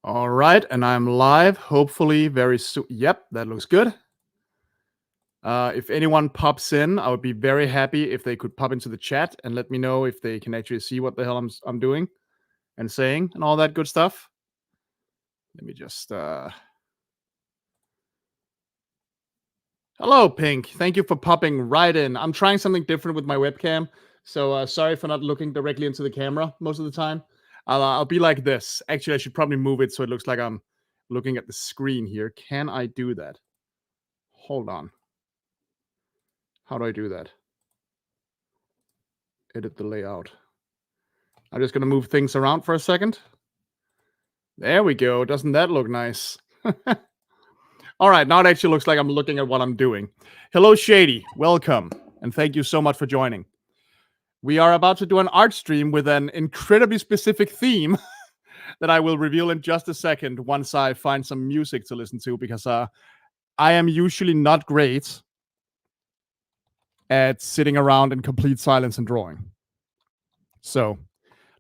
All right, and I'm live. Hopefully, very soon. Yep, that looks good. If anyone pops in, I would be very happy if they could pop into the chat and let me know if they can actually see what the hell I'm doing and saying and all that good stuff. Let me just. Hello, Pink. Thank you for popping right in. I'm trying something different with my webcam, so sorry for not looking directly into the camera most of the time. I'll be like this. Actually, I should probably move it so it looks like I'm looking at the screen here. Can I do that? Hold on. How do I do that? Edit the layout. I'm just gonna move things around for a second. There we go. Doesn't that look nice? All right, now it actually looks like I'm looking at what I'm doing. Hello, Shady. Welcome, and thank you so much for joining. We are about to do an art stream with an incredibly specific theme that I will reveal in just a second once I find some music to listen to, because I am usually not great at sitting around in complete silence and drawing. So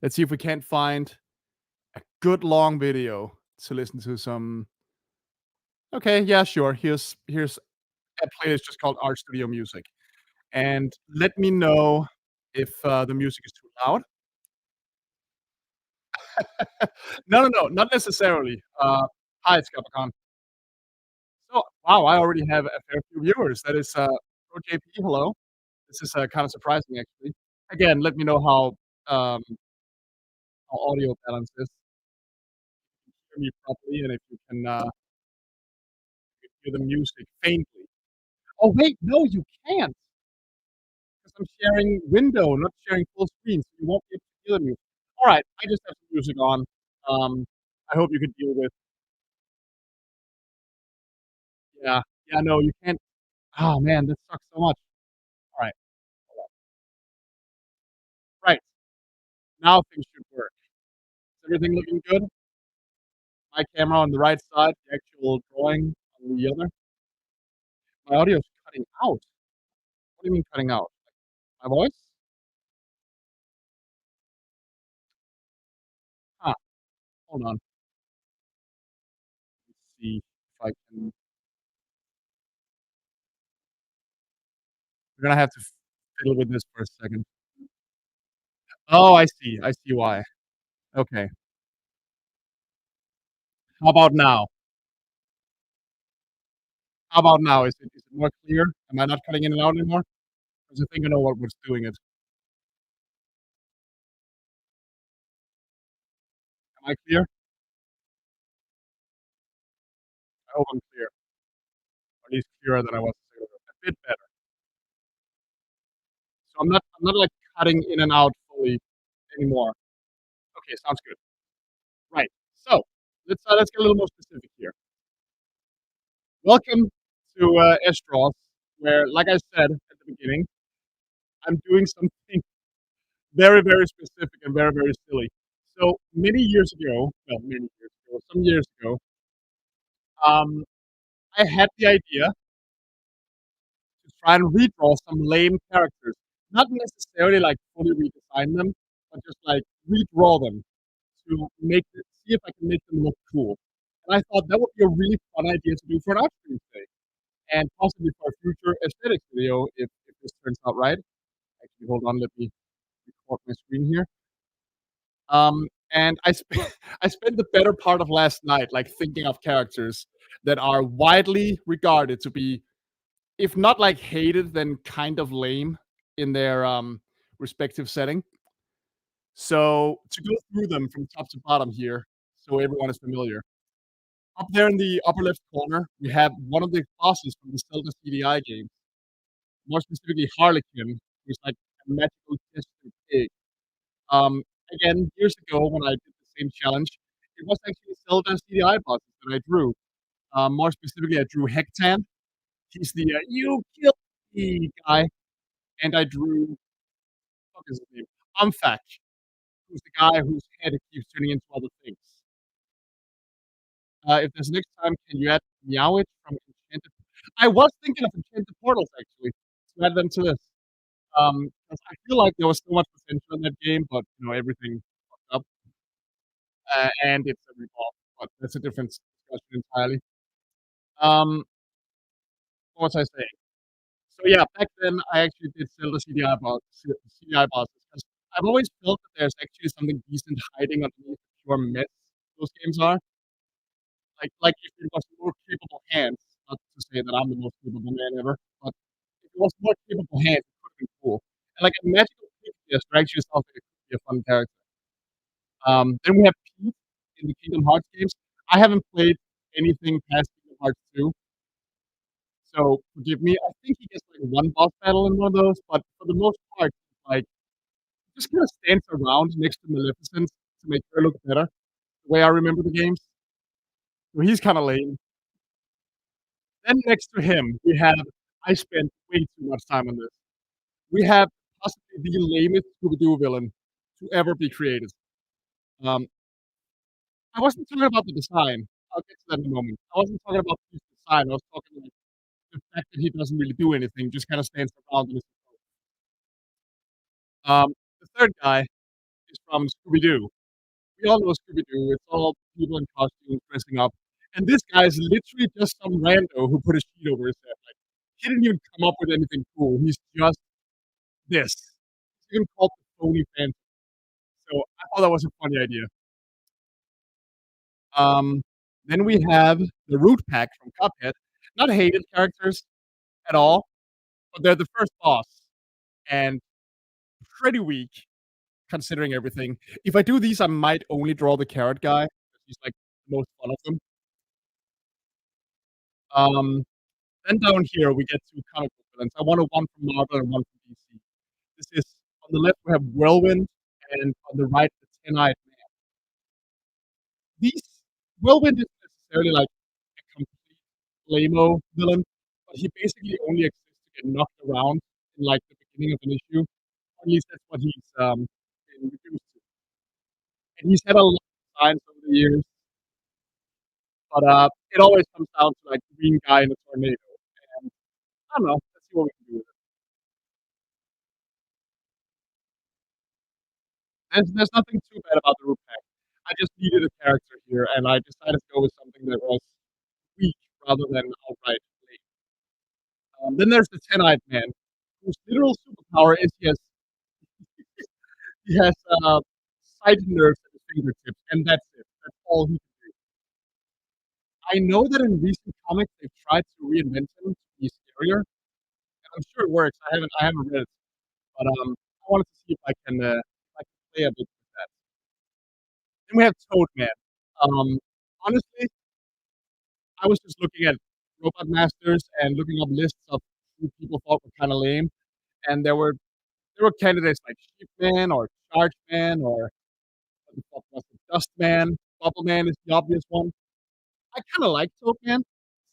let's see if we can't find a good long video to listen to some. Okay, yeah, sure. Here's a playlist just called Art Studio Music, and let me know if the music is too loud. No, no, no, not necessarily. Hi, it's Capricorn. So, wow, I already have a fair few viewers. That is Pro JP. Hello. This is kind of surprising, actually. Again, let me know how audio balance is. Hear me properly, and if you can hear the music faintly. Oh wait, no, you can't, because I'm sharing window, not sharing full screen, so you won't be able to hear the music. All right, I just have some music on. I hope you can deal with. Yeah, yeah, no, you can't. Oh man, this sucks so much. All right, hold on. Right, now things should work. Is everything looking good? My camera on the right side, the actual drawing on the other. My audio is cutting out. What do you mean cutting out? My voice? Huh, hold on. Let's see if I can. We're gonna have to fiddle with this for a second. Oh, I see. I see why. Okay. How about now? How about now? Is it more clear? Am I not cutting in and out anymore? 'Cause I think I know what was doing it. Am I clear? I hope I'm clear, or at least clearer than I was a second ago. A bit better. So I'm not, like, cutting in and out fully anymore. Okay, sounds good. Right. So, let's get a little more specific here. Welcome to, Esh Draws, where, like I said at the beginning, I'm doing something very, very specific and very, very silly. So, many years ago, well, many years ago, some years ago, um, I had the idea to try and redraw some lame characters. Not necessarily, like, fully redesign them, but just, like, redraw them to see if I can make them look cool. And I thought that would be a really fun idea to do for an art stream today, and possibly for a future aesthetics video if this turns out right. Actually, hold on, let me record my screen here. And I spent I spent the better part of last night, like, thinking of characters that are widely regarded to be, if not, like, hated, then kind of lame in their, respective setting. So, to go through them from top to bottom here, so everyone is familiar. Up there in the upper left corner, we have one of the bosses from the Zelda CDI game, more specifically Harlequin, who's like a magical jester pig. Um, Again, years ago when I did the same challenge, it was actually Zelda CDI bosses that I drew. More specifically, I drew Hectan. He's the "you killed me" guy, and I drew, what is his name? Umfak, who's the guy whose head keeps turning into other things. If there's next time, can you add Meowth from Enchanted? I was thinking of Enchanted Portals actually, to add them to this. 'Cause I feel like there was so much potential in that game, but, everything fucked up, and it's a revolve. but that's a different discussion entirely. Um, what was I saying? So yeah, back then I actually did sell the CDI bosses 'cause I've always felt that there's actually something decent hiding underneath the pure mess those games are. Like if it was more capable hands, not to say that I'm the most capable man ever, but if it was more capable hands, it could have been cool. And like a magical pig gesture actually sounds like it could be a fun character. Then we have Pete in the Kingdom Hearts games. I haven't played anything past Kingdom Hearts 2, so forgive me. I think he gets like one boss battle in one of those, but for the most part, like just kind of stands around next to Maleficent to make her look better. The way I remember the games, so he's kind of lame. Then next to him, we have I spent way too much time on this. We have possibly the lamest Scooby-Doo villain to ever be created. Um, I wasn't talking about the design. I'll get to that in a moment. I wasn't talking about his design. I was talking like the fact that he doesn't really do anything, just kind of stands around and is the third guy is from Scooby-Doo. We all know Scooby-Doo. It's all people in costumes dressing up. And this guy is literally just some rando who put a sheet over his head. Like, he didn't even come up with anything cool. He's just this. He's even called the phony phantom. So I thought that was a funny idea. Um, then we have the Root Pack from Cuphead. Not hated characters at all, but they're the first boss and pretty weak considering everything. If I do these, I might only draw the carrot guy. He's like the most fun of them. Then down here we get two comic book villains. I wanted one from Marvel and one from DC. This is on the left we have Whirlwind, and on the right the Ten-Eyed Man. These Whirlwind isn't necessarily like a complete lame villain, but he basically only exists to get knocked around in like the beginning of an issue. Or at least that's what he's been reduced to. And he's had a lot of signs over the years, but it always comes down to like green guy in a tornado. And I don't know. Let's see what we can do with it. There's nothing too bad about the root pack. I just needed a character here, and I decided to go with something that was weak rather than outright lame. Then there's the Ten-Eyed Man, whose literal superpower is he has sight nerves at his fingertips, and that's it. That's all he can do. I know that in recent comics they've tried to reinvent him to be scarier, and I'm sure it works. I haven't read it, but I wanted to see if I can play a bit with that. Then we have Toad Man. Honestly, I was just looking at Robot Masters and looking up lists of who people thought were kind of lame, and there were candidates like Sheep Man or Charge Man or what the fuck was it, Dust Man. Bubble Man is the obvious one. I kind of like Toad Man,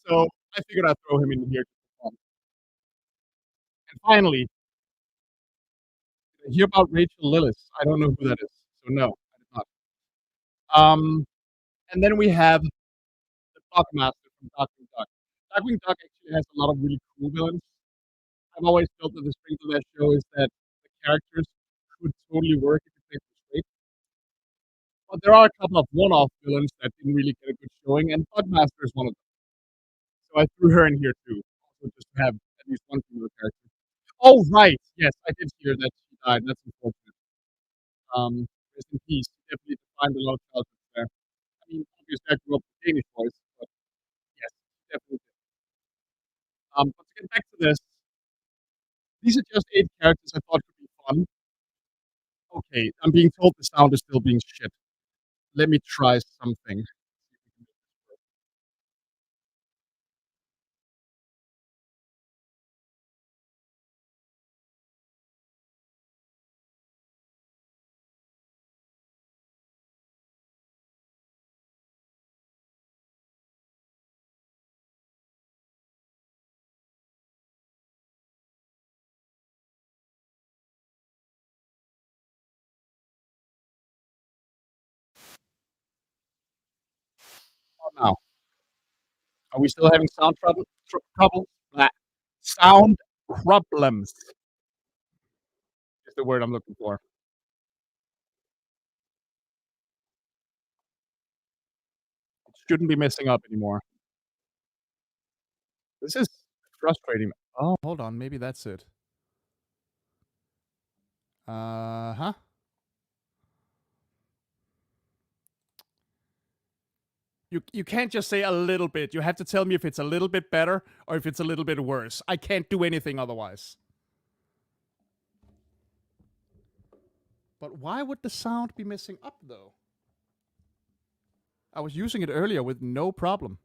so I figured I'd throw him in here just for fun. And finally, did I hear about Rachel Lillis. I don't know who that is, so no, I did not. Um, and then we have the Buckmaster from Darkwing Duck. Darkwing Duck actually has a lot of really cool villains. I've always felt that the strength of that show is that the characters could totally work if you played them straight. But there are a couple of one-off villains that didn't really get a good showing, and Bugmaster is one of them. So I threw her in here too, also just to have at least one female character. Oh right, yes, I did hear that she died. That's unfortunate. Rest in peace. Definitely defined a lot of childhood there. I mean, obviously I grew up with Danish boys, but yes, definitely. But to get back to this, these are just 8 characters I thought could be fun. Okay, I'm being told the sound is still being shit. Let me try something. Oh, now, are we still having sound trouble? Blah. Sound problems is the word I'm looking for. shouldn't be messing up anymore. This is frustrating. Oh, hold on, maybe that's it. Uh-huh. You can't just say a little bit. You have to tell me if it's a little bit better or if it's a little bit worse. I can't do anything otherwise. But why would the sound be messing up, though? I was using it earlier with no problem.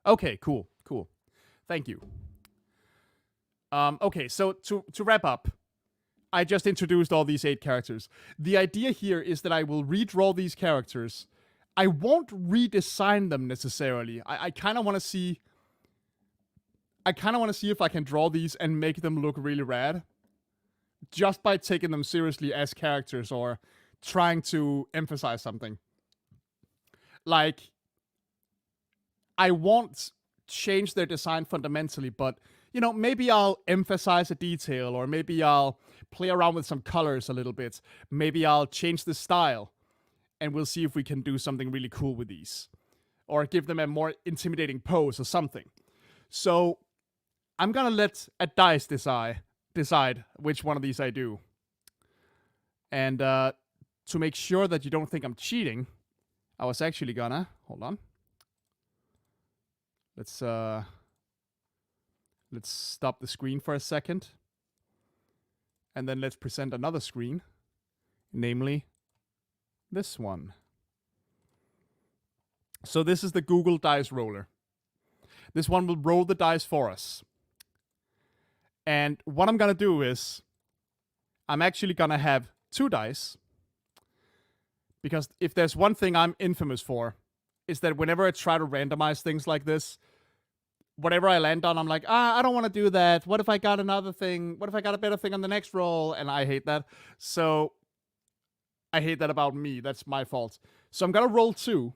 Okay, cool, cool. Thank you. Okay, so to wrap up, I just introduced all these 8 characters. The idea here is that I will redraw these characters. I won't redesign them necessarily. I kind of want to see. I kind of want to see if I can draw these and make them look really rad, just by taking them seriously as characters or trying to emphasize something. Like, I won't change their design fundamentally, but you know, maybe I'll emphasize a detail, or maybe I'll play around with some colors a little bit. Maybe I'll change the style, and we'll see if we can do something really cool with these, or give them a more intimidating pose or something. So I'm gonna let a dice decide which one of these I do. And to make sure that you don't think I'm cheating, I was actually gonna hold on. Let's stop the screen for a second. And then let's present another screen, namely this one. So this is the Google Dice Roller. This one will roll the dice for us. And what I'm gonna do is, I'm actually gonna have 2 dice. Because if there's one thing I'm infamous for, is that whenever I try to randomize things like this, whatever I land on, I'm like, I don't want to do that. What if I got another thing? What if I got a better thing on the next roll? And I hate that. So I hate that about me. That's my fault. So I'm going to roll 2,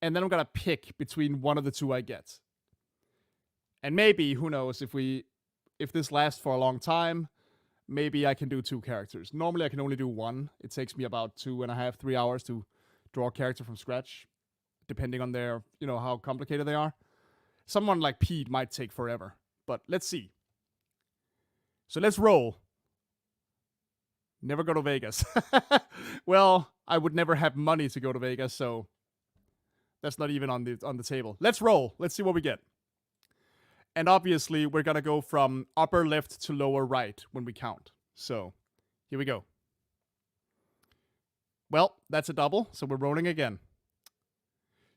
and then I'm going to pick between one of the 2 I get. And maybe, who knows, if this lasts for a long time, maybe I can do 2 characters. Normally I can only do 1. It takes me about 2.5, 3 hours to draw a character from scratch, depending on their, you know, how complicated they are. Someone like Pete might take forever, but let's see. So let's roll. Never go to Vegas. Well, I would never have money to go to Vegas, so that's not even on the table. Let's roll. Let's see what we get. And obviously, we're gonna go from upper left to lower right when we count. So here we go. Well, that's a double, so we're rolling again.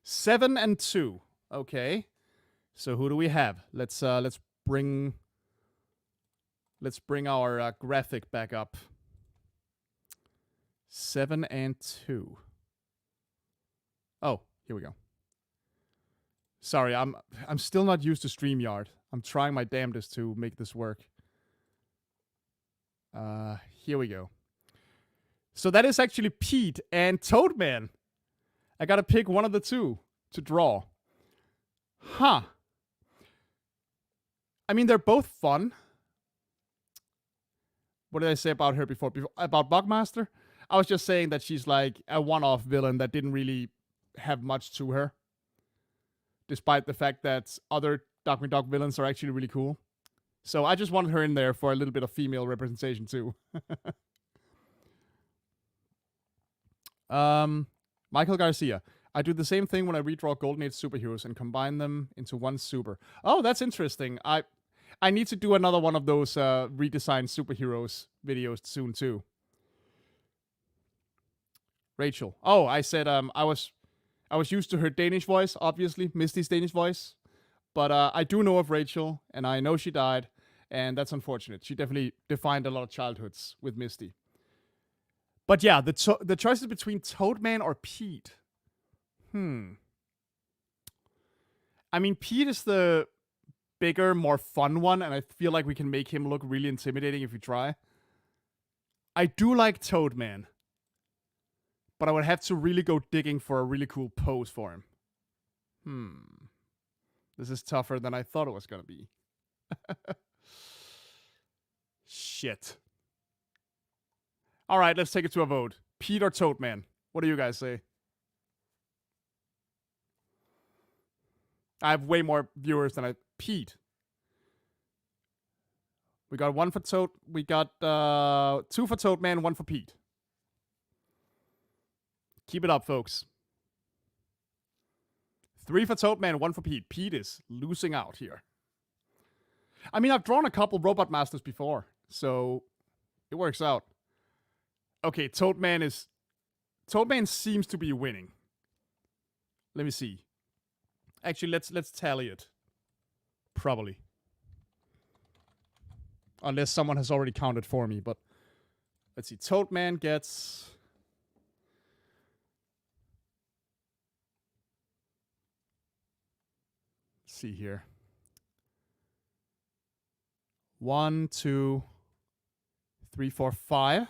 7 and 2. Okay. So who do we have? Let's bring our graphic back up. 7 and 2. Oh, here we go. Sorry, I'm still not used to StreamYard. I'm trying my damnedest to make this work. Here we go. So that is actually Pete and Toadman. I gotta pick one of the 2 to draw. Huh. I mean, they're both fun. What did I say about her before? About Bugmaster? I was just saying that she's like a one-off villain that didn't really have much to her, despite the fact that other Doc McDuck villains are actually really cool. So I just wanted her in there for a little bit of female representation too. Michael Garcia. I do the same thing when I redraw Golden Age superheroes and combine them into one super. Oh, that's interesting. I need to do another one of those redesigned superheroes videos soon too. Rachel. Oh, I said I was used to her Danish voice, obviously, Misty's Danish voice. But I do know of Rachel, and I know she died, and that's unfortunate. She definitely defined a lot of childhoods with Misty. But yeah, the choices between Toadman or Pete. I mean, Pete is the bigger, more fun one, and I feel like we can make him look really intimidating if we try. I do like Toadman, but I would have to really go digging for a really cool pose for him. This is tougher than I thought it was gonna be. Shit. Alright, let's take it to a vote. Pete or Toadman? What do you guys say? I have way more viewers than Pete. We got 1 for Toad. We got 2 for Toadman, 1 for Pete. Keep it up, folks. 3 for Toadman, 1 for Pete. Pete is losing out here. I mean, I've drawn a couple Robot Masters before, so it works out. Okay, Toadman seems to be winning. Let me see. Actually, let's tally it. Probably. Unless someone has already counted for me, but let's see. Toadman gets... Let's see here. 1, 2, 3, 4, 5.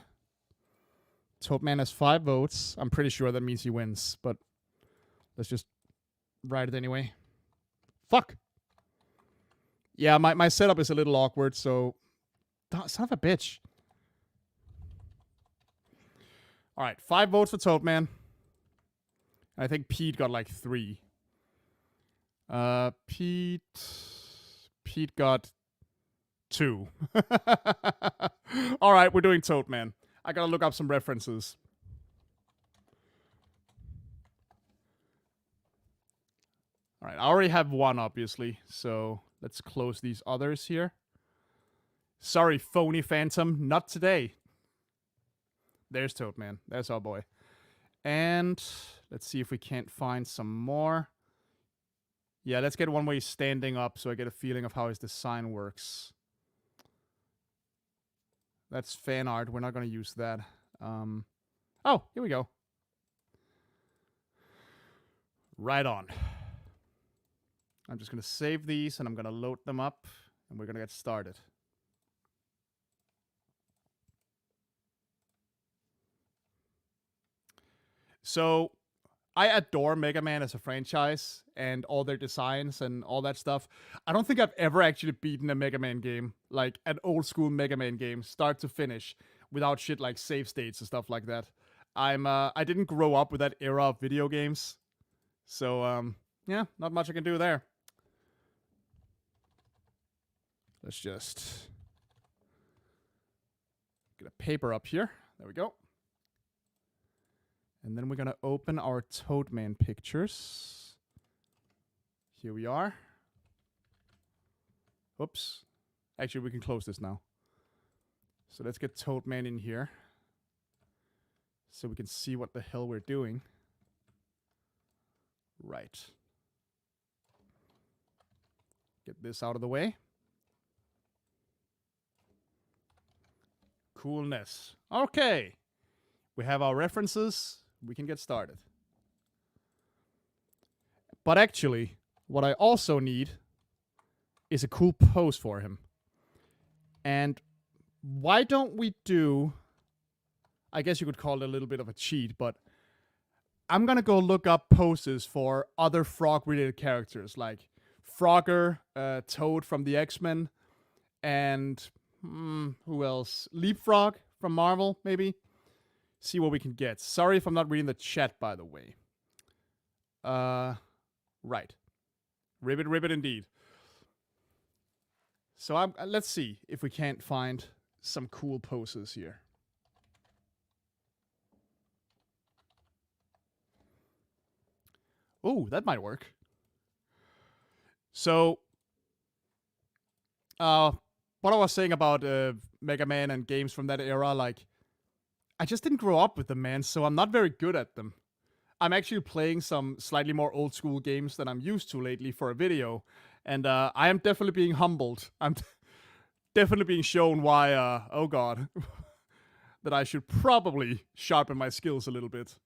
Toadman has 5 votes. I'm pretty sure that means he wins, but let's just write it anyway. Fuck! Yeah, my setup is a little awkward, so... Son of a bitch. Alright, 5 votes for Toadman. I think Pete got like 3. Pete got 2. Alright, we're doing Toadman. I gotta look up some references. Alright, I already have 1, obviously, so let's close these others here. Sorry, phony Phantom, not today. There's Toadman. There's our boy. And let's see if we can't find some more. Yeah, let's get one where he's standing up so I get a feeling of how his design works. That's fan art. We're not going to use that. Oh, here we go. Right on. I'm just going to save these and I'm going to load them up and we're going to get started. So, I adore Mega Man as a franchise and all their designs and all that stuff. I don't think I've ever actually beaten a Mega Man game, like an old school Mega Man game, start to finish, without shit like save states and stuff like that. I didn't grow up with that era of video games. So, yeah, not much I can do there. Let's just get a paper up here. There we go. And then we're going to open our Toadman pictures. Here we are. Oops. Actually, we can close this now. So let's get Toadman in here. So we can see what the hell we're doing. Right. Get this out of the way. Coolness. Okay. We have our references. We can get started. But actually, what I also need is a cool pose for him. And why don't we do... I guess you could call it a little bit of a cheat, but I'm gonna go look up poses for other frog-related characters, like Frogger, Toad from the X-Men, and who else? Leapfrog from Marvel, maybe? See what we can get. Sorry if I'm not reading the chat, by the way. Right. Ribbit indeed. So let's see if we can't find some cool poses here. Oh, that might work. So, what I was saying about Mega Man and games from that era, like, I just didn't grow up with them, man, so I'm not very good at them. I'm actually playing some slightly more old school games than I'm used to lately for a video, and I am definitely being humbled. I'm definitely being shown why, oh god, that I should probably sharpen my skills a little bit.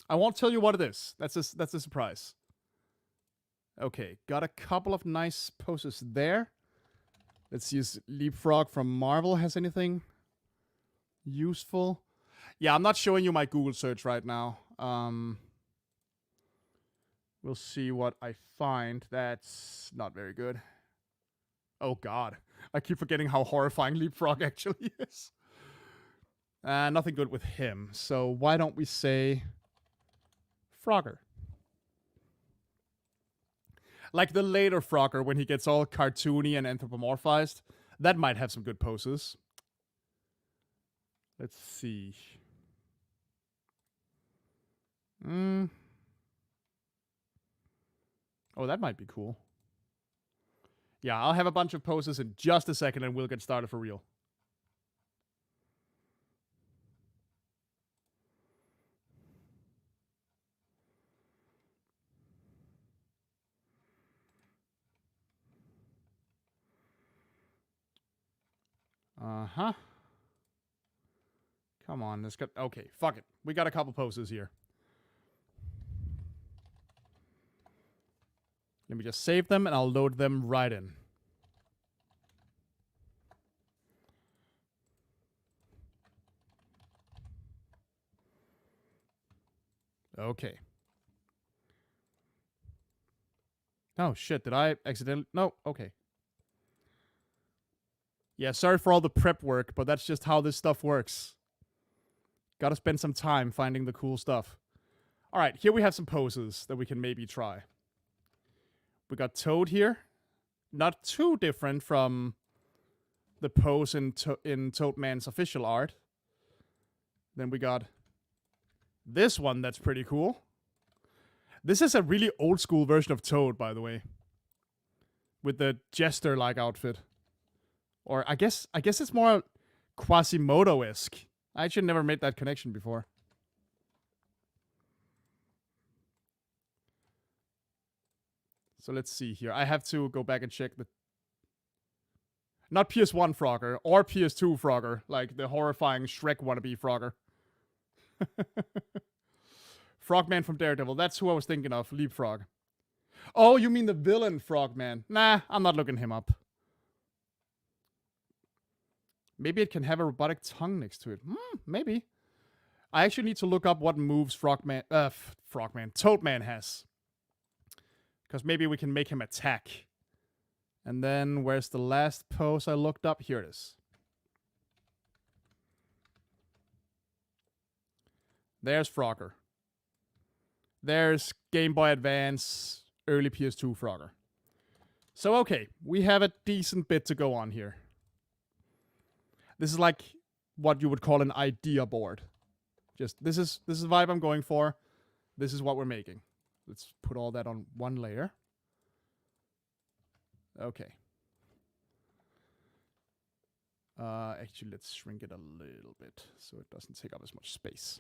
I won't tell you what it is. That's a surprise. Okay, got a couple of nice poses there. Let's see if Leapfrog from Marvel has anything useful. Yeah, I'm not showing you my Google search right now. We'll see what I find. That's not very good. Oh god, I keep forgetting how horrifying Leapfrog actually is. Nothing good with him. So why don't we say Frogger? Like the later Frogger when he gets all cartoony and anthropomorphized. That might have some good poses. Let's see. Oh, that might be cool. Yeah, I'll have a bunch of poses in just a second and we'll get started for real. Uh-huh. Come on, let's get... Okay, fuck it. We got a couple poses here. Let me just save them and I'll load them right in. Okay. Oh, shit. Did I accidentally... No, okay. Yeah, sorry for all the prep work, but that's just how this stuff works. Gotta spend some time finding the cool stuff. Alright, here we have some poses that we can maybe try. We got Toad here. Not too different from the pose in Toadman's official art. Then we got this one that's pretty cool. This is a really old school version of Toad, by the way. With the jester-like outfit. Or I guess it's more Quasimodo-esque. I actually never made that connection before. So let's see here. I have to go back and check the... Not PS1 Frogger, or PS2 Frogger, like the horrifying Shrek wannabe Frogger. Frogman from Daredevil, that's who I was thinking of, Leapfrog. Oh, you mean the villain Frogman? Nah, I'm not looking him up. Maybe it can have a robotic tongue next to it. Maybe. I actually need to look up what moves Toadman has. Because maybe we can make him attack. And then, where's the last pose I looked up? Here it is. There's Frogger. There's Game Boy Advance, early PS2 Frogger. So, okay, we have a decent bit to go on here. This is like what you would call an idea board. Just, this is the vibe I'm going for. This is what we're making. Let's put all that on one layer. Okay. Actually, let's shrink it a little bit so it doesn't take up as much space.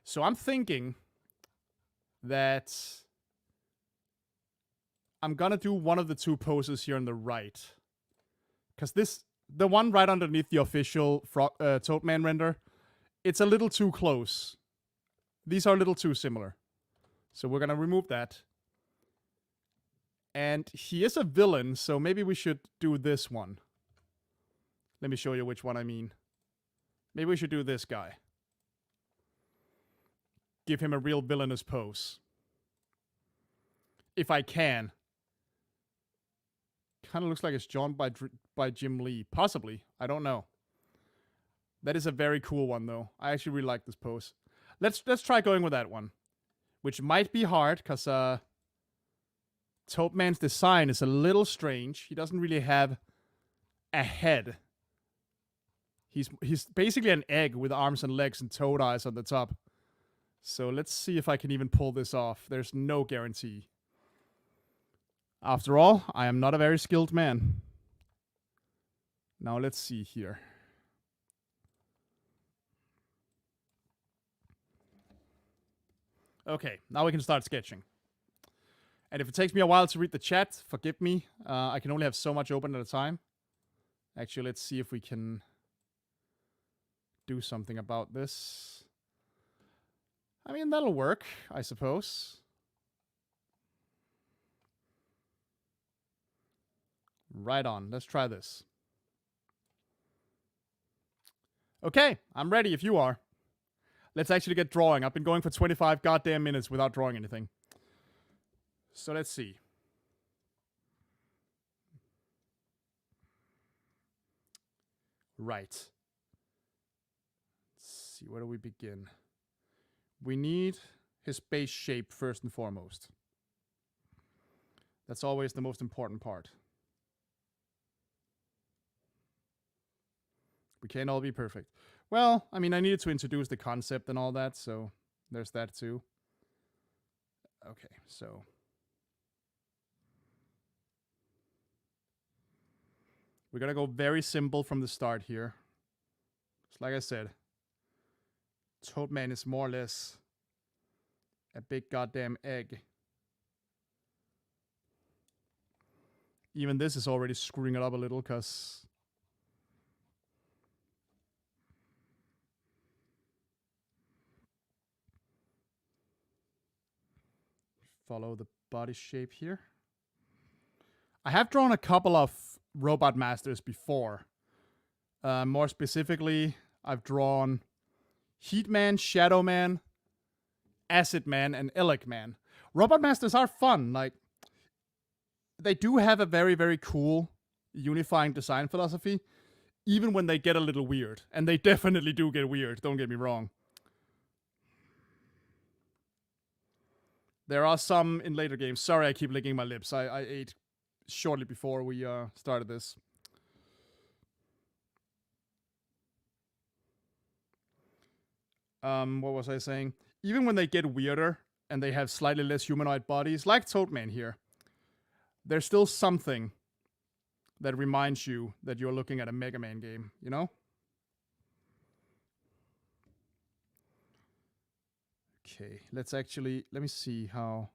So I'm thinking that I'm gonna do one of the two poses here on the right. Because the one right underneath the official Toadman render, it's a little too close. These are a little too similar. So we're gonna remove that. And he is a villain, so maybe we should do this one. Let me show you which one I mean. Maybe we should do this guy. Give him a real villainous pose. If I can. Kind of looks like it's drawn by Jim Lee. Possibly. I don't know. That is a very cool one, though. I actually really like this pose. Let's try going with that one. Which might be hard, because Toadman's design is a little strange. He doesn't really have a head. He's basically an egg with arms and legs and toad eyes on the top. So let's see if I can even pull this off. There's no guarantee. After all, I am not a very skilled man. Now let's see here. Okay, now we can start sketching. And if it takes me a while to read the chat, forgive me. I can only have so much open at a time. Actually, let's see if we can do something about this. I mean, that'll work, I suppose. Right on. Let's try this. Okay, I'm ready if you are. Let's actually get drawing. I've been going for 25 goddamn minutes without drawing anything. So let's see. Right. Let's see, where do we begin? We need his base shape first and foremost. That's always the most important part. We can't all be perfect. Well, I mean, I needed to introduce the concept and all that, so there's that too. Okay, so we're gonna go very simple from the start here. It's like I said, Toadman is more or less a big goddamn egg. Even this is already screwing it up a little, because follow the body shape here. I have drawn a couple of Robot Masters before. More specifically, I've drawn Heat Man, Shadow Man, Acid Man, and Elec Man. Robot Masters are fun. Like, they do have a very, very cool unifying design philosophy, even when they get a little weird. And they definitely do get weird, don't get me wrong. There are some in later games. Sorry, I keep licking my lips. I ate shortly before we started this. What was I saying? Even when they get weirder and they have slightly less humanoid bodies, like Toadman here, there's still something that reminds you that you're looking at a Mega Man game, you know? Okay, let me see how,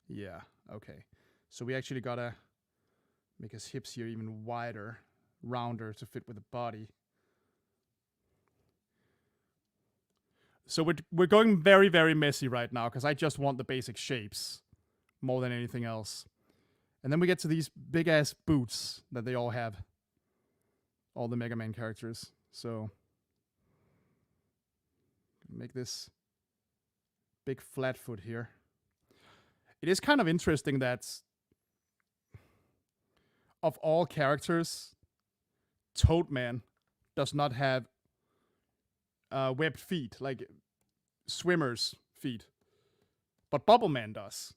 yeah, okay. So we actually gotta make his hips here even wider, rounder to fit with the body. So we're going very, very messy right now, because I just want the basic shapes more than anything else. And then we get to these big-ass boots that they all have. All the Mega Man characters. So make this big flat foot here. It is kind of interesting that of all characters, Toadman does not have webbed feet, like swimmer's feet. But Bubble Man does.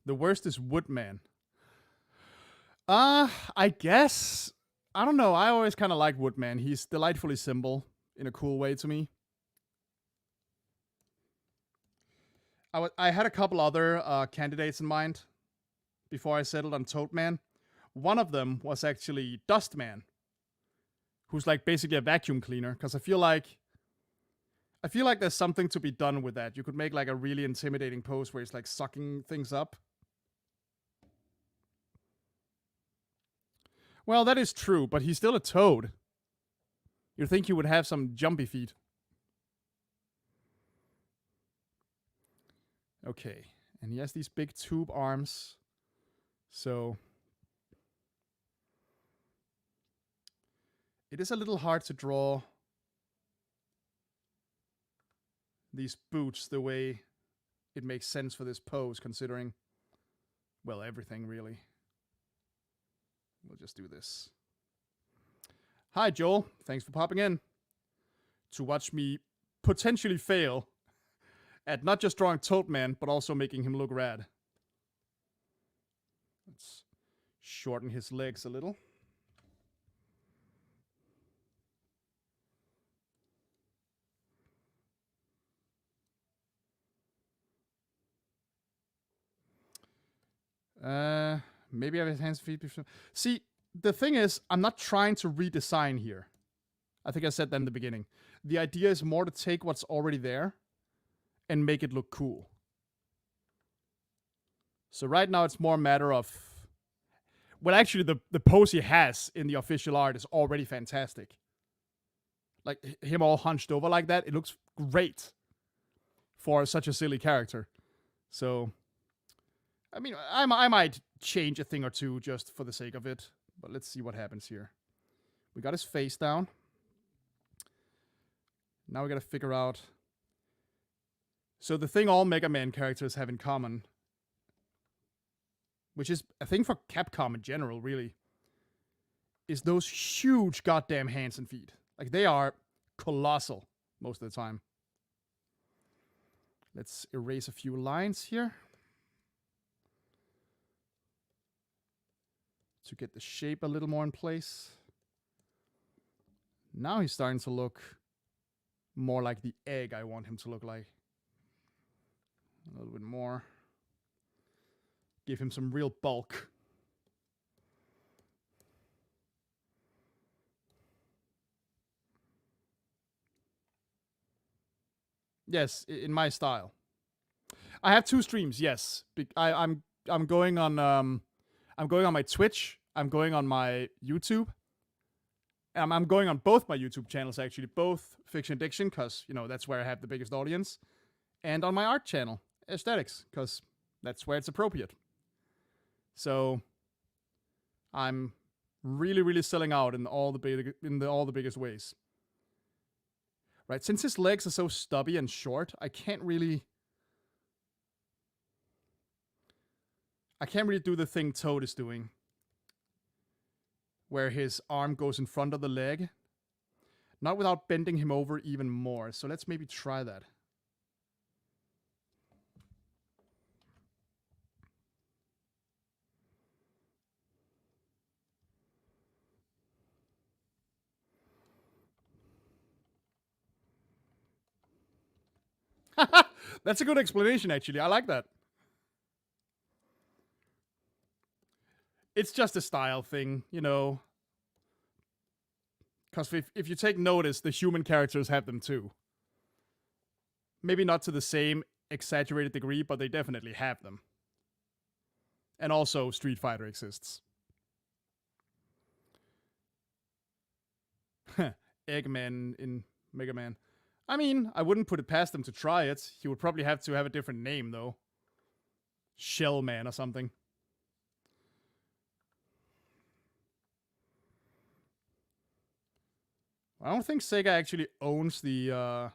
The worst is Woodman. I guess. I don't know. I always kind of like Woodman. He's delightfully simple in a cool way to me. I had a couple other candidates in mind before I settled on Toadman. One of them was actually Dustman, who's like basically a vacuum cleaner. Because I feel like there's something to be done with that. You could make like a really intimidating pose where he's like sucking things up. Well, that is true, but he's still a toad. You'd think he would have some jumpy feet. Okay, and he has these big tube arms. So it is a little hard to draw these boots the way it makes sense for this pose, considering, well, everything really. We'll just do this. Hi, Joel. Thanks for popping in to watch me potentially fail at not just drawing Toadman, but also making him look rad. Let's shorten his legs a little. Maybe I have his hands and feet. See, the thing is, I'm not trying to redesign here. I think I said that in the beginning. The idea is more to take what's already there and make it look cool. So right now it's more a matter of, well, actually the pose he has in the official art is already fantastic. Like him all hunched over like that, it looks great for such a silly character. So, I mean, I might change a thing or two just for the sake of it, but let's see what happens here. We got his face down. Now we gotta figure out. So the thing all Mega Man characters have in common which is a thing for Capcom in general, really, is those huge goddamn hands and feet. Like, they are colossal most of the time. Let's erase a few lines here to get the shape a little more in place. Now he's starting to look more like the egg I want him to look like. A little bit more. Give him some real bulk. Yes, in my style. I have 2 streams. Yes, I'm going on I'm going on my Twitch. I'm going on my YouTube. I'm going on both my YouTube channels actually, both Fiction Addiction, because that's where I have the biggest audience, and on my art channel, Aesthetics, because that's where it's appropriate. So I'm really selling out in all the biggest ways. Right, since his legs are so stubby and short, I can't really do the thing Toad is doing, where his arm goes in front of the leg. Not without bending him over even more. So let's maybe try that. That's a good explanation, actually. I like that. It's just a style thing, because if you take notice, the human characters have them too. Maybe not to the same exaggerated degree, but they definitely have them. And also, Street Fighter exists. Eggman in Mega Man. I mean, I wouldn't put it past him to try it. He would probably have to have a different name, though. Shellman or something. I don't think Sega actually owns the... I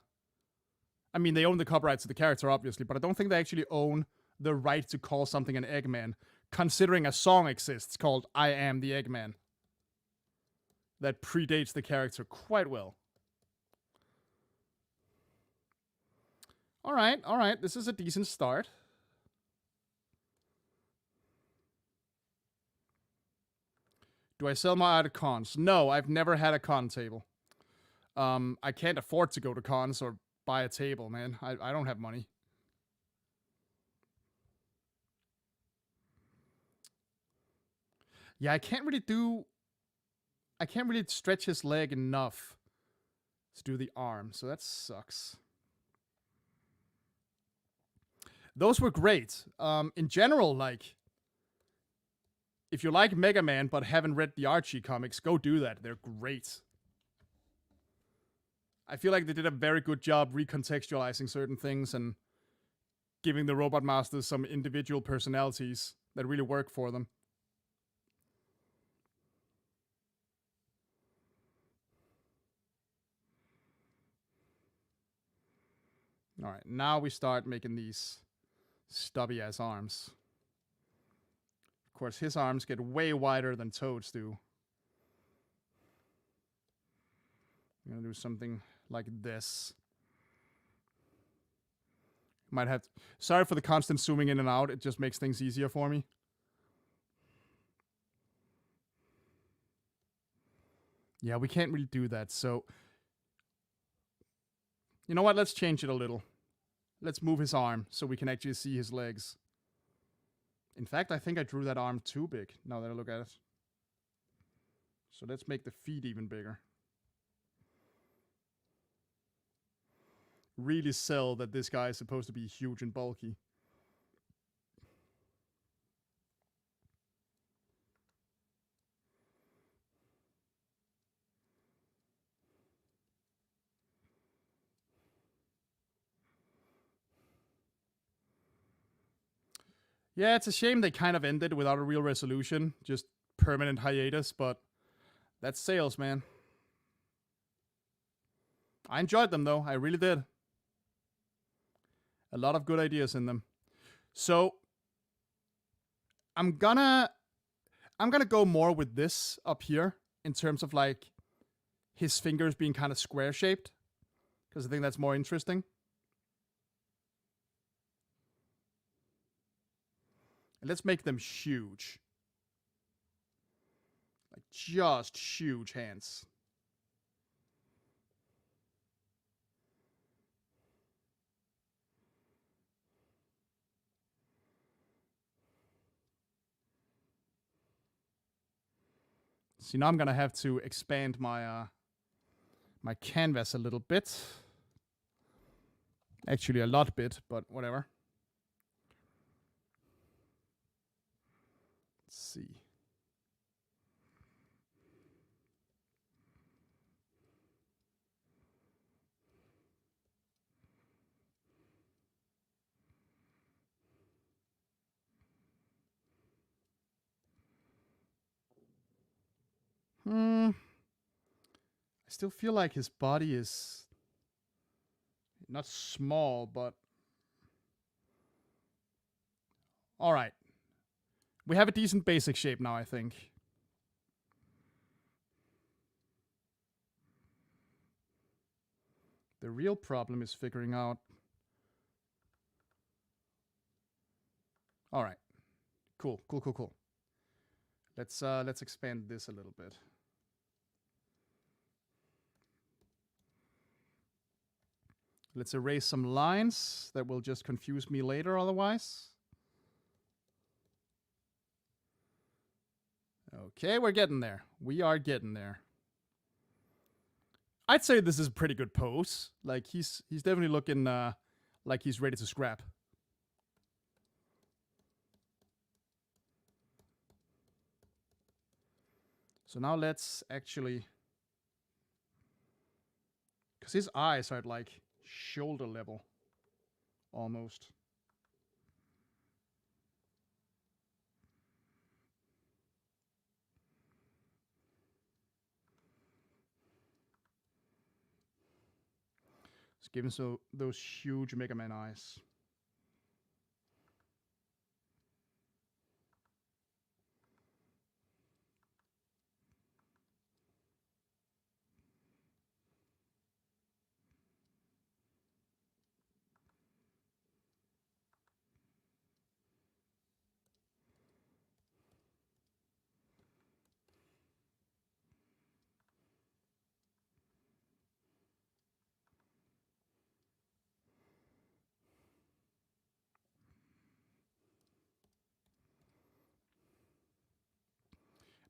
mean, they own the copyrights to the character, obviously, but I don't think they actually own the right to call something an Eggman, considering a song exists called I Am the Eggman that predates the character quite well. Alright, this is a decent start. Do I sell my art at cons? No, I've never had a con table. I can't afford to go to cons or buy a table, man. I don't have money. Yeah, I can't really stretch his leg enough to do the arm, so that sucks. Those were great. In general, like, if you like Mega Man but haven't read the Archie comics, go do that. They're great. I feel like they did a very good job recontextualizing certain things and giving the Robot Masters some individual personalities that really work for them. Alright, now we start making these stubby ass arms. Of course, his arms get way wider than Toad's do. I'm gonna do something like this. Might have to... Sorry for the constant zooming in and out. It just makes things easier for me. Yeah, we can't really do that, so... You know what? Let's change it a little. Let's move his arm so we can actually see his legs. In fact, I think I drew that arm too big, now that I look at it. So let's make the feet even bigger. Really sell that this guy is supposed to be huge and bulky. Yeah, it's a shame they kind of ended without a real resolution. Just permanent hiatus, but that's sales, man. I enjoyed them, though. I really did. A lot of good ideas in them. So, I'm gonna go more with this up here in terms of like his fingers being kind of square shaped, because I think that's more interesting. And let's make them huge. Like just huge hands. See, now I'm gonna have to expand my my canvas a little bit. Actually, a lot bit, but whatever. Let's see. I still feel like his body is not small, but all right. We have a decent basic shape now, I think. The real problem is figuring out. All right. Cool. Let's expand this a little bit. Let's erase some lines that will just confuse me later otherwise. Okay, we're getting there. We are getting there. I'd say this is a pretty good pose. Like he's definitely looking like he's ready to scrap. So now let's actually, because his eyes are at like shoulder level almost. Let's give him those huge Mega Man eyes.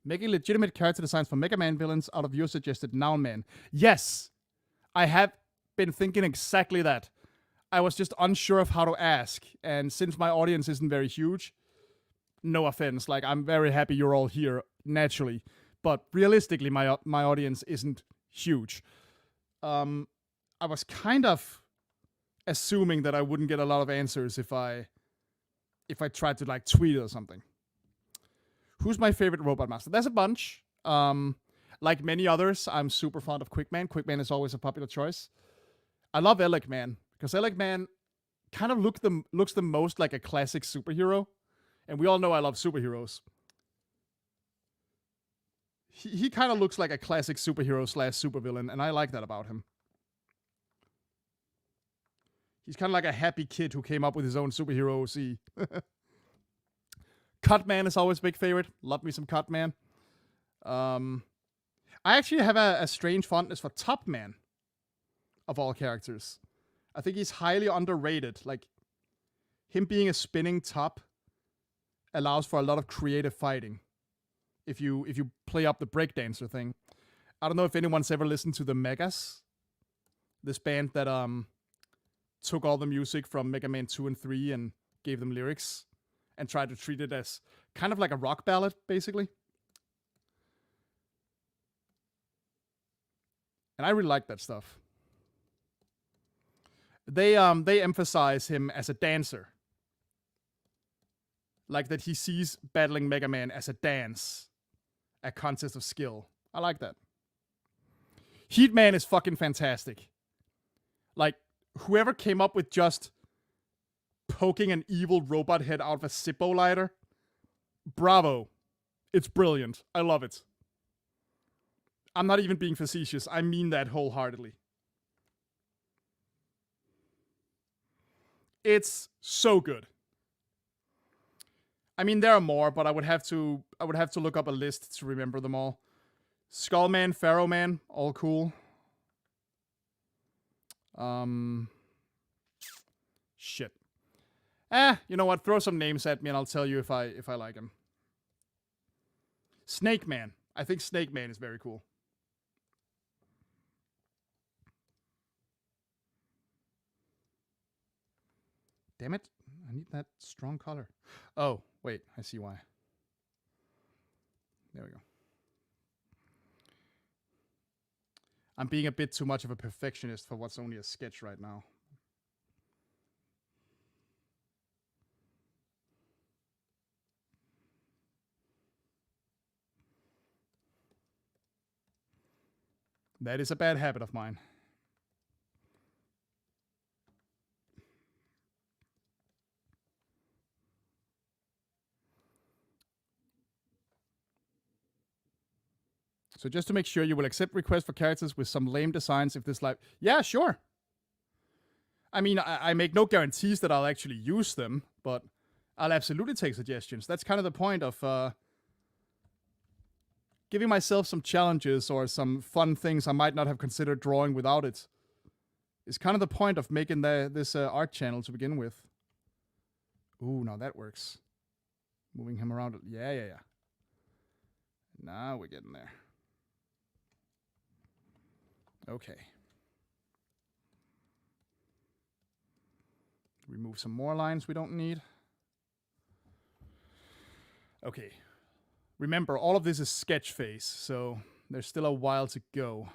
Making legitimate character designs for Mega Man villains out of your suggested Noun Man. Yes, I have been thinking exactly that. I was just unsure of how to ask, and since my audience isn't very huge, no offense, like I'm very happy you're all here naturally, but realistically, my audience isn't huge. I was kind of assuming that I wouldn't get a lot of answers if I tried to like tweet or something. Who's my favorite Robot Master? There's a bunch. Like many others, I'm super fond of Quickman. Quickman is always a popular choice. I love Elecman because Elecman kind of looks the most like a classic superhero, and we all know I love superheroes. He kind of looks like a classic superhero / supervillain, and I like that about him. He's kind of like a happy kid who came up with his own superhero OC. Cutman is always a big favorite. Love me some Cutman. I actually have a strange fondness for Topman of all characters. I think he's highly underrated. Like, him being a spinning top allows for a lot of creative fighting. If you play up the breakdancer thing. I don't know if anyone's ever listened to the Megas. This band that took all the music from Mega Man 2 and 3 and gave them lyrics and tried to treat it as kind of like a rock ballad, basically. And I really like that stuff. They emphasize him as a dancer. Like that he sees battling Mega Man as a dance. A contest of skill. I like that. Heatman is fucking fantastic. Like, whoever came up with just poking an evil robot head out of a Zippo lighter Bravo. It's brilliant. I love it. I'm not even being facetious. I mean that wholeheartedly. It's so good. I mean, there are more, but I would have to look up a list to remember them all. Skullman, Pharaoh Man, all cool. Shit. You know what? Throw some names at me and I'll tell you if I like them. Snake Man. I think Snake Man is very cool. Damn it. I need that strong color. Oh, wait. I see why. There we go. I'm being a bit too much of a perfectionist for what's only a sketch right now. That is a bad habit of mine. So just to make sure, you will accept requests for characters with some lame designs if this live... Yeah, sure. I mean, I make no guarantees that I'll actually use them, but I'll absolutely take suggestions. That's kind of the point of giving myself some challenges or some fun things I might not have considered drawing without it. It's kind of the point of making this art channel to begin with. Ooh, now that works. Moving him around. Yeah. Now we're getting there. Okay. Remove some more lines we don't need. Okay. Remember, all of this is sketch phase, so there's still a while to go.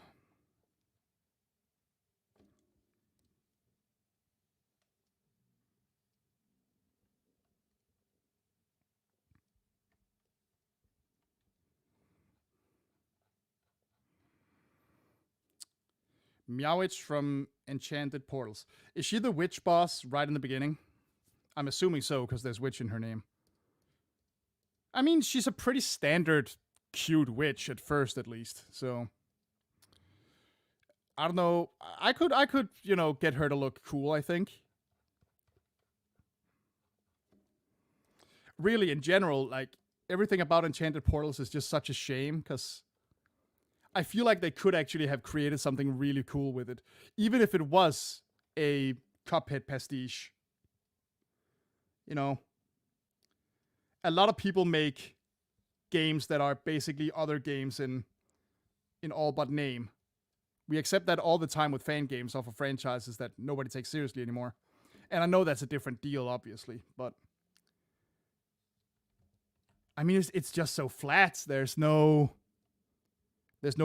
Meowitch from Enchanted Portals. Is she the witch boss right in the beginning? I'm assuming so, because there's witch in her name. I mean, she's a pretty standard cute witch at first, at least. So I don't know. I could, get her to look cool, I think. Really, in general, like, everything about Enchanted Portals is just such a shame, because I feel like they could actually have created something really cool with it. Even if it was a Cuphead pastiche. You know, a lot of people make games that are basically other games in all but name. We accept that all the time with fan games off of franchises that nobody takes seriously anymore. And I know that's a different deal, obviously, but I mean, it's just so flat. There's no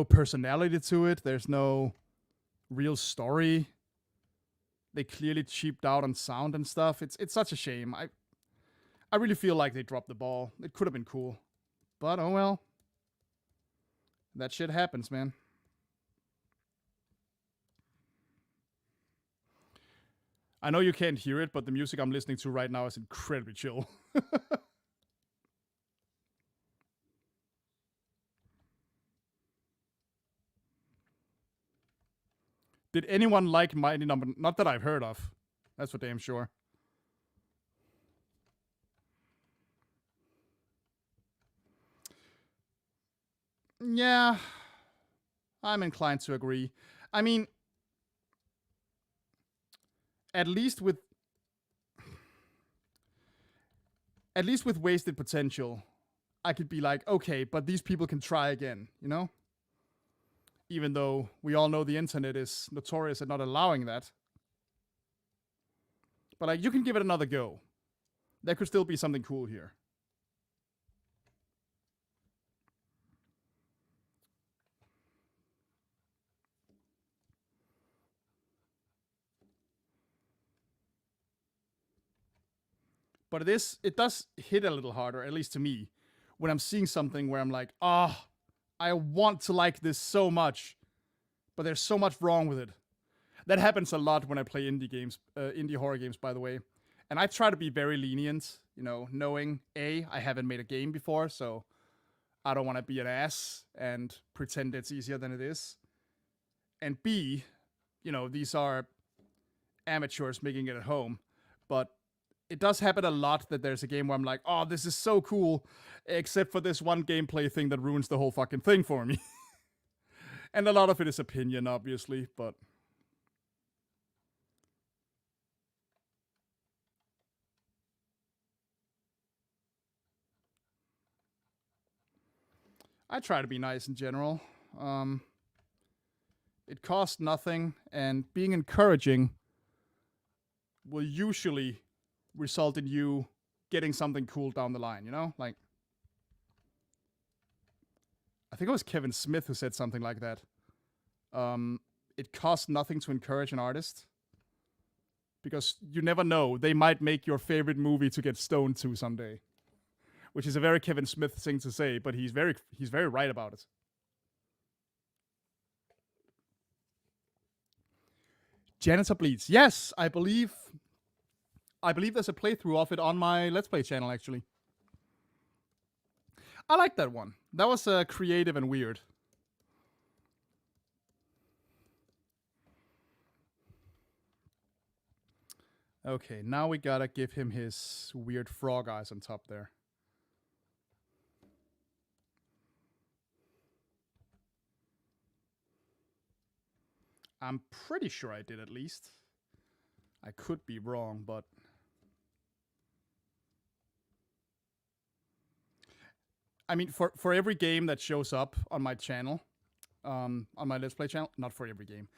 personality to it. There's no real story. They clearly cheaped out on sound and stuff. It's such a shame. I really feel like they dropped the ball. It could have been cool. But oh well. That shit happens, man. I know you can't hear it, but the music I'm listening to right now is incredibly chill. Did anyone like Mighty Number? Not that I've heard of. That's for damn sure. Yeah, I'm inclined to agree. I mean, at least with Wasted Potential, I could be like, okay, but these people can try again, you know? Even though we all know the internet is notorious at not allowing that. But like, you can give it another go. There could still be something cool here. But it does hit a little harder, at least to me, when I'm seeing something where I'm like, I want to like this so much, but there's so much wrong with it. That happens a lot when I play indie games, indie horror games, by the way. And I try to be very lenient, You know, knowing I haven't made a game before, so I don't want to be an ass and pretend it's easier than it is. And B, you know, these are amateurs making it at home, but it does happen a lot that there's a game where I'm like, oh, this is so cool, except for this one gameplay thing that ruins the whole fucking thing for me. And a lot of it is opinion, obviously, but I try to be nice in general. It costs nothing, and being encouraging will usually result in you getting something cool down the line, you know? Like, I think it was Kevin Smith who said something like that. It costs nothing to encourage an artist because you never know. They might make your favorite movie to get stoned to someday, which is a very Kevin Smith thing to say, but he's very right about it. Janitor Bleeds. Yes, I believe there's a playthrough of it on my Let's Play channel, actually. I like that one. That was creative and weird. Okay, now we gotta give him his weird frog eyes on top there. I'm pretty sure I did, at least. I could be wrong, but... I mean, for every game that shows up on my channel, on my Let's Play channel, not for every game,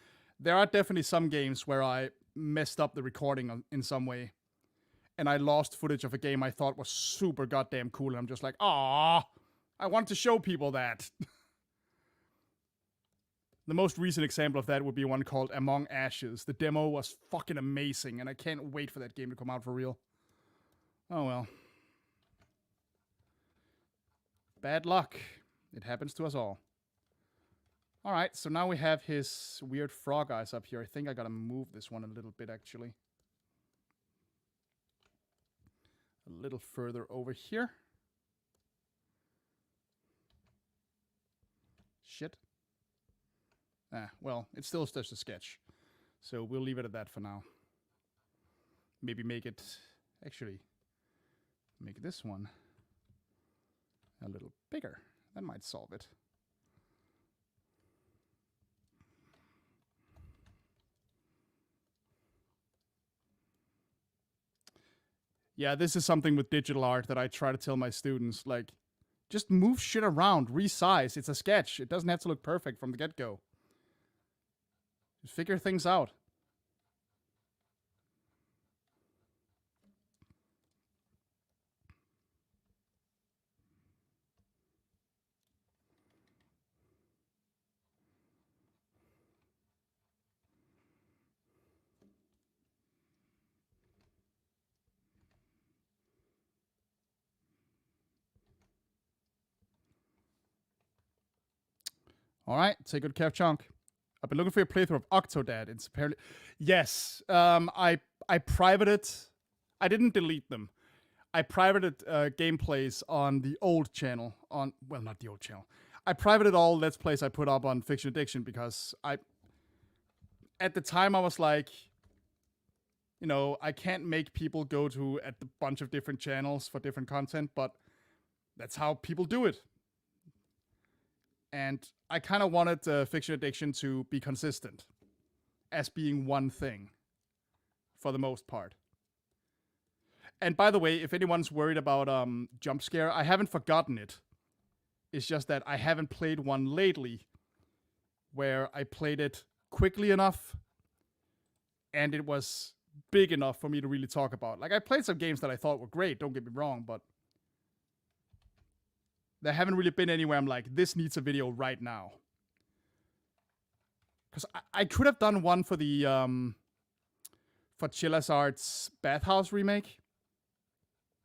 there are definitely some games where I messed up the recording in some way, and I lost footage of a game I thought was super goddamn cool, and I'm just like, ah, I want to show people that. The most recent example of that would be one called Among Ashes. The demo was fucking amazing, and I can't wait for that game to come out for real. Oh well. Bad luck. It happens to us all. Alright, so now we have his weird frog eyes up here. I think I gotta move this one a little bit, actually. A little further over here. Shit. Ah, well, it's still just a sketch. So we'll leave it at that for now. Maybe make it... Actually, make this one a little bigger. That might solve it. Yeah, this is something with digital art that I try to tell my students, like, just move shit around, resize. It's a sketch. It doesn't have to look perfect from the get-go. Just figure things out. All right, take good care of Chunk. I've been looking for your playthrough of Octodad. It's apparently... Yes, I privated... I didn't delete them. I privated gameplays on the old channel. Well, not the old channel. I privated all Let's Plays I put up on Fiction Addiction because at the time I was like, you know, I can't make people go to a bunch of different channels for different content, but that's how people do it. And I kind of wanted Fiction Addiction to be consistent as being one thing for the most part. And by the way, if anyone's worried about jump scare, I haven't forgotten it. It's just that I haven't played one lately where I played it quickly enough and it was big enough for me to really talk about. Like, I played some games that I thought were great, don't get me wrong, but there haven't really been anywhere I'm like, this needs a video right now. Because I could have done one for the for Chilla's Art's Bathhouse remake,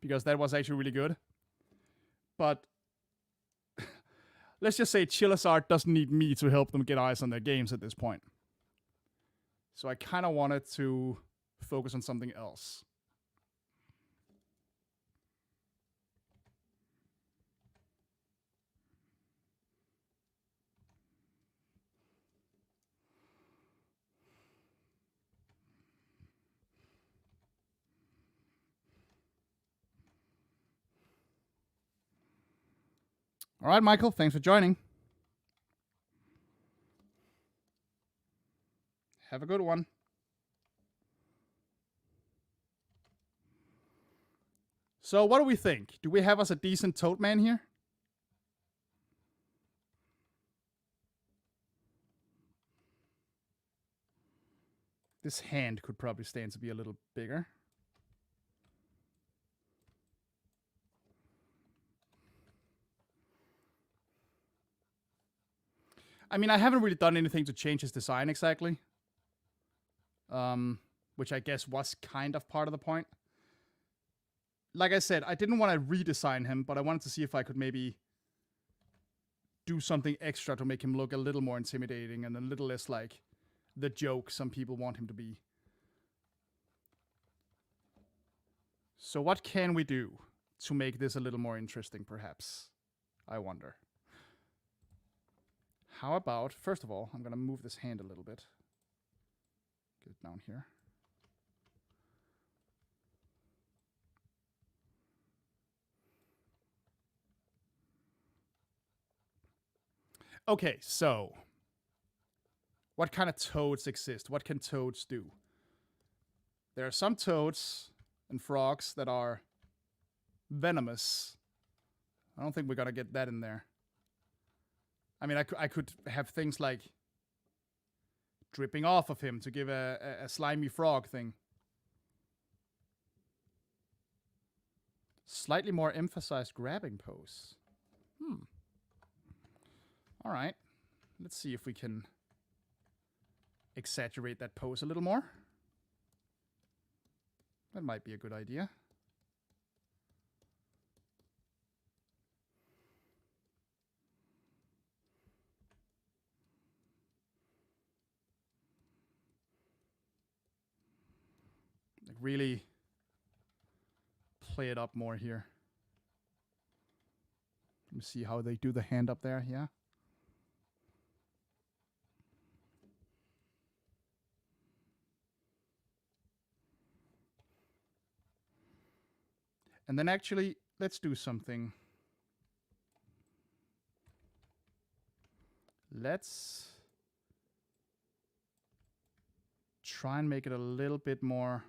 because that was actually really good. But let's just say Chilla's Art doesn't need me to help them get eyes on their games at this point. So I kind of wanted to focus on something else. All right, Michael, thanks for joining. Have a good one. So what do we think? Do we have us a decent toad man here? This hand could probably stand to be a little bigger. I mean, I haven't really done anything to change his design exactly. Which I guess was kind of part of the point. Like I said, I didn't want to redesign him, but I wanted to see if I could maybe do something extra to make him look a little more intimidating and a little less like the joke some people want him to be. So what can we do to make this a little more interesting, perhaps? I wonder. How about, first of all, I'm going to move this hand a little bit. Get it down here. Okay, so what kind of toads exist? What can toads do? There are some toads and frogs that are venomous. I don't think we're going to get that in there. I mean, I could have things like dripping off of him to give a slimy frog thing. Slightly more emphasized grabbing pose. All right. Let's see if we can exaggerate that pose a little more. That might be a good idea. Like really play it up more here. Let me see how they do the hand up there, yeah. And then actually, let's do something. Let's try and make it a little bit more.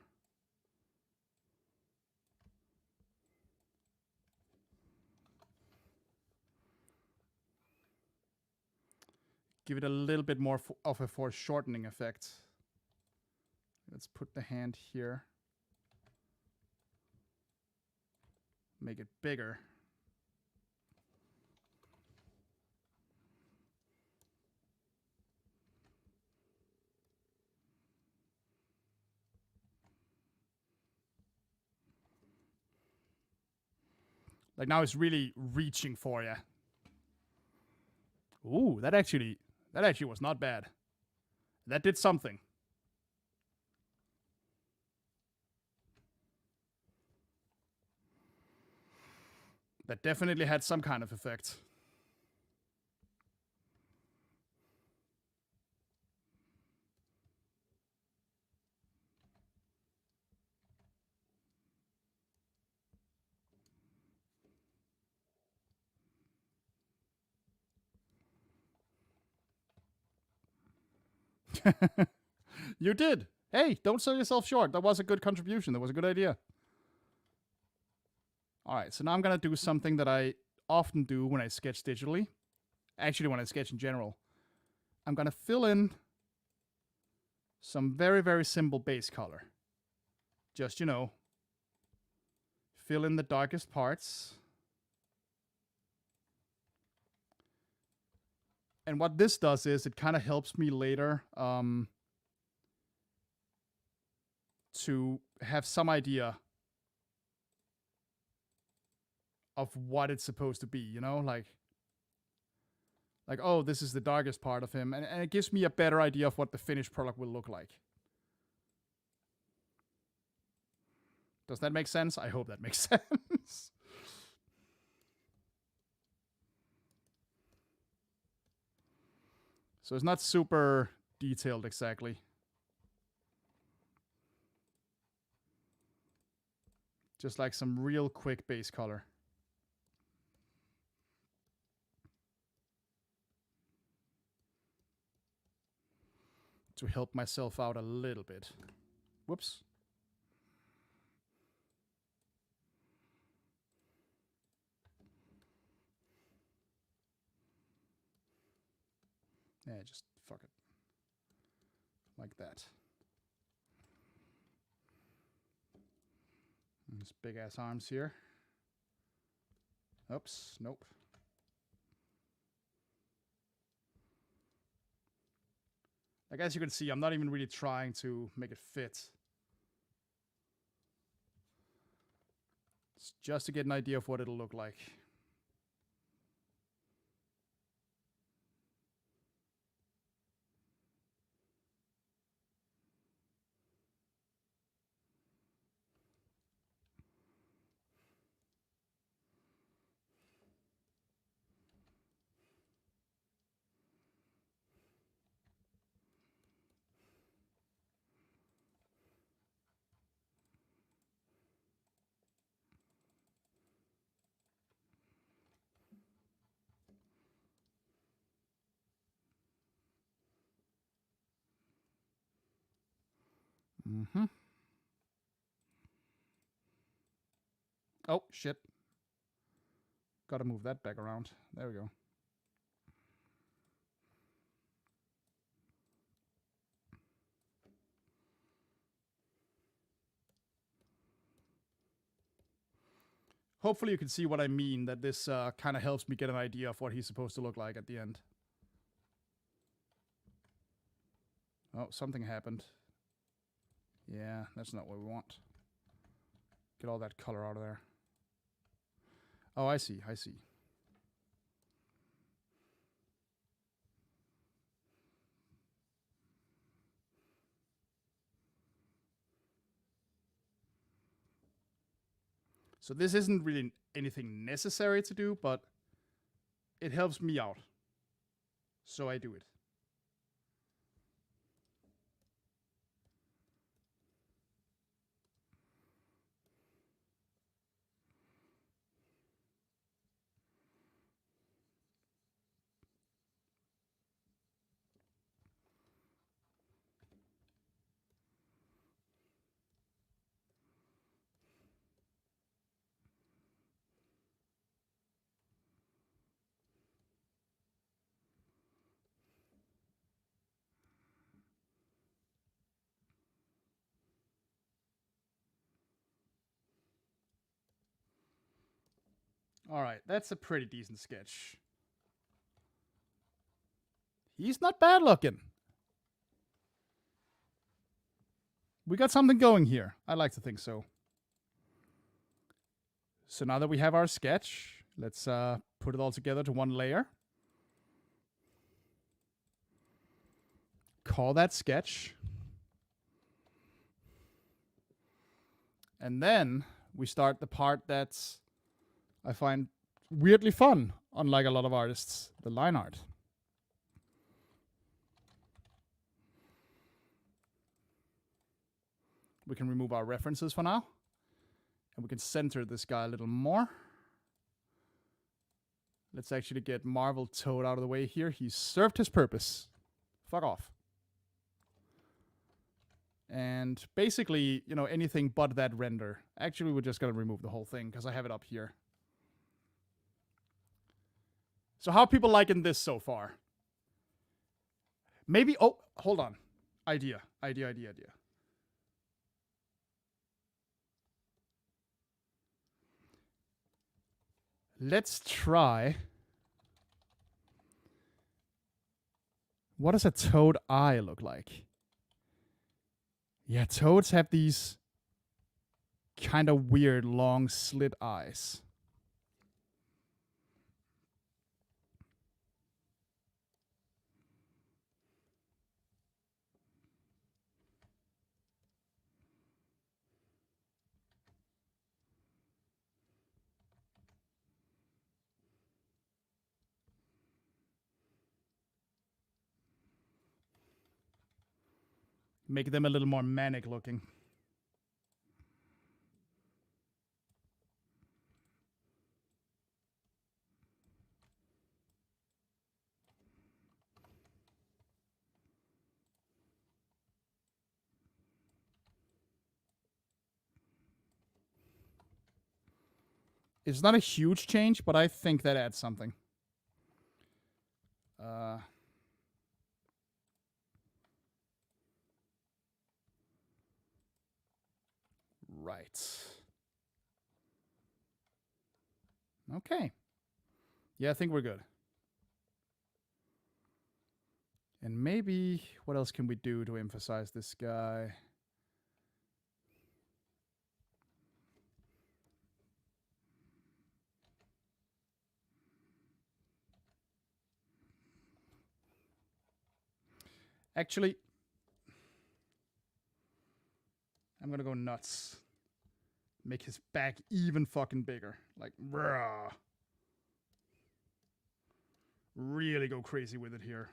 Give it a little bit more of a foreshortening effect. Let's put the hand here. Make it bigger. Like now it's really reaching for you. Ooh, that actually was not bad. That did something. That definitely had some kind of effect. You did. Hey, don't sell yourself short. That was a good contribution. That was a good idea. All right, so now I'm going to do something that I often do when I sketch digitally. Actually, when I sketch in general. I'm going to fill in some very, very simple base color. Just, you know, fill in the darkest parts. And what this does is it kind of helps me later to have some idea of what it's supposed to be, you know? Like, oh, this is the darkest part of him. And it gives me a better idea of what the finished product will look like. Does that make sense? I hope that makes sense. So it's not super detailed exactly. Just like some real quick base color. to help myself out a little bit. Whoops. Yeah, just fuck it. Like that. And his big ass arms here. Oops, nope. Like, as you can see, I'm not even really trying to make it fit. It's just to get an idea of what it'll look like. Mm-hmm. Oh, shit. Gotta move that back around. There we go. Hopefully you can see what I mean, that this kind of helps me get an idea of what he's supposed to look like at the end. Oh, something happened. Yeah, that's not what we want. Get all that color out of there. Oh, I see, I see. So this isn't really anything necessary to do, but it helps me out. So I do it. All right, that's a pretty decent sketch. He's not bad looking. We got something going here. I like to think so. So now that we have our sketch, let's put it all together to one layer. Call that sketch. And then we start the part that's, I find, weirdly fun, unlike a lot of artists, the line art. We can remove our references for now. And we can center this guy a little more. Let's actually get Marvel Toad out of the way here. He's served his purpose. Fuck off. And basically, you know, anything but that render. Actually, we're just going to remove the whole thing because I have it up here. So how are people liking this so far? Maybe, oh, hold on. Idea. Let's try. What does a toad eye look like? Yeah, toads have these kind of weird long slit eyes. Make them a little more manic looking. It's not a huge change, but I think that adds something. Right. Okay. Yeah, I think we're good. And maybe, what else can we do to emphasize this guy? Actually, I'm gonna go nuts. Make his back even fucking bigger. Like, bruh. Really go crazy with it here.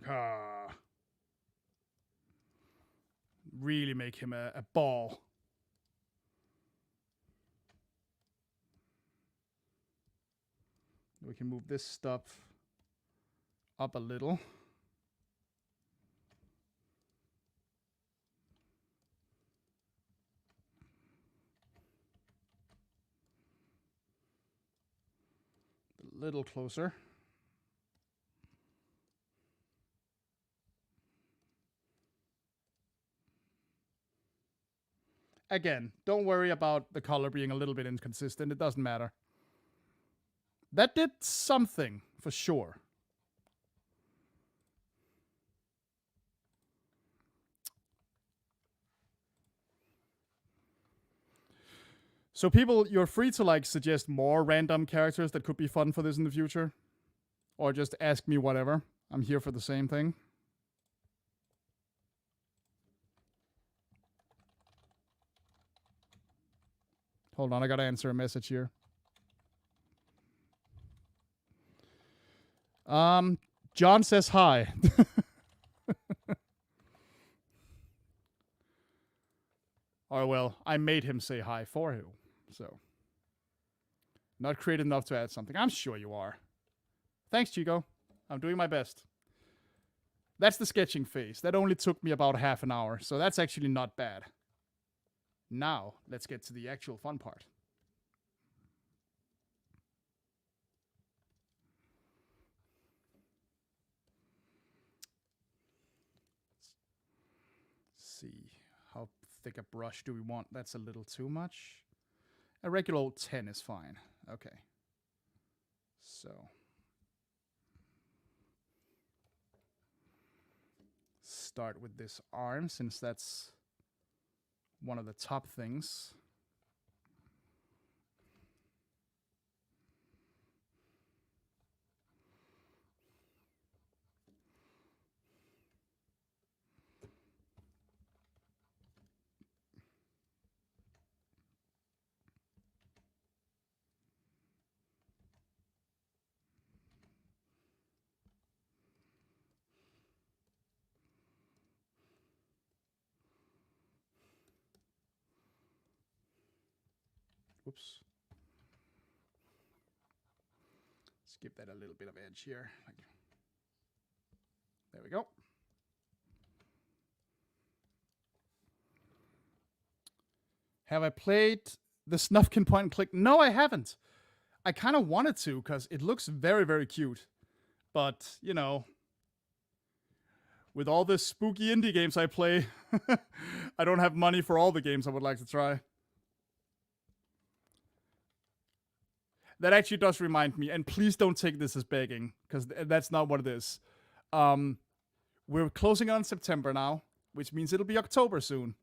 Ah. Really make him a ball. We can move this stuff up a little. A little closer. Again, don't worry about the color being a little bit inconsistent. It doesn't matter. That did something, for sure. So people, you're free to like suggest more random characters that could be fun for this in the future. Or just ask me whatever. I'm here for the same thing. Hold on, I gotta answer a message here. John says hi. Or well, I made him say hi for you. So not creative enough to add something. I'm sure you are. Thanks, Chico. I'm doing my best. That's the sketching phase. That only took me about half an hour, so that's actually not bad. Now, let's get to the actual fun part. Let's see. How thick a brush do we want? That's a little too much. A regular old 10 is fine. Okay. So. Start with this arm, since that's one of the top things. Whoops. Let's give that a little bit of edge here. There we go. Have I played the Snufkin point and click? No, I haven't. I kind of wanted to because it looks very, very cute. But, you know, with all the spooky indie games I play, I don't have money for all the games I would like to try. That actually does remind me, and please don't take this as begging, because that's not what it is. We're closing on September now, which means it'll be October soon.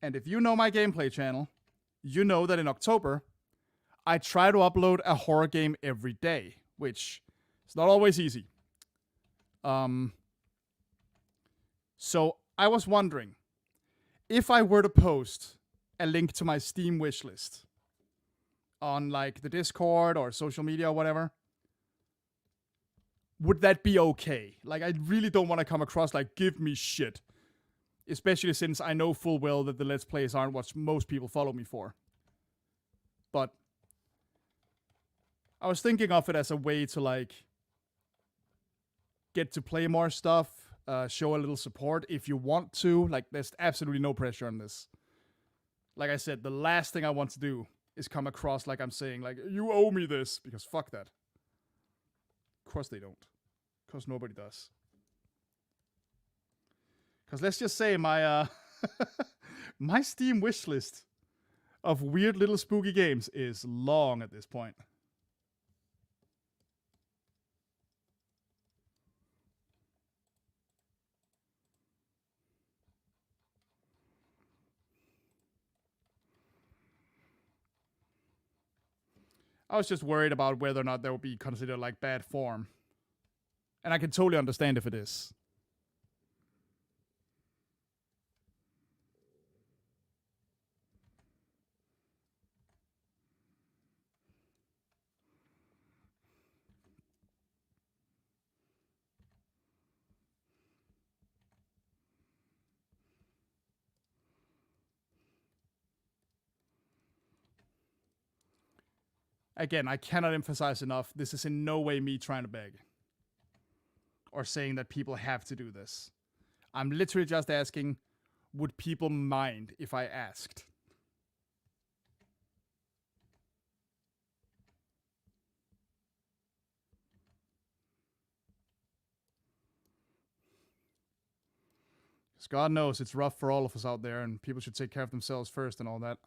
And if you know my gameplay channel, you know that in October, I try to upload a horror game every day, which is not always easy. So I was wondering, if I were to post a link to my Steam wishlist on like the Discord or social media or whatever, would that be okay? Like, I really don't want to come across like, give me shit. Especially since I know full well that the Let's Plays aren't what most people follow me for. But I was thinking of it as a way to like get to play more stuff, show a little support if you want to. Like, there's absolutely no pressure on this. Like I said, the last thing I want to do is come across like I'm saying, like, you owe me this, because fuck that. Of course they don't. Of course nobody does. Because let's just say my my Steam wishlist of weird little spooky games is long at this point. I was just worried about whether or not that would be considered like bad form. And I can totally understand if it is. Again, I cannot emphasize enough, this is in no way me trying to beg. Or saying that people have to do this. I'm literally just asking, would people mind if I asked? Because God knows it's rough for all of us out there, and people should take care of themselves first and all that.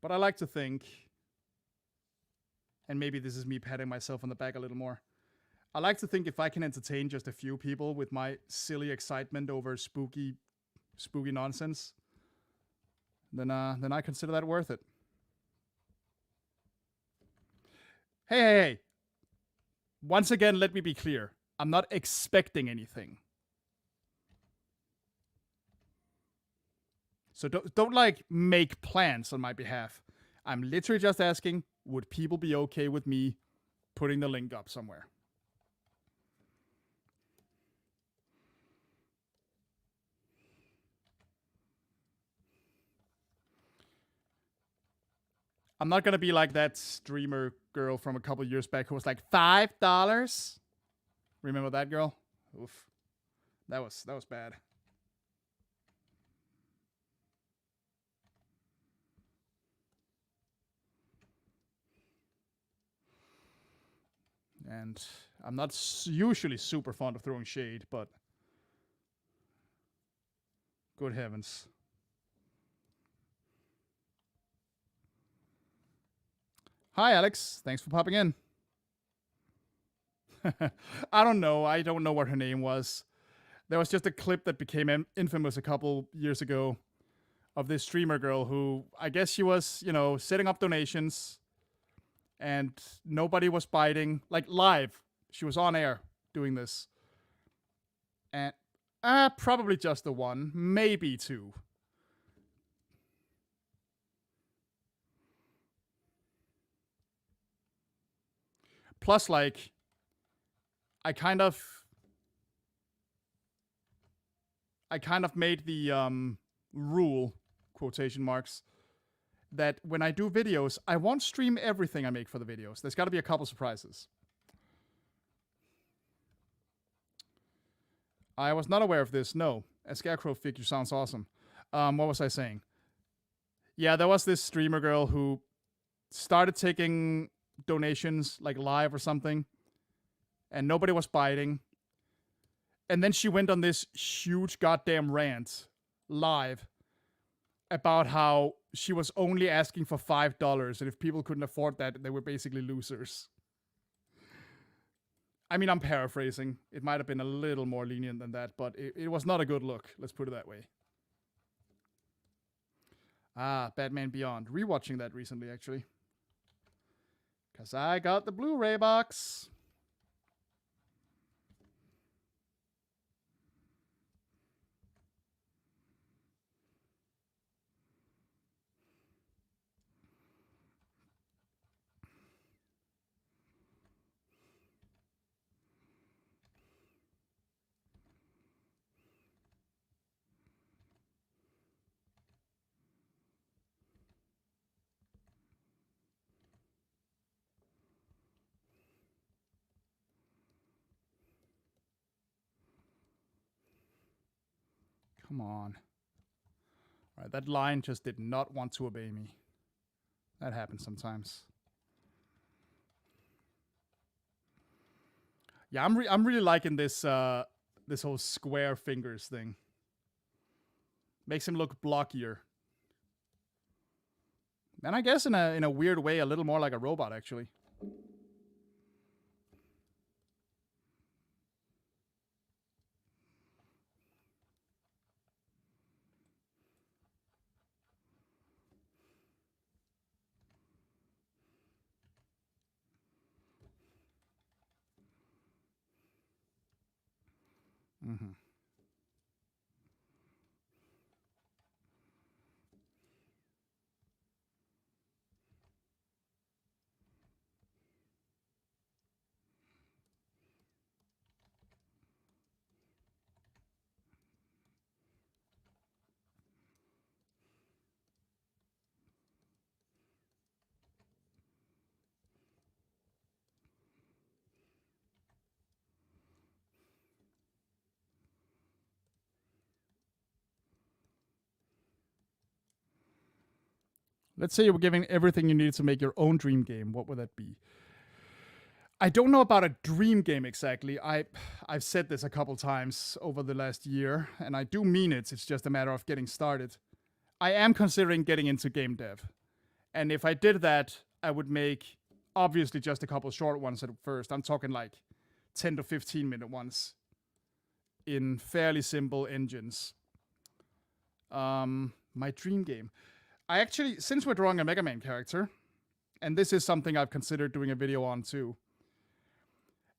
But I like to think, and maybe this is me patting myself on the back a little more, I like to think if I can entertain just a few people with my silly excitement over spooky nonsense, then I consider that worth it. Hey. Once again, let me be clear. I'm not expecting anything. So don't like make plans on my behalf. I'm literally just asking, would people be okay with me putting the link up somewhere? I'm not gonna be like that streamer girl from a couple years back who was like $5. Remember that girl? Oof, that was bad. And I'm not usually super fond of throwing shade, but good heavens. Hi, Alex. Thanks for popping in. I don't know. I don't know what her name was. There was just a clip that became infamous a couple years ago of this streamer girl who, I guess she was, setting up donations and nobody was biting. Like live. She was on air doing this. And probably just the one, maybe two. Plus, like, I kind of made the rule, quotation marks, that when I do videos, I won't stream everything I make for the videos. There's got to be a couple surprises. I was not aware of this. No, a scarecrow figure sounds awesome. What was I saying? Yeah, there was this streamer girl who started taking donations like live or something, and nobody was biting. And then she went on this huge goddamn rant live about how she was only asking for $5, and if people couldn't afford that, they were basically losers. I mean, I'm paraphrasing. It might have been a little more lenient than that, but it was not a good look. Let's put it that way. Batman Beyond. Rewatching that recently, actually. Because I got the Blu-ray box. Come on. All right, that line just did not want to obey me. That happens sometimes. Yeah, I'm really liking this this whole square fingers thing. Makes him look blockier. And I guess in a weird way, a little more like a robot, actually. Mm-hmm. Let's say you were given everything you needed to make your own dream game. What would that be? I don't know about a dream game exactly. I've said this a couple times over the last year, and I do mean it. It's just a matter of getting started. I am considering getting into game dev. And if I did that, I would make obviously just a couple short ones at first. I'm talking like 10 to 15 minute ones in fairly simple engines. My dream game. I actually, since we're drawing a Mega Man character, and this is something I've considered doing a video on too,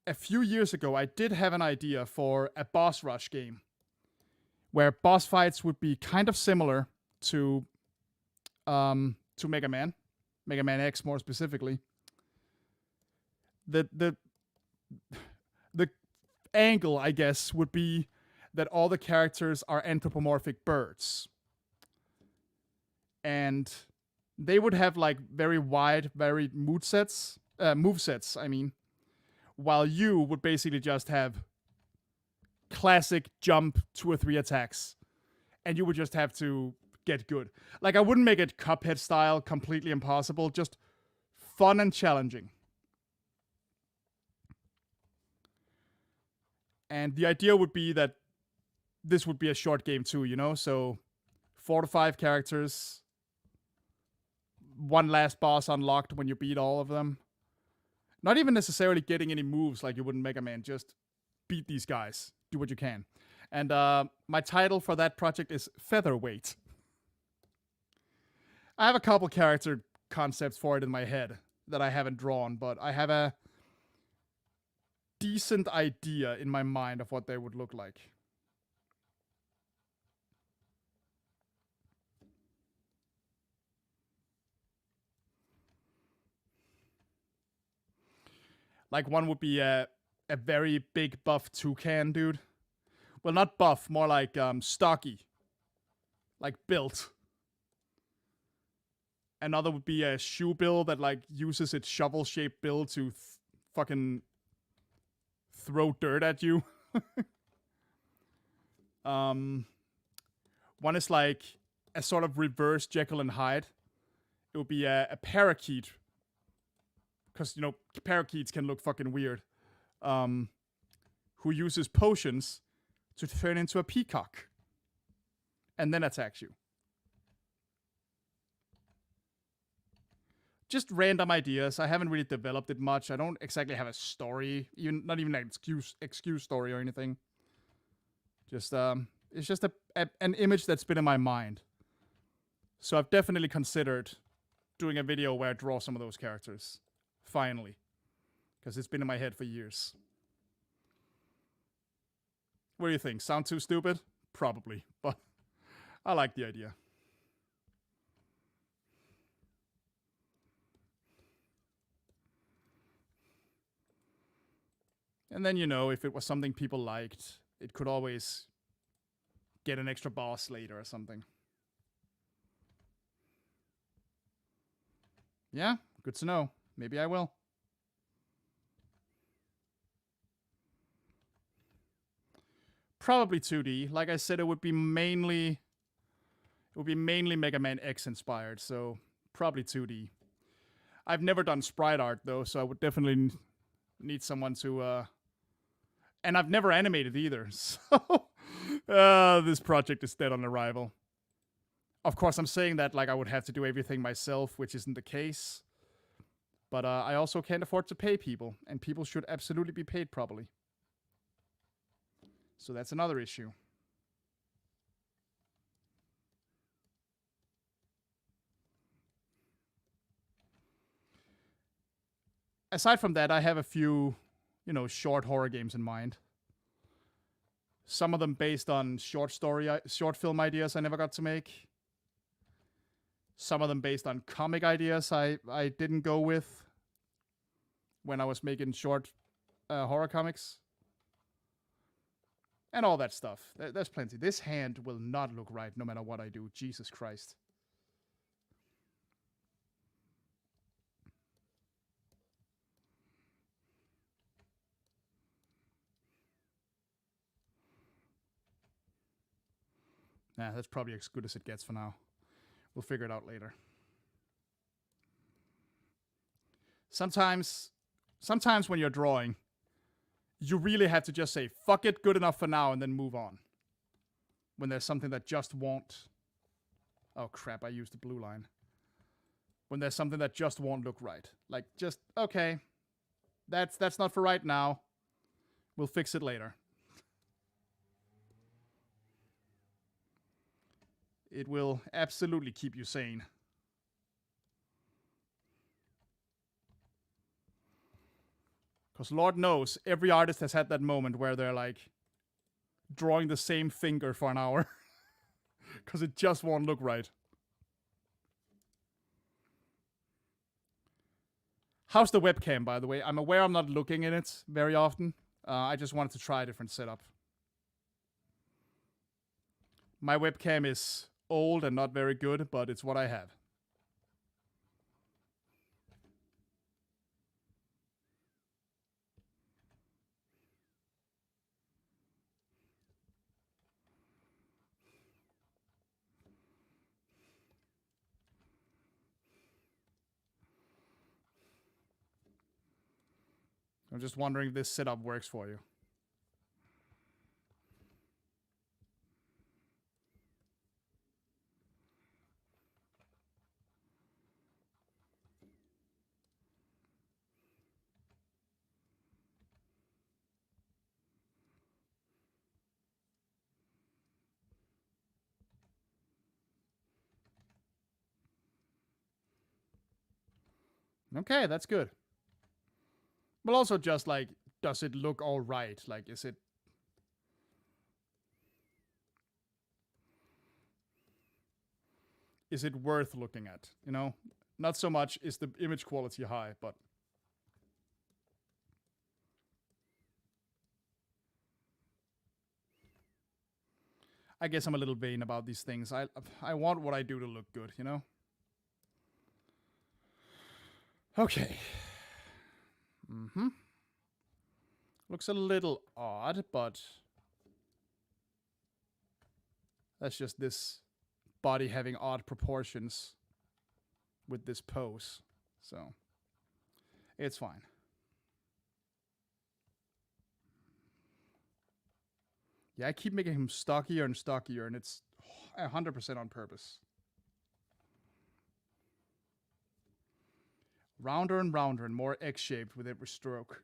a few years ago I did have an idea for a boss rush game where boss fights would be kind of similar to Mega Man X more specifically. The angle, I guess, would be that all the characters are anthropomorphic birds. And they would have like very wide, varied movesets, I mean, while you would basically just have classic jump 2 or 3 attacks, and you would just have to get good. Like, I wouldn't make it Cuphead style, completely impossible, just fun and challenging. And the idea would be that this would be a short game too, you know? So 4 to 5 characters, one last boss unlocked when you beat all of them. Not even necessarily getting any moves like you would in Mega Man, just beat these guys. Do what you can. And my title for that project is Featherweight. I have a couple character concepts for it in my head that I haven't drawn, but I have a decent idea in my mind of what they would look like. Like, one would be a very big buff toucan dude. Well, not buff, more like stocky. Like built. Another would be a shoe bill that like uses its shovel-shaped bill to fucking throw dirt at you. One is like a sort of reverse Jekyll and Hyde. It would be a parakeet. Because, you know, parakeets can look fucking weird. Who uses potions to turn into a peacock. And then attacks you. Just random ideas. I haven't really developed it much. I don't exactly have a story, not even an excuse story or anything. Just it's just an image that's been in my mind. So I've definitely considered doing a video where I draw some of those characters. Finally, because it's been in my head for years. What do you think? Sound too stupid? Probably, but I like the idea. And then, you know, if it was something people liked, it could always get an extra boss later or something. Yeah, good to know. Maybe I will. Probably 2D. Like I said, it would be mainly Mega Man X inspired, so probably 2D. I've never done sprite art though, so I would definitely need someone to and I've never animated either. So this project is dead on arrival. Of course, I'm saying that like I would have to do everything myself, which isn't the case. But I also can't afford to pay people, and people should absolutely be paid properly. So that's another issue. Aside from that, I have a few, short horror games in mind. Some of them based on short film ideas I never got to make. Some of them based on comic ideas I didn't go with when I was making short horror comics. And all that stuff. There's plenty. This hand will not look right no matter what I do. Jesus Christ. Nah, that's probably as good as it gets for now. We'll figure it out later. Sometimes when you're drawing, you really have to just say, fuck it, good enough for now, and then move on. When there's something that just won't. Oh crap, I used the blue line. When there's something that just won't look right. Like, just, okay, that's not for right now. We'll fix it later. It will absolutely keep you sane. Because Lord knows, every artist has had that moment where they're like drawing the same finger for an hour. Because it just won't look right. How's the webcam, by the way? I'm aware I'm not looking in it very often. I just wanted to try a different setup. My webcam is old and not very good, but it's what I have. I'm just wondering if this setup works for you. Okay, that's good. But also just like, does it look all right? Like, is it worth looking at? You know, not so much is the image quality high, but I guess I'm a little vain about these things. I want what I do to look good, you know? Okay. Looks a little odd, but that's just this body having odd proportions with this pose. So it's fine. Yeah, I keep making him stockier and stockier, and it's 100% on purpose. Rounder and rounder and more X-shaped with every stroke.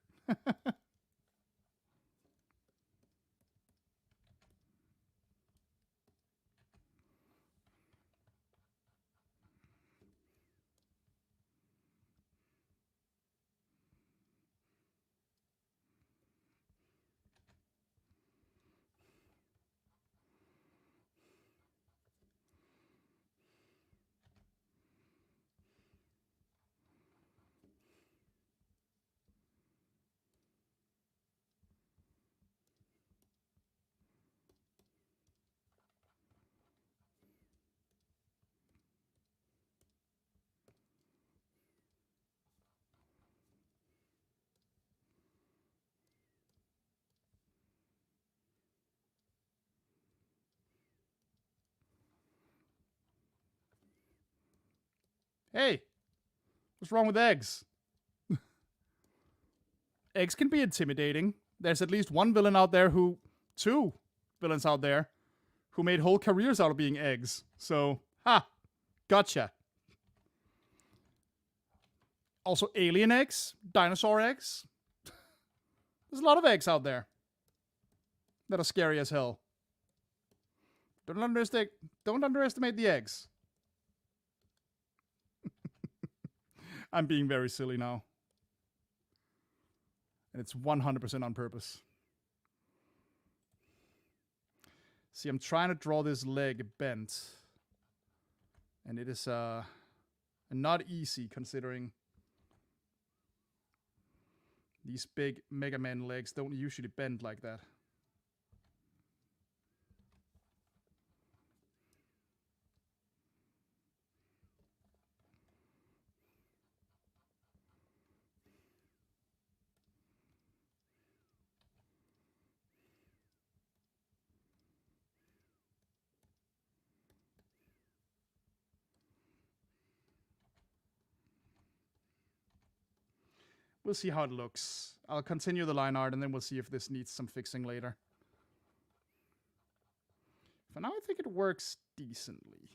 Hey, what's wrong with eggs? Eggs can be intimidating. There's at least one villain out there two villains out there who made whole careers out of being eggs. So, gotcha. Also, alien eggs, dinosaur eggs. There's a lot of eggs out there that are scary as hell. Don't underestimate the eggs. I'm being very silly now. And it's 100% on purpose. See, I'm trying to draw this leg bent. And it is not easy considering these big Mega Man legs don't usually bend like that. We'll see how it looks. I'll continue the line art and then we'll see if this needs some fixing later. For now, I think it works decently.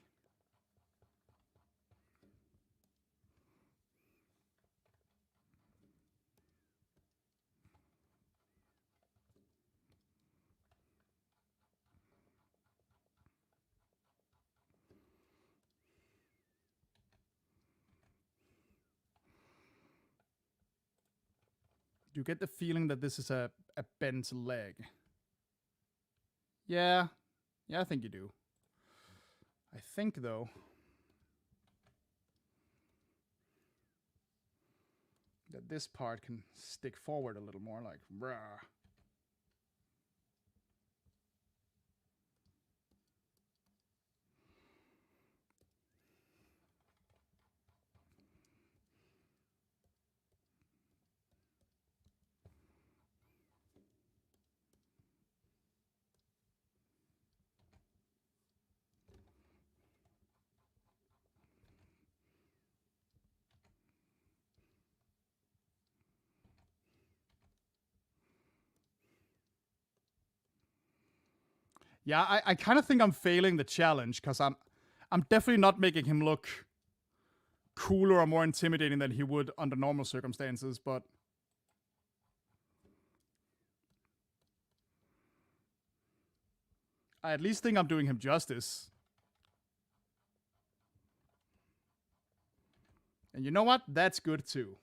You get the feeling that this is a bent leg. Yeah, I think you do. I think, though, that this part can stick forward a little more, like, brah. Yeah, I kind of think I'm failing the challenge because I'm definitely not making him look cooler or more intimidating than he would under normal circumstances, but I at least think I'm doing him justice. And you know what? That's good too.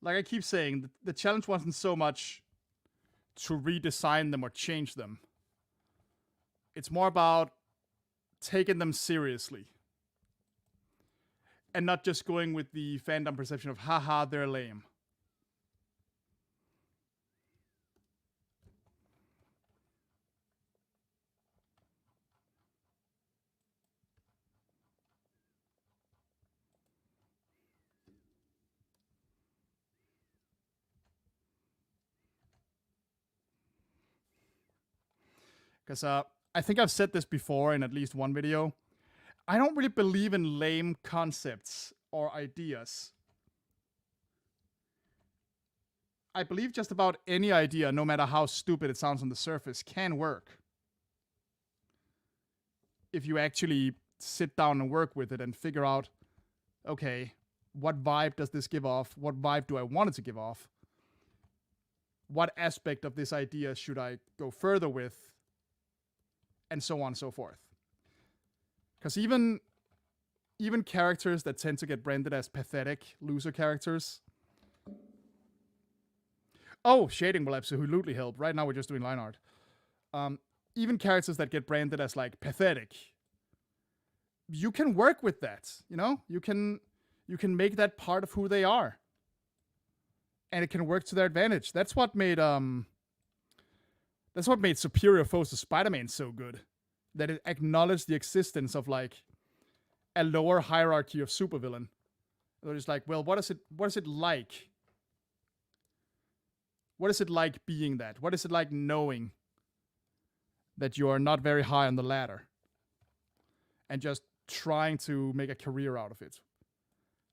Like I keep saying, the challenge wasn't so much to redesign them or change them. It's more about taking them seriously. And not just going with the fandom perception of, haha, they're lame. Because I think I've said this before in at least one video. I don't really believe in lame concepts or ideas. I believe just about any idea, no matter how stupid it sounds on the surface, can work. If you actually sit down and work with it and figure out, okay, what vibe does this give off? What vibe do I want it to give off? What aspect of this idea should I go further with? And so on and so forth. Because even characters that tend to get branded as pathetic loser characters. Oh, shading will absolutely help. Right now we're just doing line art. Even characters that get branded as like pathetic. You can work with that, you know? You can make that part of who they are. And it can work to their advantage. That's what made Superior Foes to Spider-Man so good. That it acknowledged the existence of like a lower hierarchy of supervillain. They're just like, well, what is it like What is it like being that? What is it like knowing that you are not very high on the ladder and just trying to make a career out of it?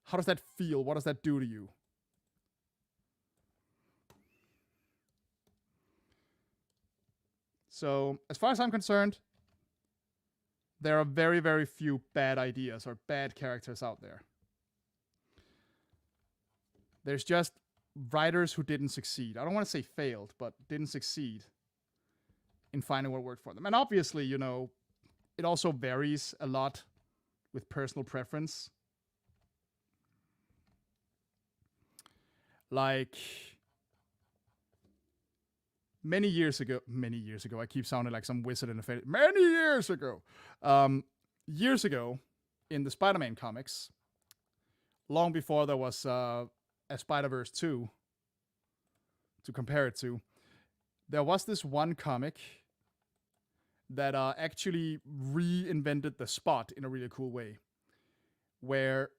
How does that feel? What does that do to you? So, as far as I'm concerned, there are very, very few bad ideas or bad characters out there. There's just writers who didn't succeed. I don't want to say failed, but didn't succeed in finding what worked for them. And obviously, you know, it also varies a lot with personal preference. Like many years ago, I keep sounding like some wizard in a fantasy. Many years ago, in the Spider-Man comics, long before there was a Spider-Verse 2 to compare it to, there was this one comic that actually reinvented the Spot in a really cool way, where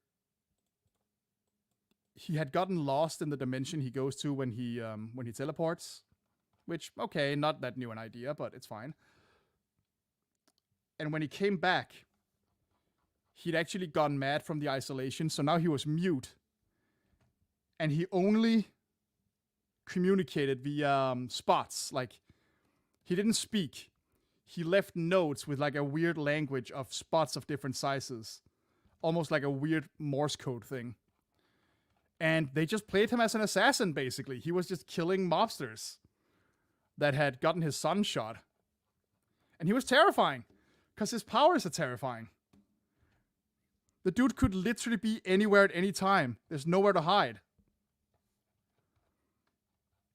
he had gotten lost in the dimension he goes to when he teleports, which, okay, not that new an idea, but it's fine. And when he came back, he'd actually gone mad from the isolation, so now he was mute, and he only communicated via spots. Like, he didn't speak. He left notes with like a weird language of spots of different sizes, almost like a weird Morse code thing. And they just played him as an assassin, basically. He was just killing mobsters that had gotten his son shot. And he was terrifying, because his powers are terrifying. The dude could literally be anywhere at any time. There's nowhere to hide.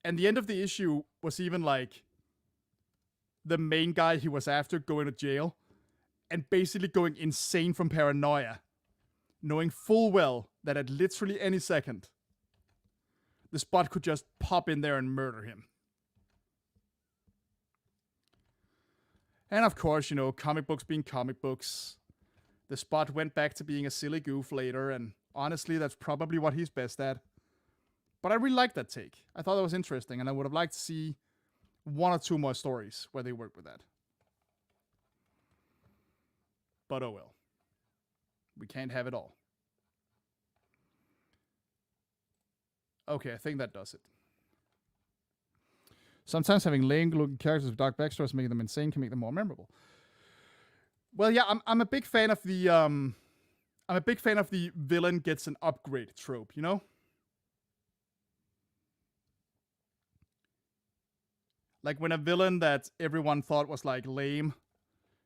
And the end of the issue was even like the main guy he was after going to jail and basically going insane from paranoia, knowing full well that at literally any second, the Spot could just pop in there and murder him. And of course, you know, comic books being comic books, the Spot went back to being a silly goof later, and honestly, that's probably what he's best at. But I really liked that take. I thought that was interesting, and I would have liked to see one or two more stories where they work with that. But oh well. We can't have it all. Okay, I think that does it. Sometimes having lame-looking characters with dark backstories making them insane can make them more memorable. Well, yeah, I'm a big fan of the villain gets an upgrade trope, you know? Like when a villain that everyone thought was like lame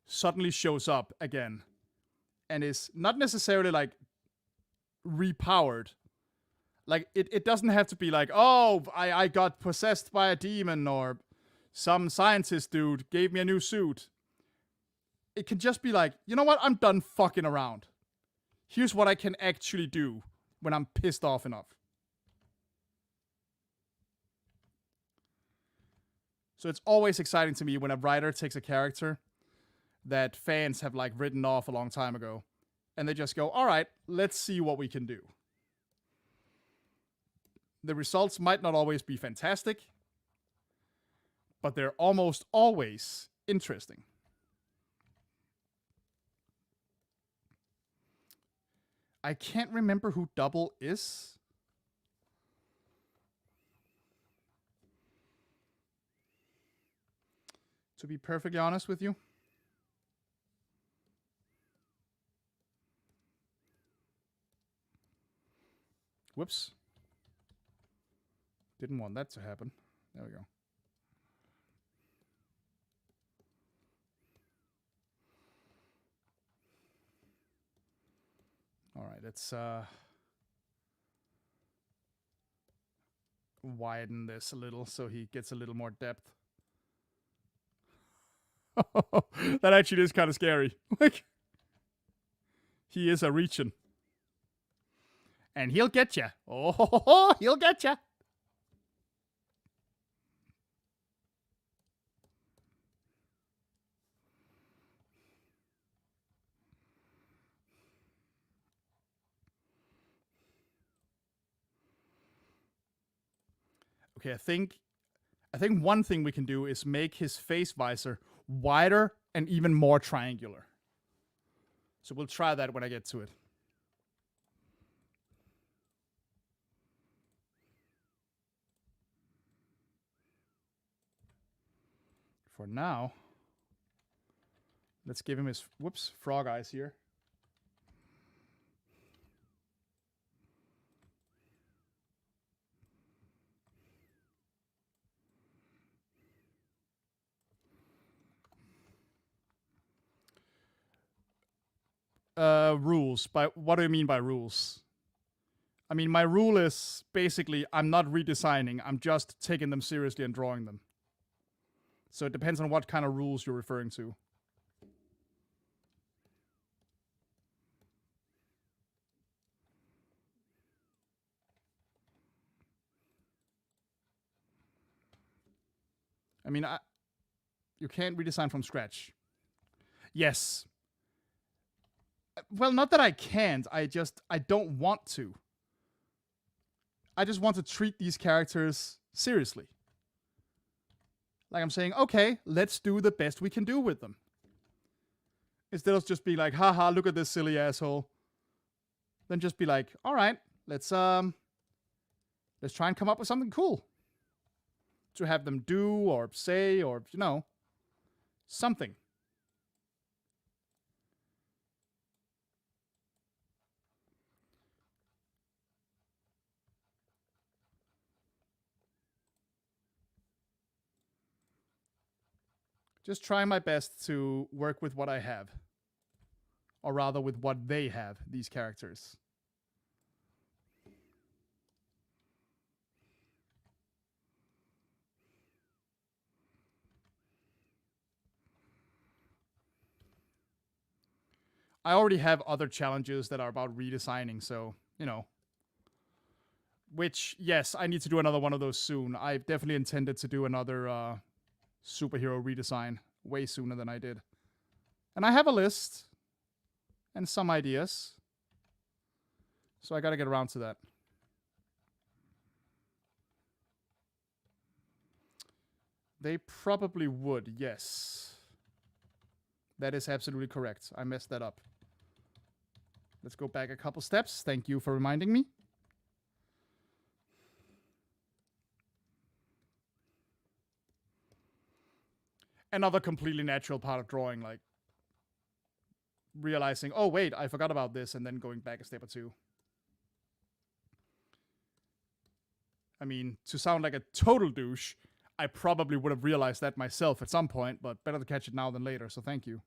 suddenly shows up again and is not necessarily like repowered. Like it doesn't have to be like, oh, I got possessed by a demon or some scientist dude gave me a new suit. It can just be like, you know what? I'm done fucking around. Here's what I can actually do when I'm pissed off enough. So it's always exciting to me when a writer takes a character that fans have like written off a long time ago, and they just go, all right, let's see what we can do. The results might not always be fantastic, but they're almost always interesting. I can't remember who Double is. To be perfectly honest with you. Whoops. Didn't want that to happen. There we go. All right, let's widen this a little so he gets a little more depth. That actually is kind of scary. Like, he is a reaching. And he'll get you. Oh, he'll get you. Okay, I think I think one thing we can do is make his face visor wider and even more triangular. So we'll try that when I get to it. For now, let's give him his, frog eyes here. Rules. What do you mean by rules? I mean, my rule is basically I'm not redesigning. I'm just taking them seriously and drawing them. So it depends on what kind of rules you're referring to. I mean, you can't redesign from scratch. Yes. Well, not that I can't. I don't want to. I just want to treat these characters seriously. Like I'm saying, okay, let's do the best we can do with them. Instead of just being like, haha, look at this silly asshole. Then just be like, all right, let's try and come up with something cool to have them do or say or, you know, something. Just trying my best to work with what I have. Or rather with what they have, these characters. I already have other challenges that are about redesigning, so, you know. Which, yes, I need to do another one of those soon. I definitely intended to do another superhero redesign way sooner than I did. And I have a list and some ideas. So I gotta get around to that. They probably would, yes. That is absolutely correct. I messed that up. Let's go back a couple steps. Thank you for reminding me. Another completely natural part of drawing, like realizing, oh, wait, I forgot about this, and then going back a step or two. I mean, to sound like a total douche, I probably would have realized that myself at some point, but better to catch it now than later, so thank you.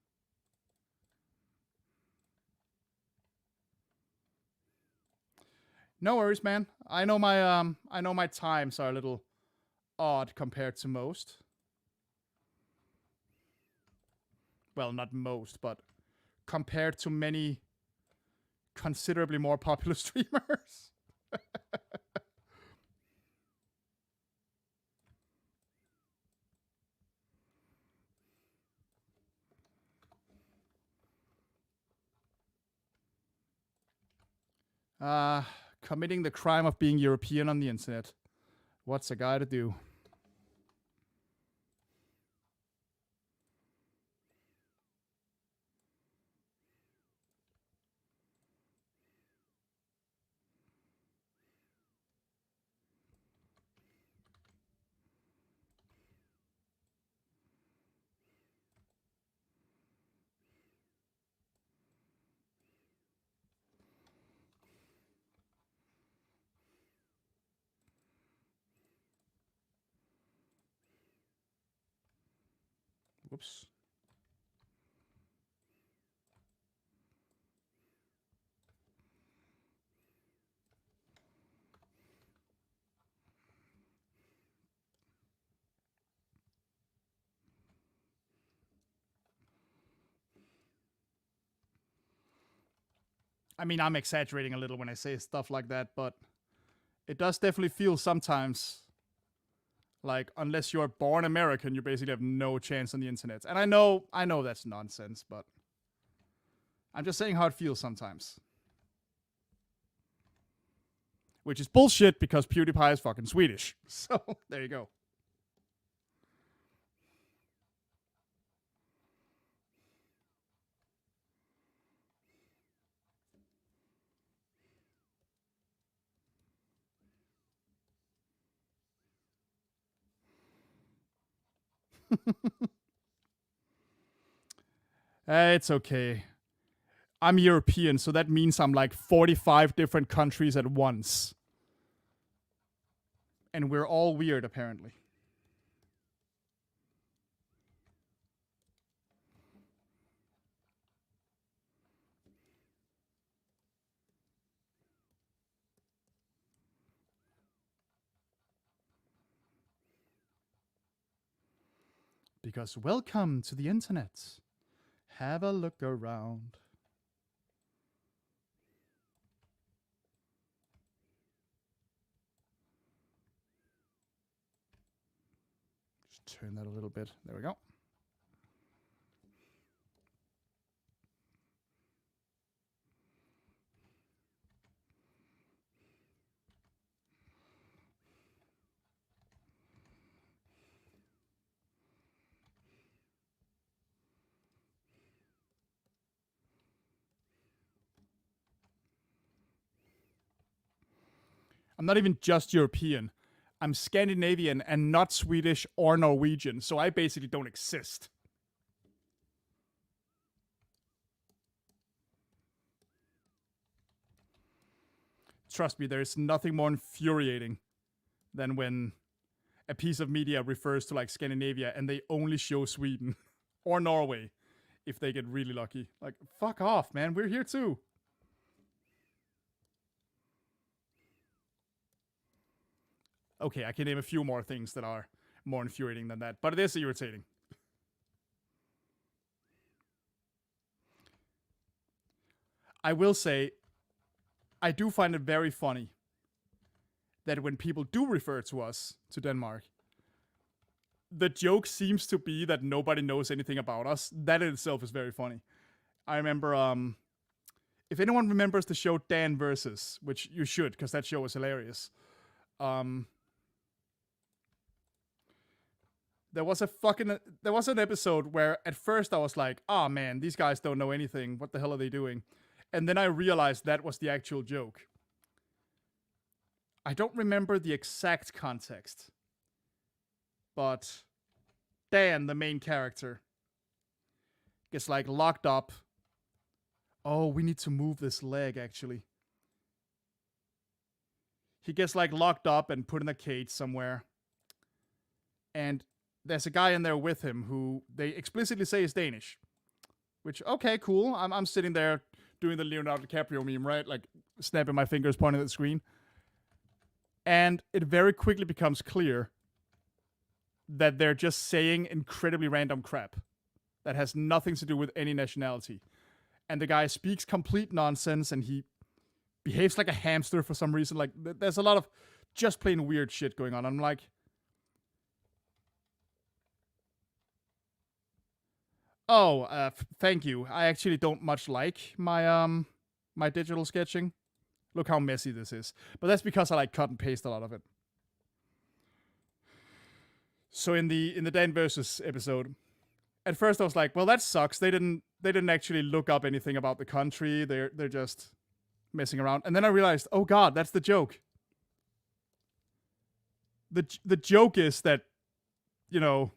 No worries, man. I know my times are a little odd compared to most. Well, not most, but compared to many considerably more popular streamers. Committing the crime of being European on the internet. What's a guy to do? Whoops. I mean, I'm exaggerating a little when I say stuff like that, but it does definitely feel sometimes like unless you're born American, you basically have no chance on the internet. And I know that's nonsense, but I'm just saying how it feels sometimes. Which is bullshit because PewDiePie is fucking Swedish. So, there you go. It's okay. I'm European, so that means I'm like 45 different countries at once. And we're all weird, apparently. Because welcome to the internet. Have a look around. Just turn that a little bit. There we go. I'm not even just European. I'm Scandinavian and not Swedish or Norwegian, so I basically don't exist. Trust me, there is nothing more infuriating than when a piece of media refers to like Scandinavia and they only show Sweden or Norway if they get really lucky. Like, fuck off, man. We're here too. Okay, I can name a few more things that are more infuriating than that, but it is irritating. I will say, I do find it very funny that when people do refer to us, to Denmark, the joke seems to be that nobody knows anything about us. That in itself is very funny. I remember, if anyone remembers the show Dan Versus, which you should, because that show was hilarious. There was an episode where at first I was like, oh man, these guys don't know anything. What the hell are they doing? And then I realized that was the actual joke. I don't remember the exact context, but Dan, the main character, gets like locked up. Oh, we need to move this leg actually. He gets like locked up and put in a cage somewhere. And there's a guy in there with him who they explicitly say is Danish. Which, okay, cool. I'm sitting there doing the Leonardo DiCaprio meme, right? Like snapping my fingers, pointing at the screen. And it very quickly becomes clear that they're just saying incredibly random crap that has nothing to do with any nationality. And the guy speaks complete nonsense and he behaves like a hamster for some reason. Like, there's a lot of just plain weird shit going on. I'm like, oh, thank you. I actually don't much like my my digital sketching. Look how messy this is. But that's because I like cut and paste a lot of it. So in the Dan versus episode, at first I was like, well, that sucks. They didn't actually look up anything about the country. They're just messing around. And then I realized, oh god, that's the joke. The joke is that, you know,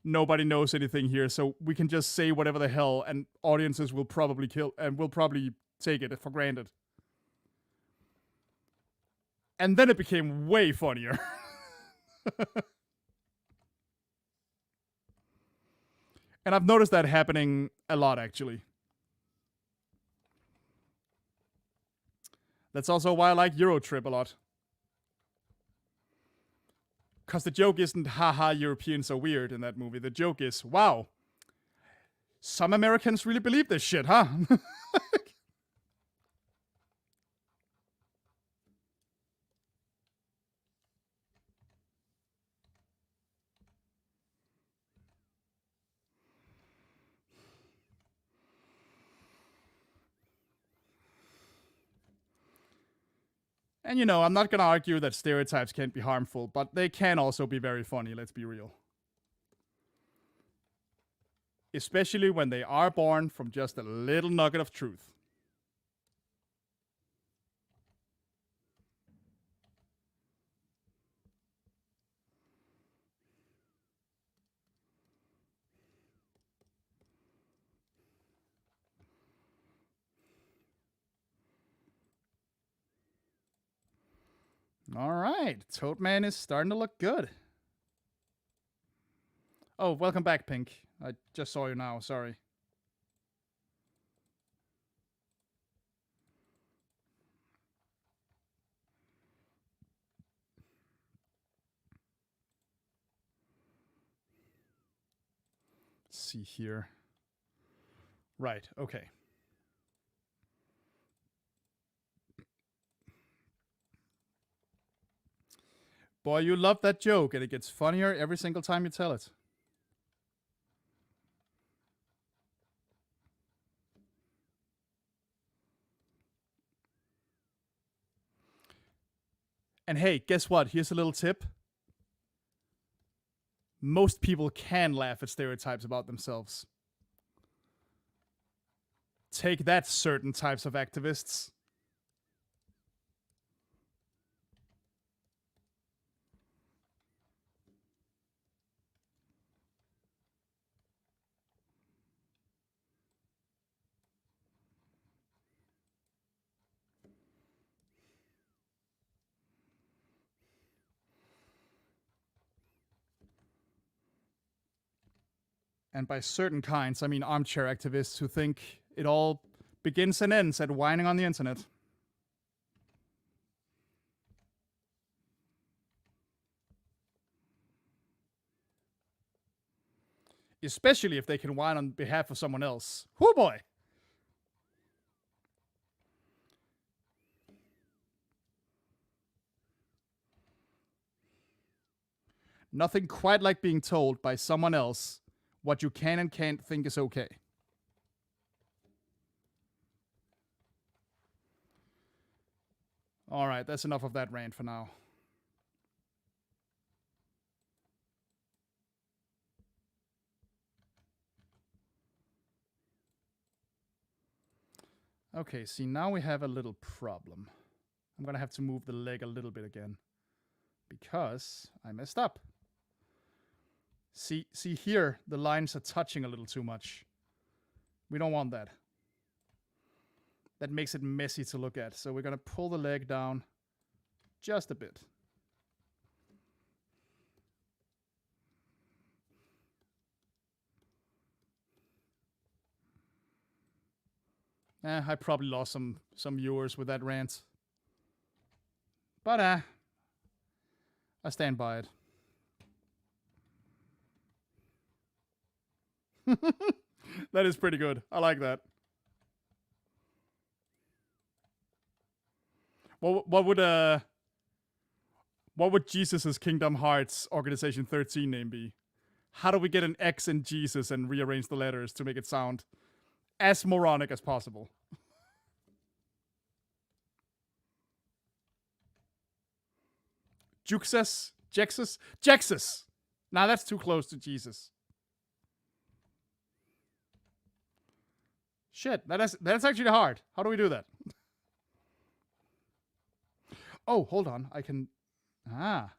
nobody knows anything here, so we can just say whatever the hell, and audiences will probably take it for granted. And then it became way funnier. And I've noticed that happening a lot, actually. That's also why I like Eurotrip a lot. Because the joke isn't, haha, Europeans are weird in that movie. The joke is, wow, some Americans really believe this shit, huh? And you know, I'm not gonna argue that stereotypes can't be harmful, but they can also be very funny, let's be real. Especially when they are born from just a little nugget of truth. All right. Toadman is starting to look good. Oh, welcome back, Pink. I just saw you now. Sorry. Let's see here. Right. Okay. Boy, you love that joke, and it gets funnier every single time you tell it. And hey, guess what? Here's a little tip. Most people can laugh at stereotypes about themselves. Take that, certain types of activists. And by certain kinds, I mean armchair activists who think it all begins and ends at whining on the internet. Especially if they can whine on behalf of someone else. Whoo boy! Nothing quite like being told by someone else what you can and can't think is okay. All right, that's enough of that rant for now. Okay, see, now we have a little problem. I'm gonna have to move the leg a little bit again because I messed up. See here, the lines are touching a little too much. We don't want that. That makes it messy to look at. So we're gonna pull the leg down just a bit. I probably lost some viewers with that rant. But I stand by it. That is pretty good. I like that. What would Jesus's Kingdom Hearts Organization 13 name be? How do we get an X in Jesus and rearrange the letters to make it sound as moronic as possible? Juxus? Jexus? Jexus! Nah, that's too close to Jesus. Shit, that's actually hard. How do we do that? Oh, hold on. I can... Ha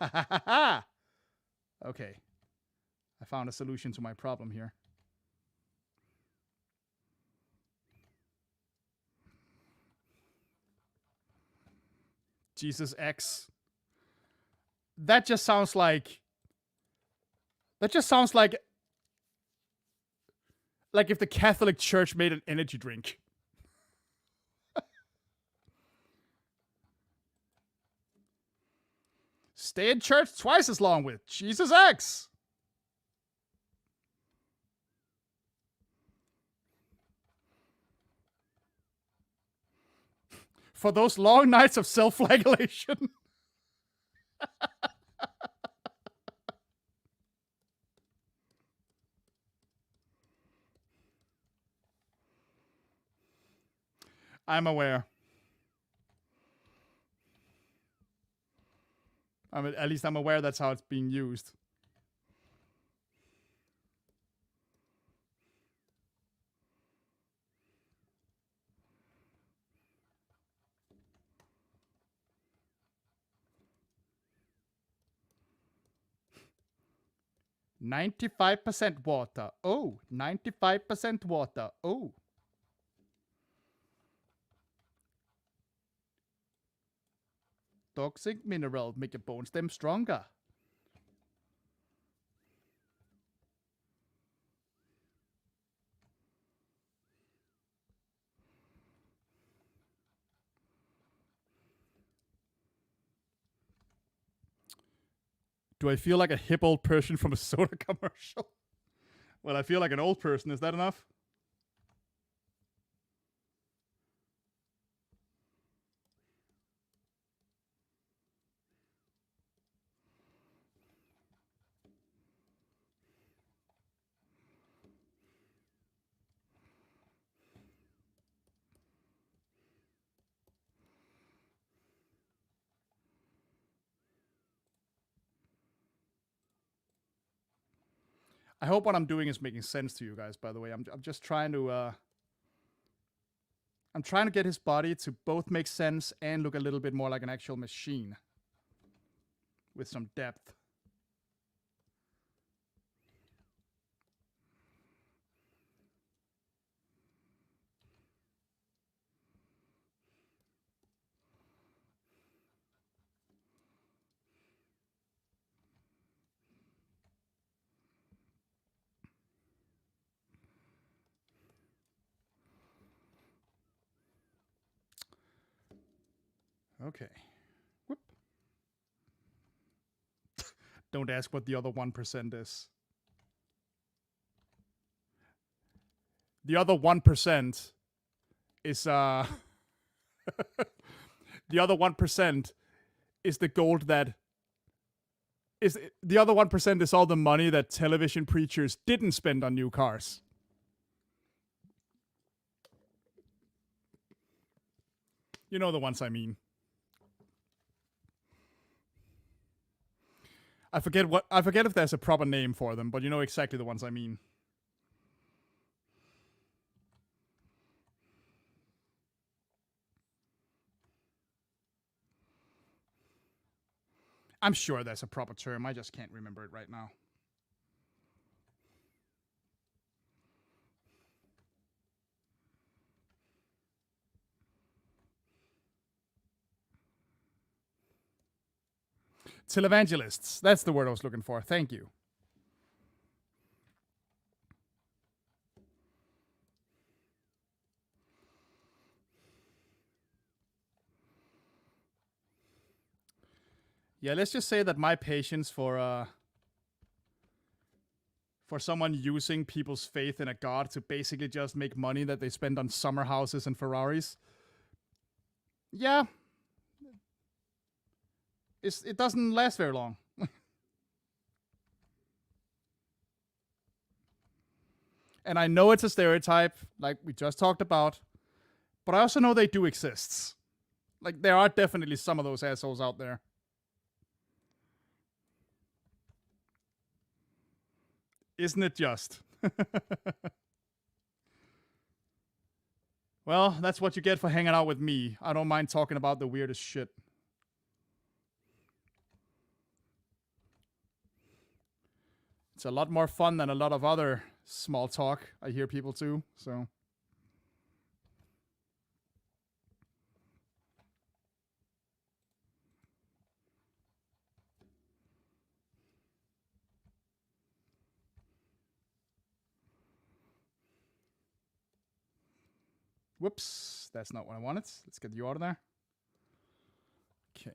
ha ha ha! Okay. I found a solution to my problem here. Jesus X. That just sounds like if the Catholic Church made an energy drink. Stay in church twice as long with Jesus X. For those long nights of self-flagellation. I'm aware. At least I'm aware that's how it's being used. "95% water. Oh, 95% water. Oh." Toxic mineral make your bone stem stronger. Do I feel like a hip old person from a soda commercial? Well, I feel like an old person. Is that enough? I hope what I'm doing is making sense to you guys, by the way. I'm just trying to I'm trying to get his body to both make sense and look a little bit more like an actual machine with some depth. Okay. Whoop. Don't ask what the other 1% is. The other 1% is the other 1% is the gold that is the other 1% is all the money that television preachers didn't spend on new cars. You know the ones I mean. I forget if there's a proper name for them, but you know exactly the ones I mean. I'm sure there's a proper term. I just can't remember it right now. Televangelists. That's the word I was looking for. Thank you. Yeah, let's just say that my patience for someone using people's faith in a god to basically just make money that they spend on summer houses and Ferraris. Yeah. It doesn't last very long. And I know it's a stereotype, like we just talked about, but I also know they do exist. Like, there are definitely some of those assholes out there. Isn't it just? Well, that's what you get for hanging out with me. I don't mind talking about the weirdest shit. It's a lot more fun than a lot of other small talk I hear people do, so. Whoops, that's not what I wanted. Let's get you out of there. Okay.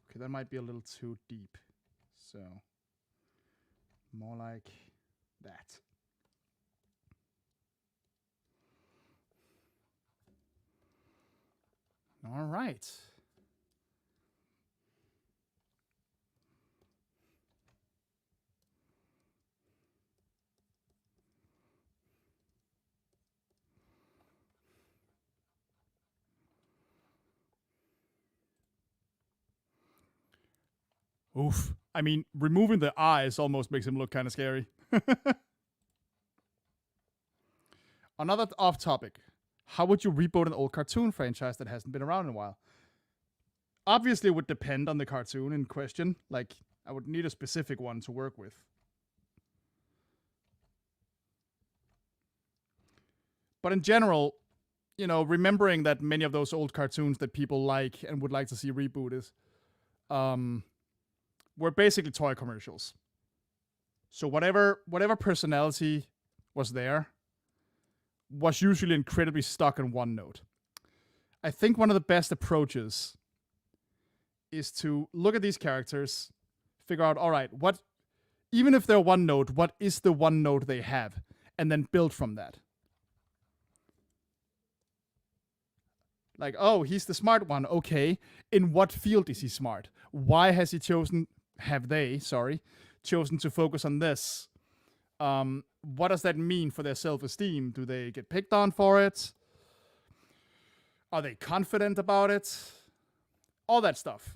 Okay, that might be a little too deep. So, more like that. All right. Oof. I mean, removing the eyes almost makes him look kind of scary. Another off topic. How would you reboot an old cartoon franchise that hasn't been around in a while? Obviously, it would depend on the cartoon in question. Like, I would need a specific one to work with. But in general, remembering that many of those old cartoons that people like and would like to see rebooted were basically toy commercials. So whatever personality was there was usually incredibly stuck in one note. I think one of the best approaches is to look at these characters, figure out, all right, even if they're one note, what is the one note they have? And then build from that. Like, oh, he's the smart one. Okay. In what field is he smart? Why has he chosen to focus on this? What does that mean for their self-esteem? Do they get picked on for it? Are they confident about it? All that stuff.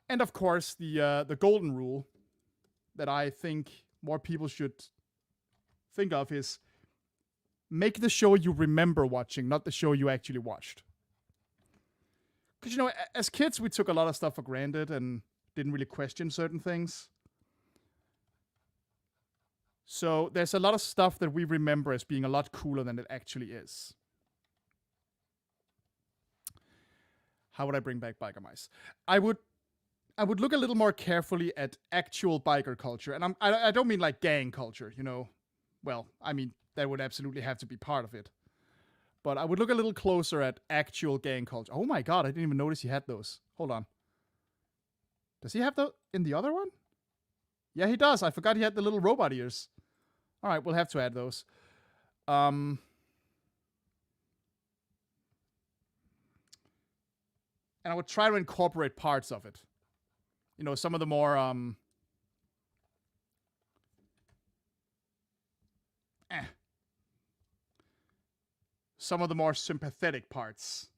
And of course, the golden rule that I think more people should think of is make the show you remember watching, not the show you actually watched. Because, as kids, we took a lot of stuff for granted and didn't really question certain things. So there's a lot of stuff that we remember as being a lot cooler than it actually is. How would I bring back biker mice? I would look a little more carefully at actual biker culture. And I don't mean like gang culture, Well, I mean, that would absolutely have to be part of it. But I would look a little closer at actual gang culture. Oh my god, I didn't even notice he had those. Hold on. Does he have those in the other one? Yeah, he does. I forgot he had the little robot ears. All right, we'll have to add those. And I would try to incorporate parts of it. Some of the more some of the more sympathetic parts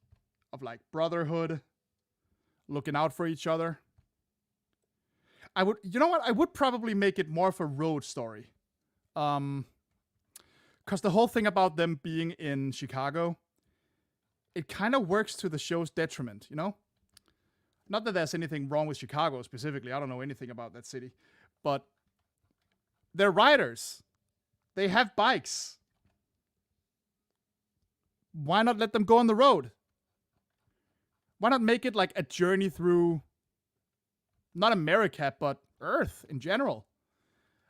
of like brotherhood, looking out for each other. I would probably make it more of a road story. Because the whole thing about them being in Chicago, it kind of works to the show's detriment, Not that there's anything wrong with Chicago specifically. I don't know anything about that city. But they're riders. They have bikes. Why not let them go on the road? Why not make it like a journey through, not America, but Earth in general?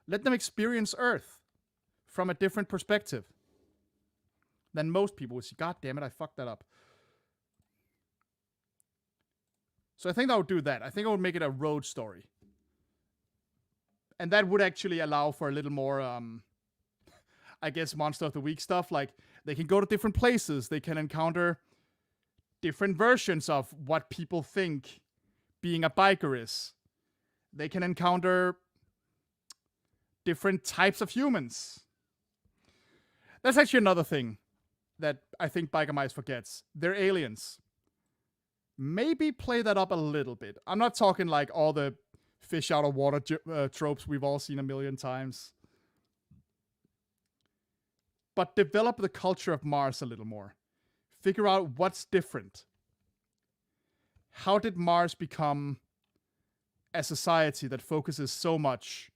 Let them experience Earth from a different perspective than most people would see. God damn it, I fucked that up. So I think I would do that. I think I would make it a road story. And that would actually allow for a little more, I guess, Monster of the Week stuff. Like, they can go to different places. They can encounter different versions of what people think being a biker is. They can encounter different types of humans. That's actually another thing that I think Biker Mice forgets. They're aliens. Maybe play that up a little bit. I'm not talking like all the fish out of water tropes we've all seen a million times. But develop the culture of Mars a little more. Figure out what's different. How did Mars become a society that focuses so much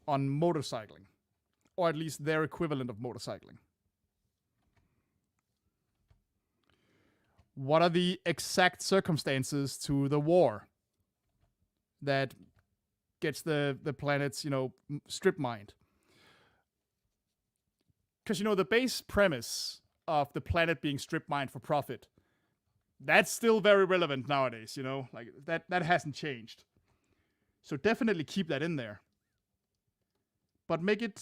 on motorcycling? Or at least their equivalent of motorcycling. What are the exact circumstances to the war that gets the planets, strip mined? Because, the base premise of the planet being strip mined for profit, that's still very relevant nowadays, Like, that hasn't changed. So definitely keep that in there. But make it...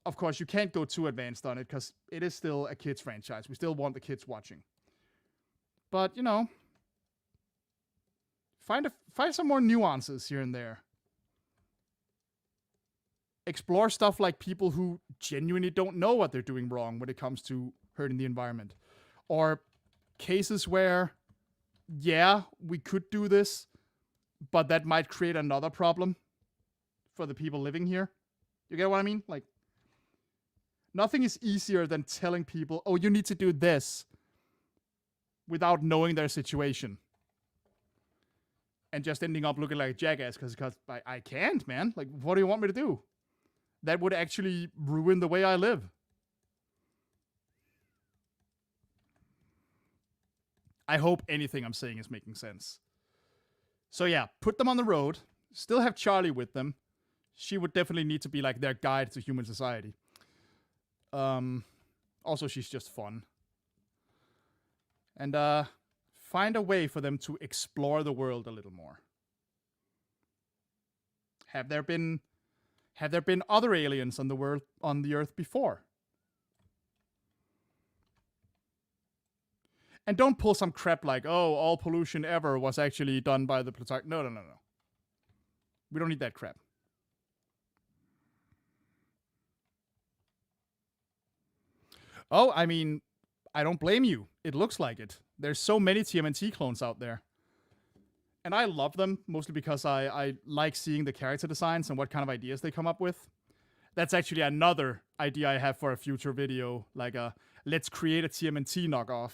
Of course, you can't go too advanced on it because it is still a kids franchise. We still want the kids watching. But, find some more nuances here and there. Explore stuff like people who genuinely don't know what they're doing wrong when it comes to hurting the environment. Or cases where yeah, we could do this, but that might create another problem for the people living here. You get what I mean? Like, nothing is easier than telling people, oh, you need to do this without knowing their situation. And just ending up looking like a jackass because I can't, man. Like, what do you want me to do? That would actually ruin the way I live. I hope anything I'm saying is making sense. So yeah, put them on the road. Still have Charlie with them. She would definitely need to be like their guide to human society. Also, she's just fun. And find a way for them to explore the world a little more. Have there been other aliens on the Earth before? And don't pull some crap like, oh, all pollution ever was actually done by the Plutarch. No. We don't need that crap. Oh, I mean, I don't blame you. It looks like it. There's so many TMNT clones out there. And I love them, mostly because I like seeing the character designs and what kind of ideas they come up with. That's actually another idea I have for a future video, like let's create a TMNT knockoff.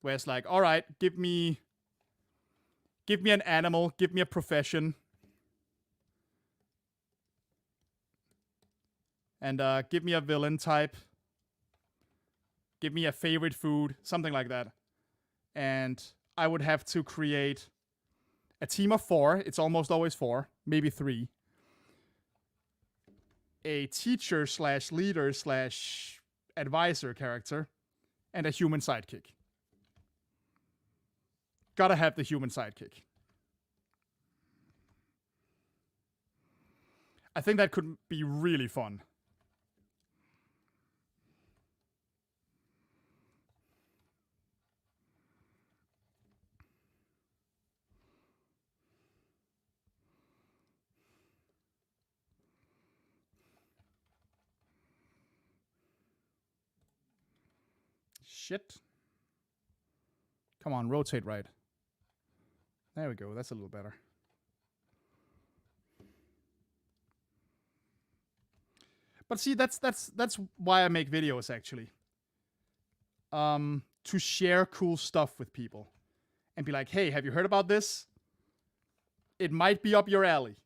Where it's like, all right, give me an animal, give me a profession, and give me a villain type, give me a favorite food, something like that. And I would have to create a team of 4. It's almost always 4, maybe 3. A teacher / leader / advisor character, and a human sidekick. Gotta have the human sidekick. I think that could be really fun. Shit. Come on, rotate right. There we go. That's a little better. But see, that's why I make videos, actually. To share cool stuff with people. And be like, hey, have you heard about this? It might be up your alley.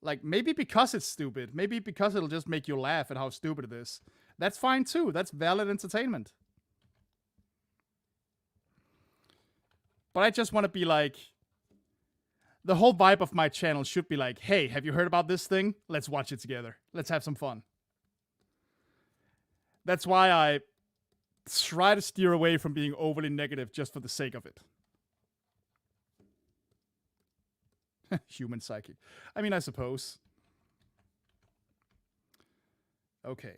Like, maybe because it's stupid. Maybe because it'll just make you laugh at how stupid it is. That's fine too. That's valid entertainment. But I just want to be like, the whole vibe of my channel should be like, hey, have you heard about this thing? Let's watch it together. Let's have some fun. That's why I try to steer away from being overly negative just for the sake of it. Human psychic. I mean, I suppose. Okay.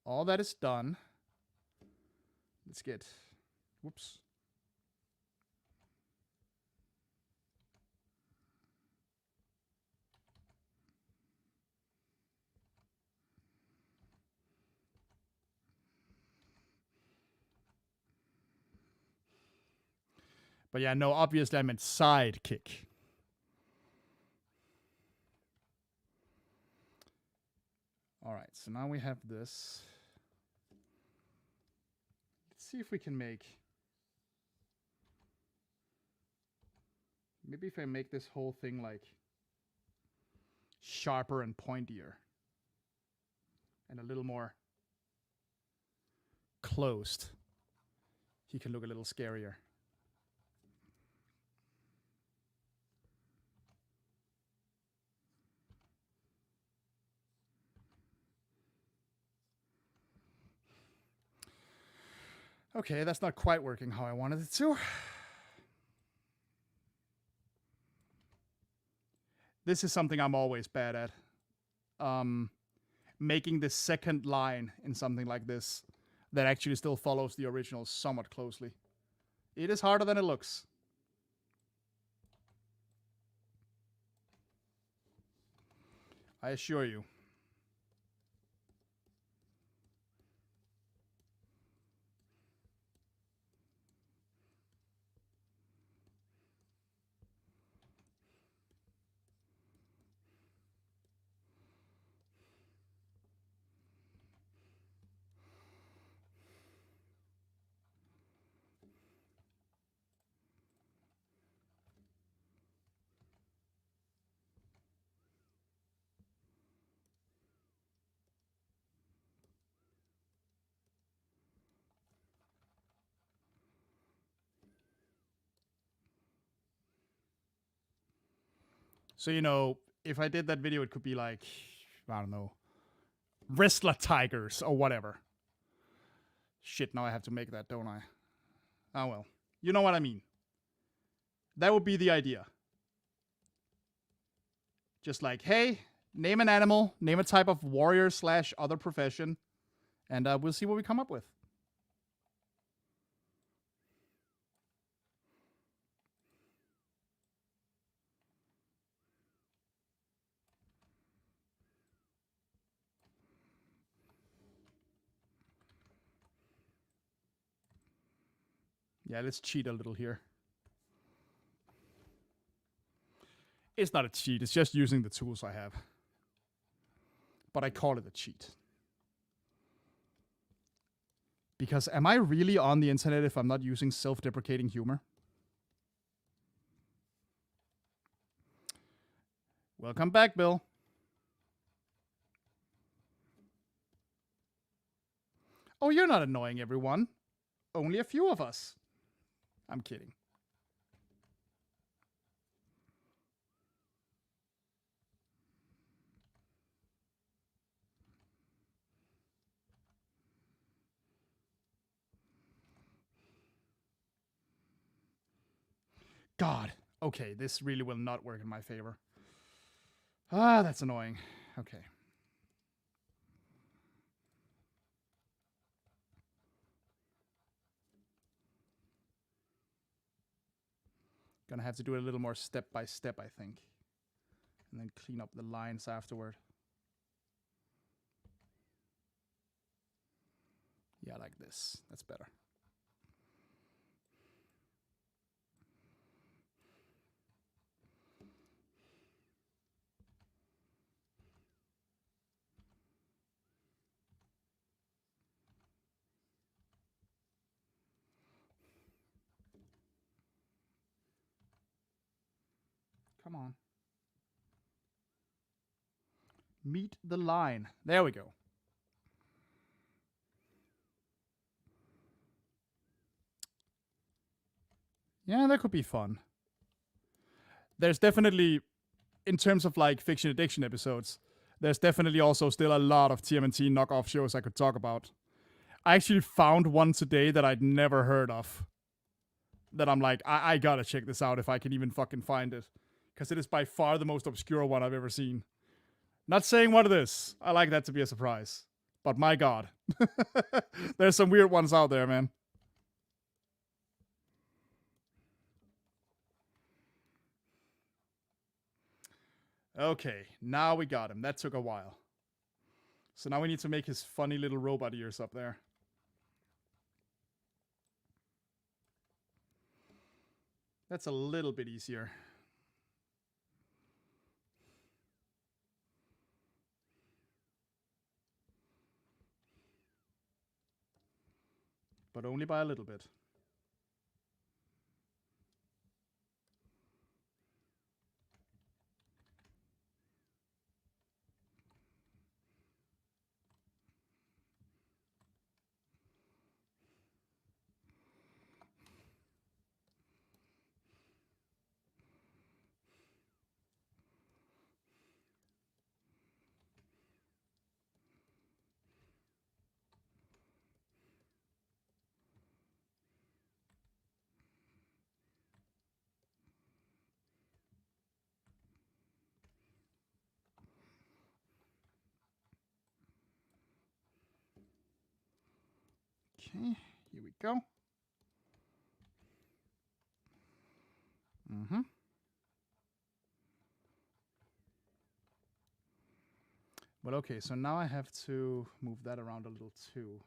All that is done. Let's get... Whoops. But yeah, no, obviously I meant sidekick. All right, so now we have this. Let's see if we can make... Maybe if I make this whole thing like sharper and pointier. And a little more closed. He can look a little scarier. Okay, that's not quite working how I wanted it to. This is something I'm always bad at. Making the second line in something like this that actually still follows the original somewhat closely. It is harder than it looks. I assure you. So, you know, if I did that video, it could be like, I don't know, wrestler tigers or whatever. Shit, now I have to make that, don't I? Oh well. You know what I mean. That would be the idea. Just like, hey, name an animal, name a type of warrior / other profession, and we'll see what we come up with. Yeah, let's cheat a little here. It's not a cheat, it's just using the tools I have. But I call it a cheat. Because am I really on the internet if I'm not using self-deprecating humor? Welcome back, Bill. Oh, you're not annoying everyone. Only a few of us. I'm kidding. God. Okay, this really will not work in my favor. Ah, that's annoying. Okay. Gonna have to do it a little more step by step, I think. And then clean up the lines afterward. Yeah, like this. That's better. Come on. Meet the line. There we go. Yeah, that could be fun. There's definitely, in terms of like fiction addiction episodes, there's definitely also still a lot of TMNT knockoff shows I could talk about. I actually found one today that I'd never heard of. That I'm like, I gotta check this out if I can even fucking find it. Because it is by far the most obscure one I've ever seen. Not saying what it is. I like that to be a surprise. But my god. There's some weird ones out there, man. Okay, now we got him. That took a while. So now we need to make his funny little robot ears up there. That's a little bit easier. But only by a little bit. Okay, here we go. Mm-hmm. Well, okay, so now I have to move that around a little too.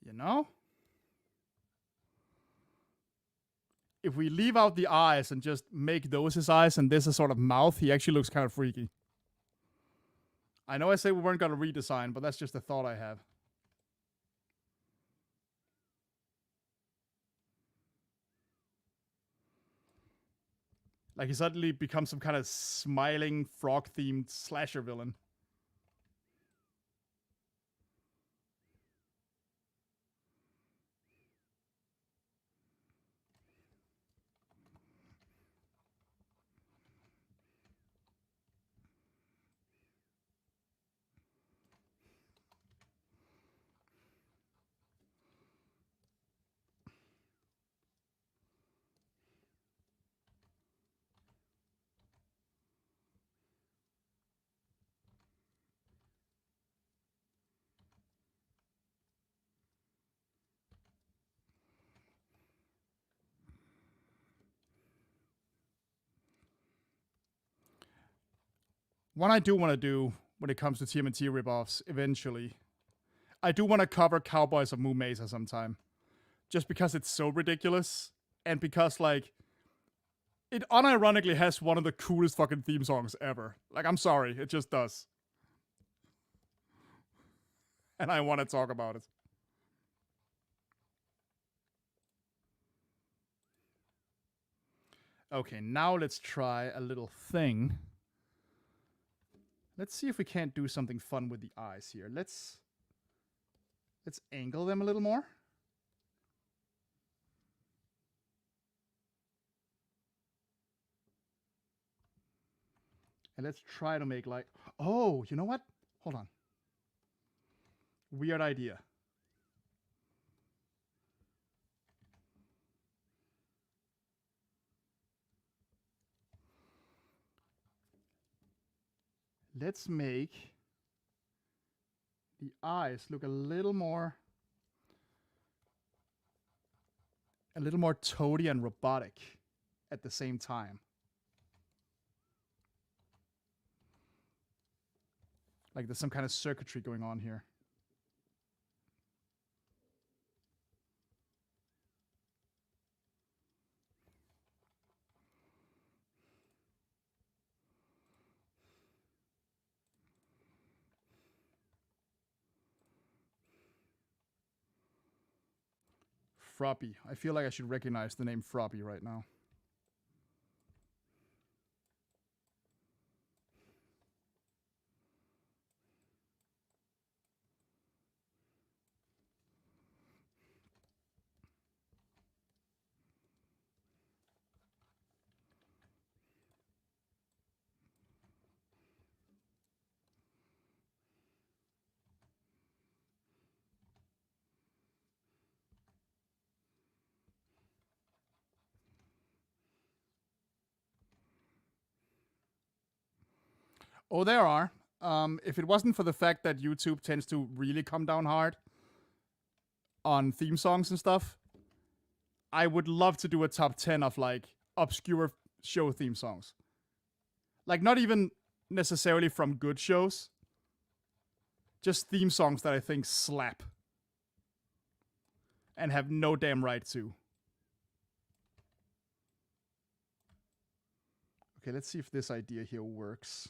You know? If we leave out the eyes and just make those his eyes and this a sort of mouth, he actually looks kind of freaky. I know I say we weren't going to redesign, but that's just a thought I have. Like he suddenly becomes some kind of smiling frog-themed slasher villain. One I do want to do when it comes to TMNT ripoffs eventually, I do want to cover Cowboys of Moo Mesa sometime. Just because it's so ridiculous, and because, like, it unironically has one of the coolest fucking theme songs ever. Like, I'm sorry, it just does. And I want to talk about it. Okay, now let's try a little thing. Let's see if we can't do something fun with the eyes here. Let's angle them a little more. And let's try to make like, oh, you know what? Hold on. Weird idea. Let's make the eyes look a little more toady and robotic at the same time. Like there's some kind of circuitry going on here. Froppy. I feel like I should recognize the name Froppy right now. Oh, there are. If it wasn't for the fact that YouTube tends to really come down hard on theme songs and stuff, I would love to do a top 10 of like obscure show theme songs. Like not even necessarily from good shows, just theme songs that I think slap and have no damn right to. Okay, let's see if this idea here works.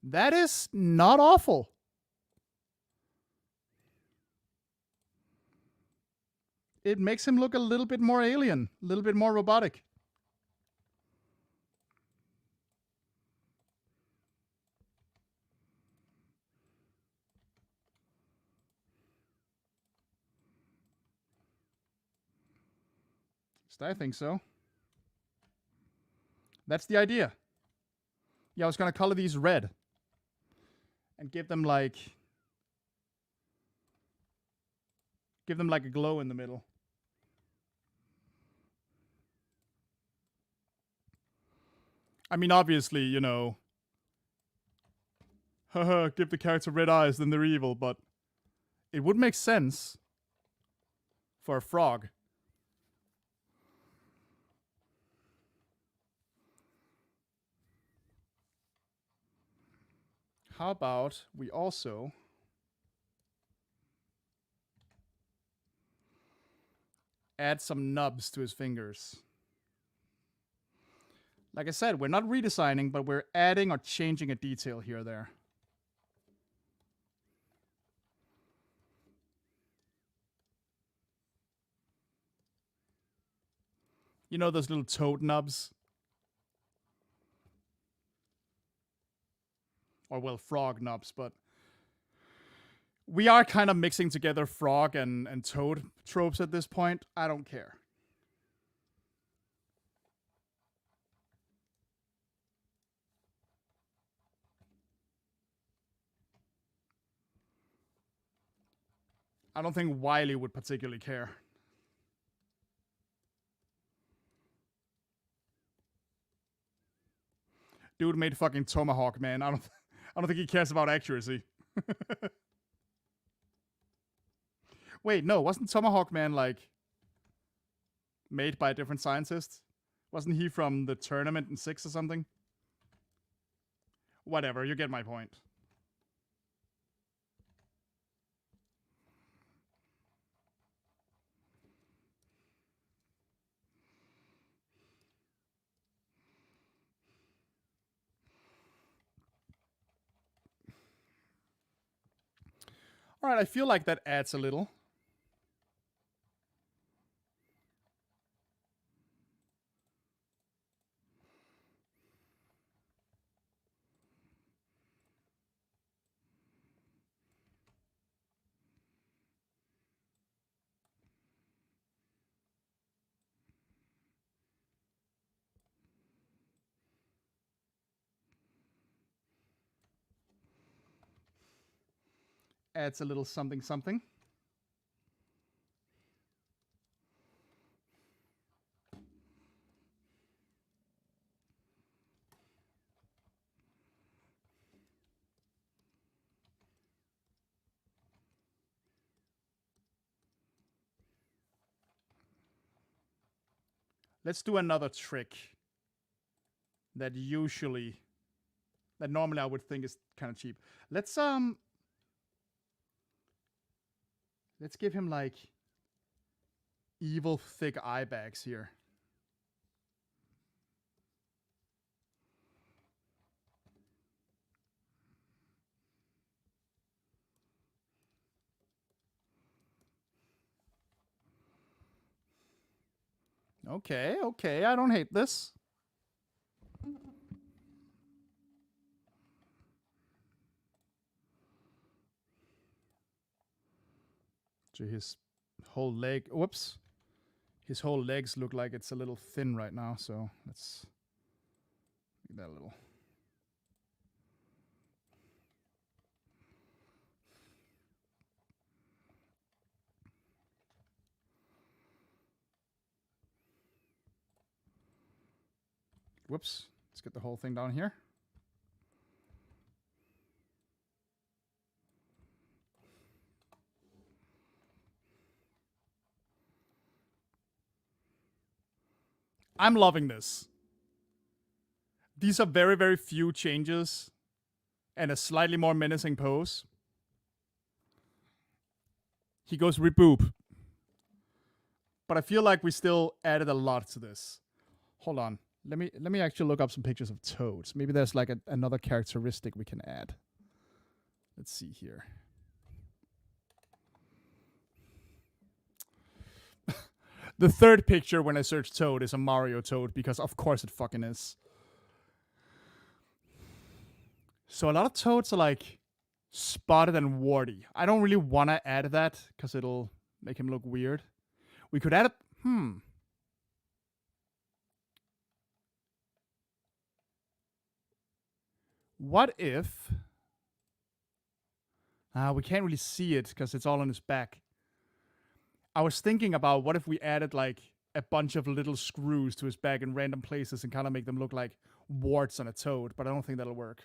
That is not awful. It makes him look a little bit more alien, a little bit more robotic. I think so. That's the idea. Yeah, I was going to color these red and give them like a glow in the middle. I mean, obviously, you know, haha, give the character red eyes, then they're evil, but it would make sense for a frog. How about we also add some nubs to his fingers? Like I said, we're not redesigning, but we're adding or changing a detail here or there. You know those little toad nubs? Or, well, frog nubs, but we are kind of mixing together frog and toad tropes at this point. I don't care. I don't think Wiley would particularly care. Dude made fucking Tomahawk, man. I don't think he cares about accuracy. Wait, no, wasn't Tomahawk Man like made by a different scientist? Wasn't he from the tournament in 6 or something? Whatever, you get my point. All right, I feel like that adds a little. Adds a little something something. Let's do another trick that normally I would think is kind of cheap. Let's give him like evil thick eye bags here. Okay, okay, I don't hate this. So his whole leg, whoops. His whole legs look like it's a little thin right now, so let's make that a little. Whoops. Let's get the whole thing down here. I'm loving this. These are very, very few changes and a slightly more menacing pose. He goes reboop. But I feel like we still added a lot to this. Hold on. Let me actually look up some pictures of toads. Maybe there's like another characteristic we can add. Let's see here. The third picture when I search toad is a Mario toad, because of course it fucking is. So a lot of toads are like spotted and warty. I don't really want to add that because it'll make him look weird. We could add a... What if... we can't really see it because it's all on his back. I was thinking about what if we added like a bunch of little screws to his back in random places and kind of make them look like warts on a toad, but I don't think that'll work.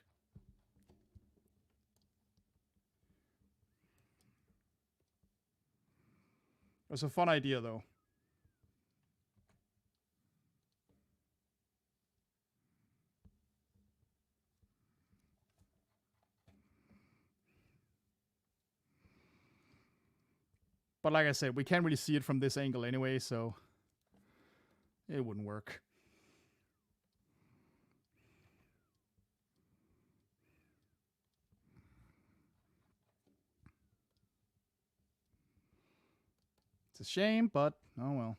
It was a fun idea though. But like I said, we can't really see it from this angle anyway, so it wouldn't work. It's a shame, but oh well.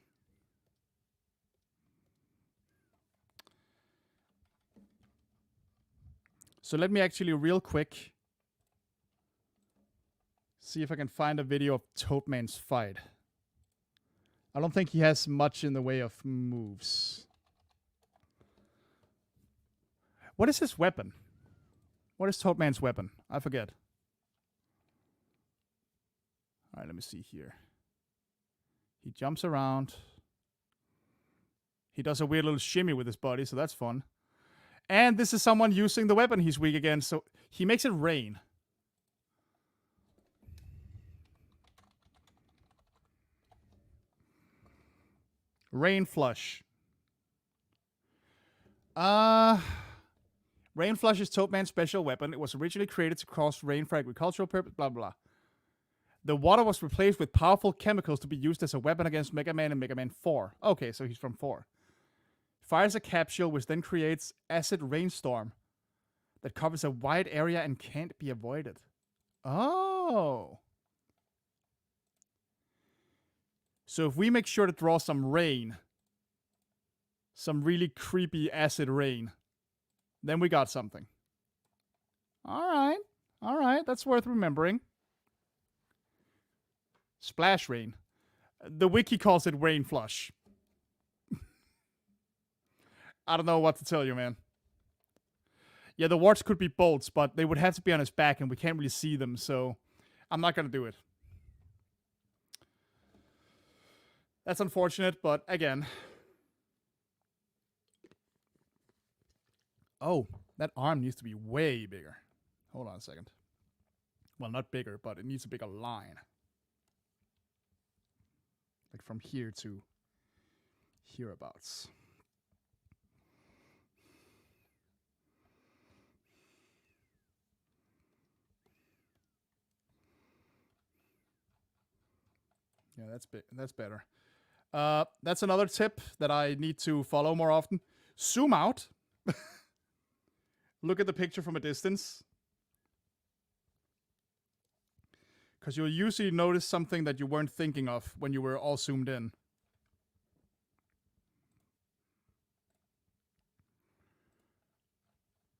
So let me actually real quick see if I can find a video of Toadman's fight. I don't think he has much in the way of moves. What is his weapon? What is Toadman's weapon? I forget. All right, let me see here. He jumps around. He does a weird little shimmy with his body, so that's fun. And this is someone using the weapon he's weak against, so he makes it rain. Rain flush. Rain flush is Toadman's special weapon. It was originally created to cause rain for agricultural purpose, blah, blah, blah. The water was replaced with powerful chemicals to be used as a weapon against Mega Man in Mega Man 4. Okay, so he's from 4. Fires a capsule, which then creates acid rainstorm that covers a wide area and can't be avoided. Oh. So if we make sure to draw some rain, some really creepy acid rain, then we got something. All right, that's worth remembering. Splash rain. The wiki calls it rain flush. I don't know what to tell you, man. Yeah, the warts could be bolts, but they would have to be on his back, and we can't really see them, so I'm not going to do it. That's unfortunate, but again. Oh, that arm needs to be way bigger. Hold on a second. Well, not bigger, but it needs a bigger line. Like from here to hereabouts. Yeah, that's better. That's another tip that I need to follow more often. Zoom out. Look at the picture from a distance. Because you'll usually notice something that you weren't thinking of when you were all zoomed in.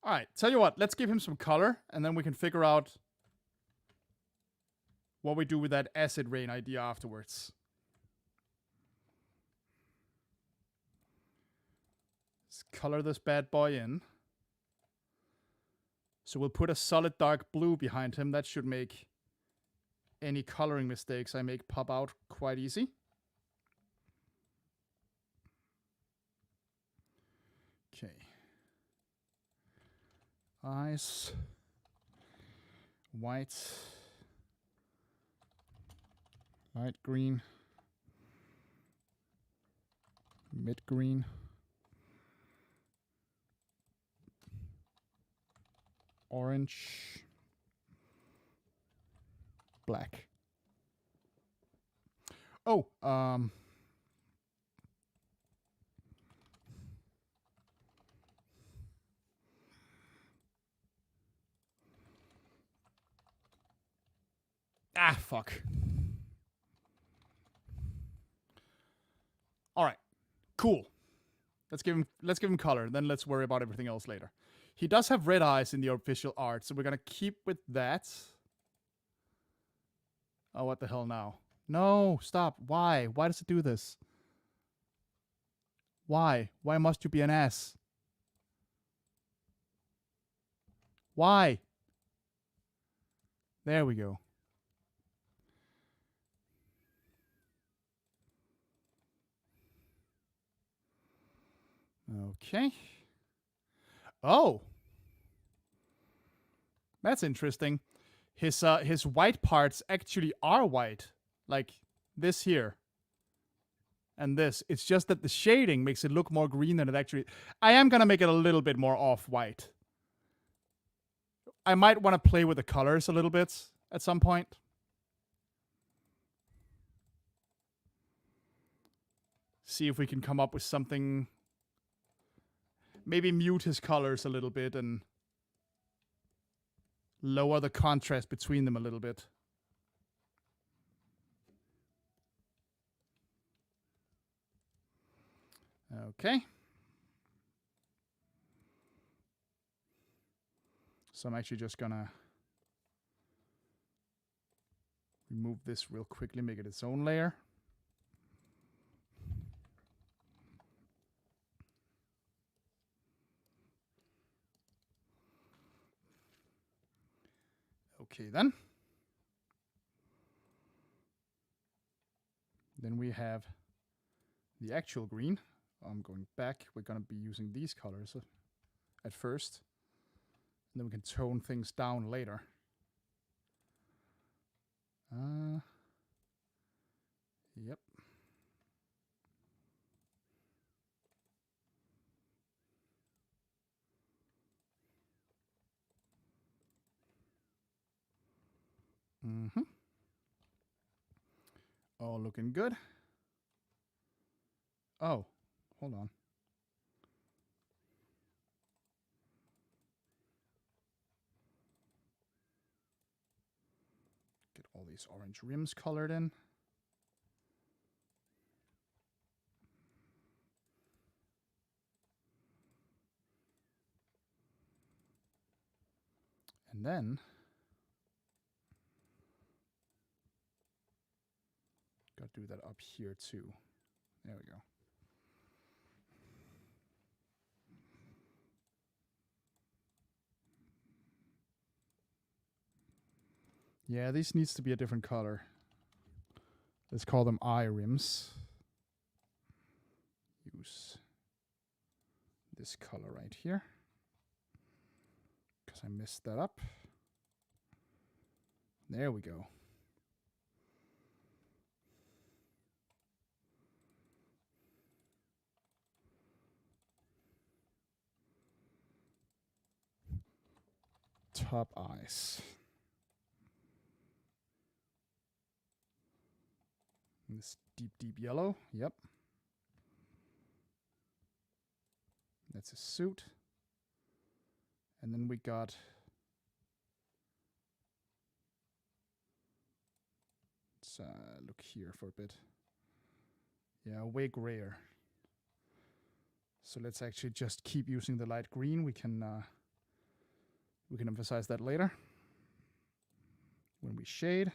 Alright, tell you what, let's give him some color, and then we can figure out what we do with that acid rain idea afterwards. Let's color this bad boy in. So we'll put a solid dark blue behind him. That should make any coloring mistakes I make pop out quite easy. Okay. Eyes. White. Light green. Mid green. Orange. Black. Oh, fuck. All right. Cool. Let's give him color, then let's worry about everything else later. He does have red eyes in the official art, so we're going to keep with that. Oh, what the hell now? No, stop. Why? Why does it do this? Why? Why must you be an ass? Why? There we go. Okay. Oh. That's interesting. His white parts actually are white. Like this here. And this. It's just that the shading makes it look more green than it actually... I am going to make it a little bit more off-white. I might want to play with the colors a little bit at some point. See if we can come up with something... Maybe mute his colors a little bit and lower the contrast between them a little bit. Okay. So I'm actually just gonna remove this real quickly, make it its own layer. Okay then. Then we have the actual green. I'm going back. We're going to be using these colors at first. And then we can tone things down later. Yep. Mm-hmm. All looking good. Oh, hold on. Get all these orange rims colored in. And then got to do that up here too. There we go. Yeah, this needs to be a different color. Let's call them eye rims. Use this color right here, because I messed that up. There we go. Top eyes. And this deep, deep yellow. Yep. That's his suit. And then we got let's look here for a bit. Yeah, way grayer. So let's actually just keep using the light green. We can emphasize that later. When we shade,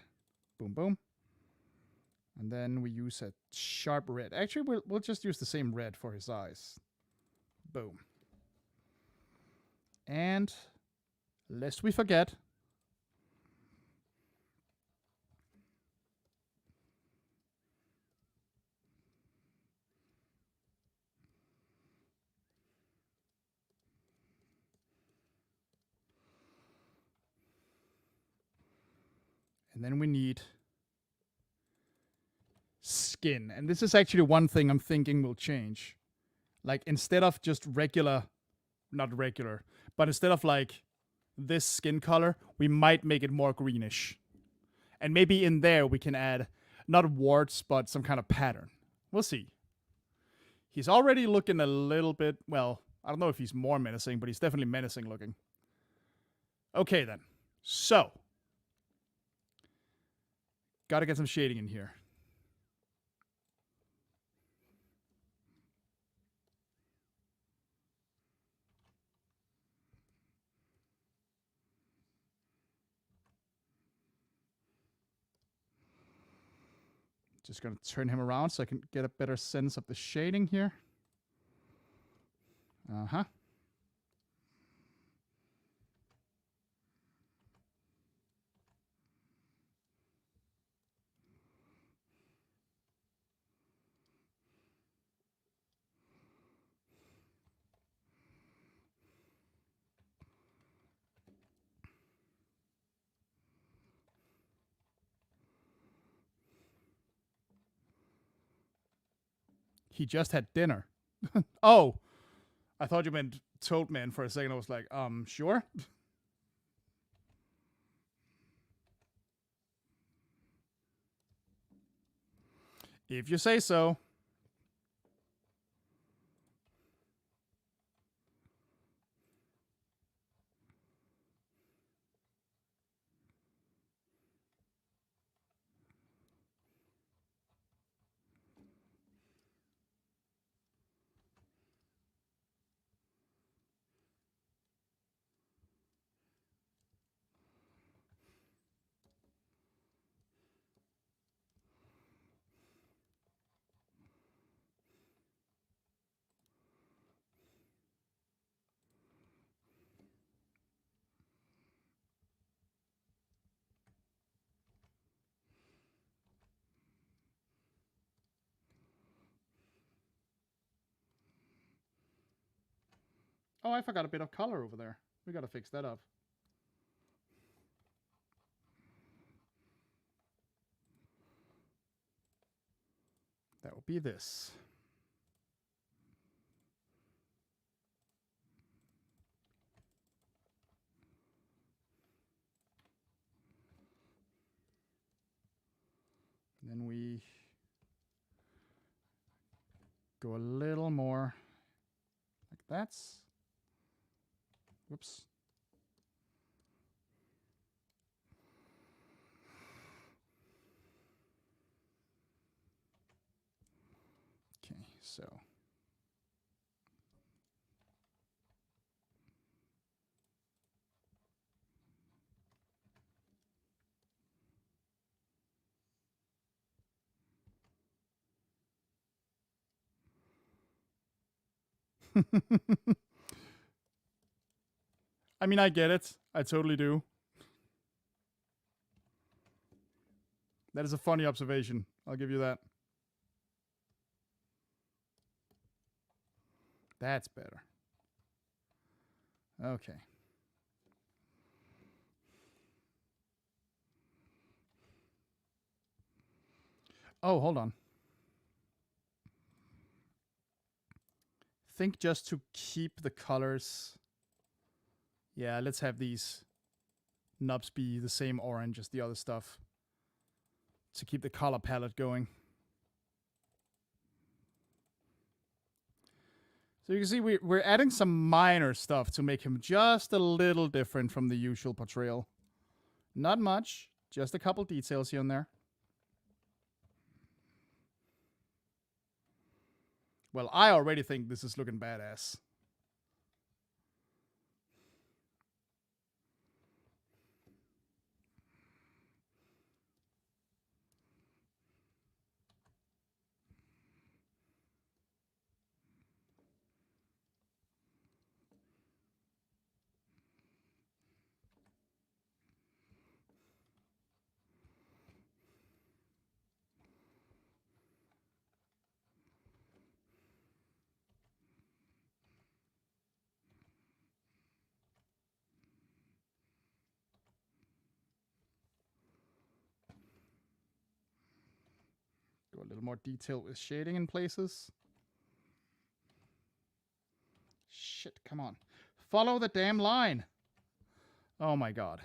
boom, boom. And then we use a sharp red. Actually, we'll just use the same red for his eyes. Boom. And lest we forget, and then we need skin. And this is actually one thing I'm thinking will change. Like, instead of just regular, not regular, but instead of like this skin color, we might make it more greenish. And maybe in there we can add not warts, but some kind of pattern. We'll see. He's already looking a little bit, well, I don't know if he's more menacing, but he's definitely menacing looking. Okay then. So, gotta get some shading in here. Just going to turn him around so I can get a better sense of the shading here. Uh-huh. He just had dinner. Oh, I thought you meant Toadman for a second. I was like, sure. If you say so. Oh, I forgot a bit of color over there. We gotta fix that up. That will be this. Then we go a little more like that. Whoops. Okay, so. I mean, I get it. I totally do. That is a funny observation. I'll give you that. That's better. Okay. Oh, hold on. Think just to keep the colors. Yeah, let's have these nubs be the same orange as the other stuff to keep the color palette going. So you can see we're adding some minor stuff to make him just a little different from the usual portrayal. Not much, just a couple details here and there. Well, I already think this is looking badass. Go a little more detail with shading in places. Shit, come on. Follow the damn line. Oh my god.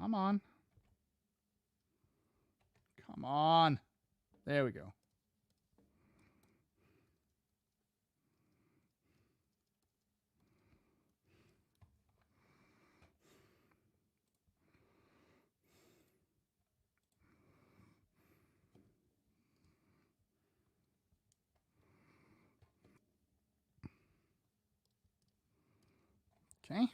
Come on. Come on. There we go. Okay.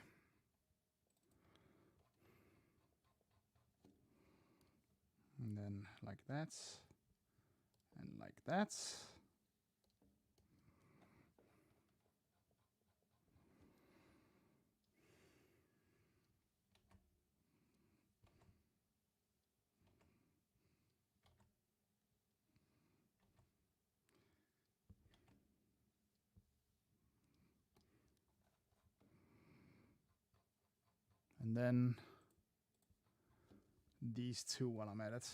And then like that. And like that. And then these two while I'm at it.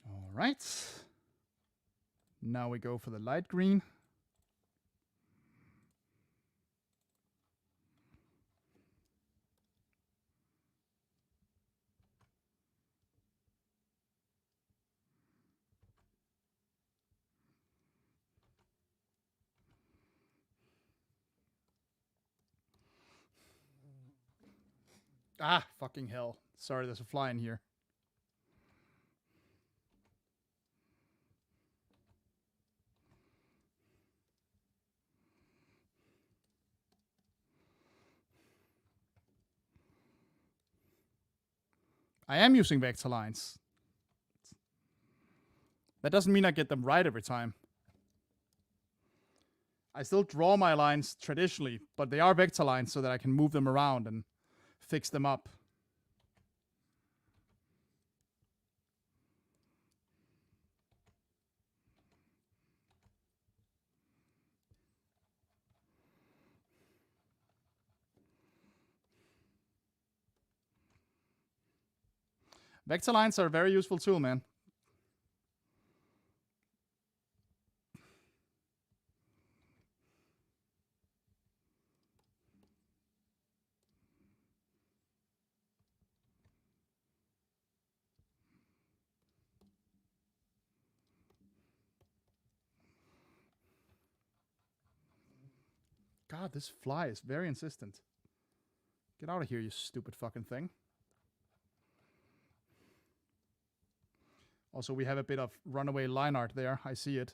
All right. Now we go for the light green. Ah, fucking hell. Sorry, there's a fly in here. I am using vector lines. That doesn't mean I get them right every time. I still draw my lines traditionally, but they are vector lines so that I can move them around and fix them up. Vector lines are a very useful tool, man. God, this fly is very insistent. Get out of here, you stupid fucking thing. Also, we have a bit of runaway line art there. I see it.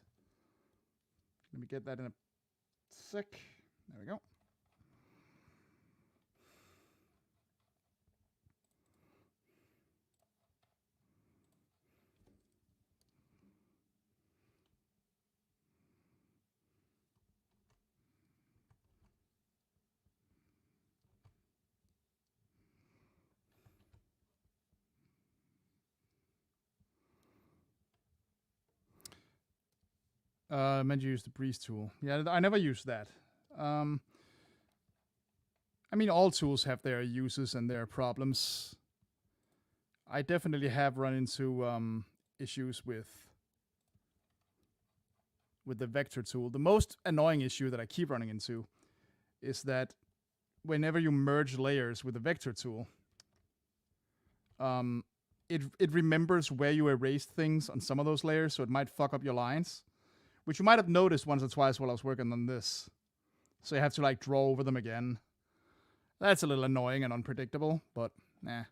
Let me get that in a sec. There we go. Meant to use the breeze tool. Yeah, I never used that. I mean, all tools have their uses and their problems. I definitely have run into issues with the vector tool. The most annoying issue that I keep running into is that whenever you merge layers with the vector tool, it remembers where you erased things on some of those layers, so it might fuck up your lines, which you might have noticed once or twice while I was working on this. So you have to like draw over them again. That's a little annoying and unpredictable, but nah,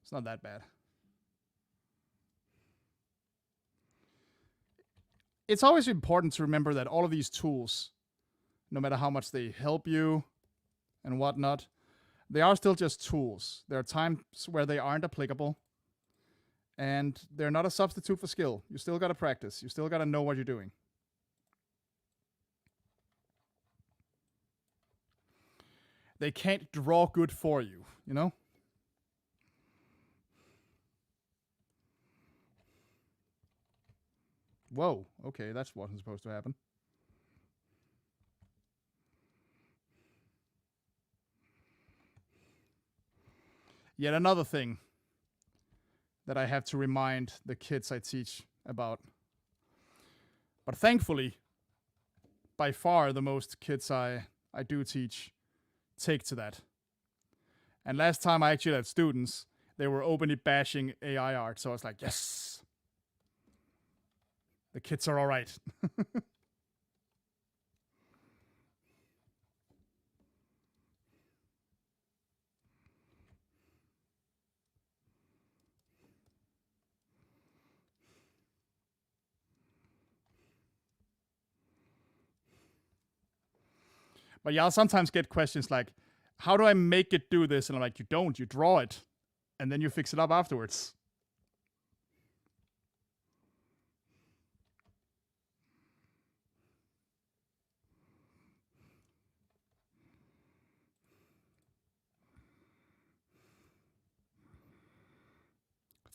it's not that bad. It's always important to remember that all of these tools, no matter how much they help you and whatnot, they are still just tools. There are times where they aren't applicable, and they're not a substitute for skill. You still gotta practice. You still gotta know what you're doing. They can't draw good for you, you know? Whoa, okay, that wasn't supposed to happen. Yet another thing that I have to remind the kids I teach about. But thankfully, by far the most kids I do teach take to that. And last time I actually had students, they were openly bashing AI art, so I was like, yes, the kids are all right. But yeah, I'll sometimes get questions like, how do I make it do this? And I'm like, you don't, you draw it, and then you fix it up afterwards.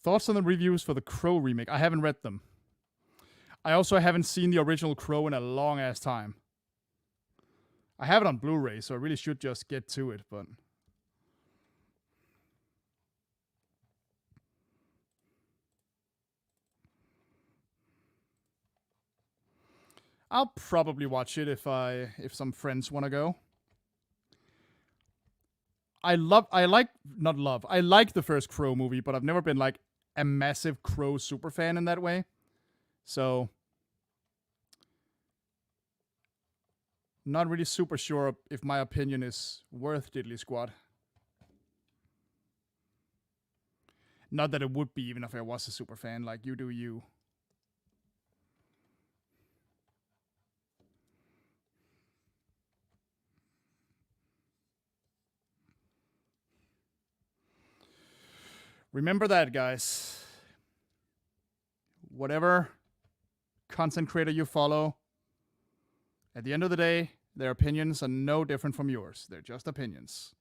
Thoughts on the reviews for the Crow remake? I haven't read them. I also haven't seen the original Crow in a long ass time. I have it on Blu-ray, so I really should just get to it, but I'll probably watch it if some friends want to go. I like the first Crow movie, but I've never been like a massive Crow super fan in that way. So not really super sure if my opinion is worth Diddley Squad. Not that it would be, even if I was a super fan. Like, you do you. Remember that, guys. Whatever content creator you follow, at the end of the day, their opinions are no different from yours. They're just opinions.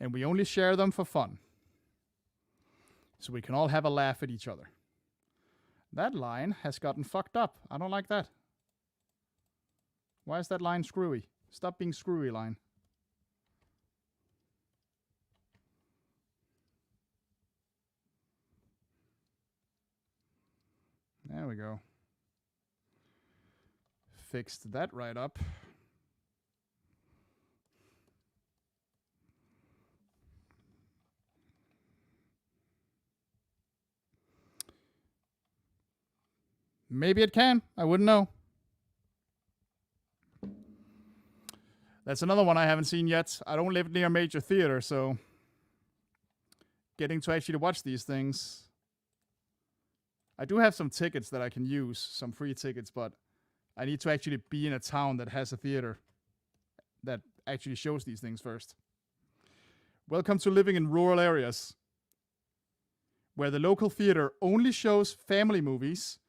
And we only share them for fun. So we can all have a laugh at each other. That line has gotten fucked up. I don't like that. Why is that line screwy? Stop being screwy, line. There we go. Fixed that right up. Maybe it can. I wouldn't know. That's another one I haven't seen yet. I don't live near a major theater, so getting to actually watch these things. I do have some tickets that I can use, some free tickets, but I need to actually be in a town that has a theater that actually shows these things first. Welcome to living in rural areas, where the local theater only shows family movies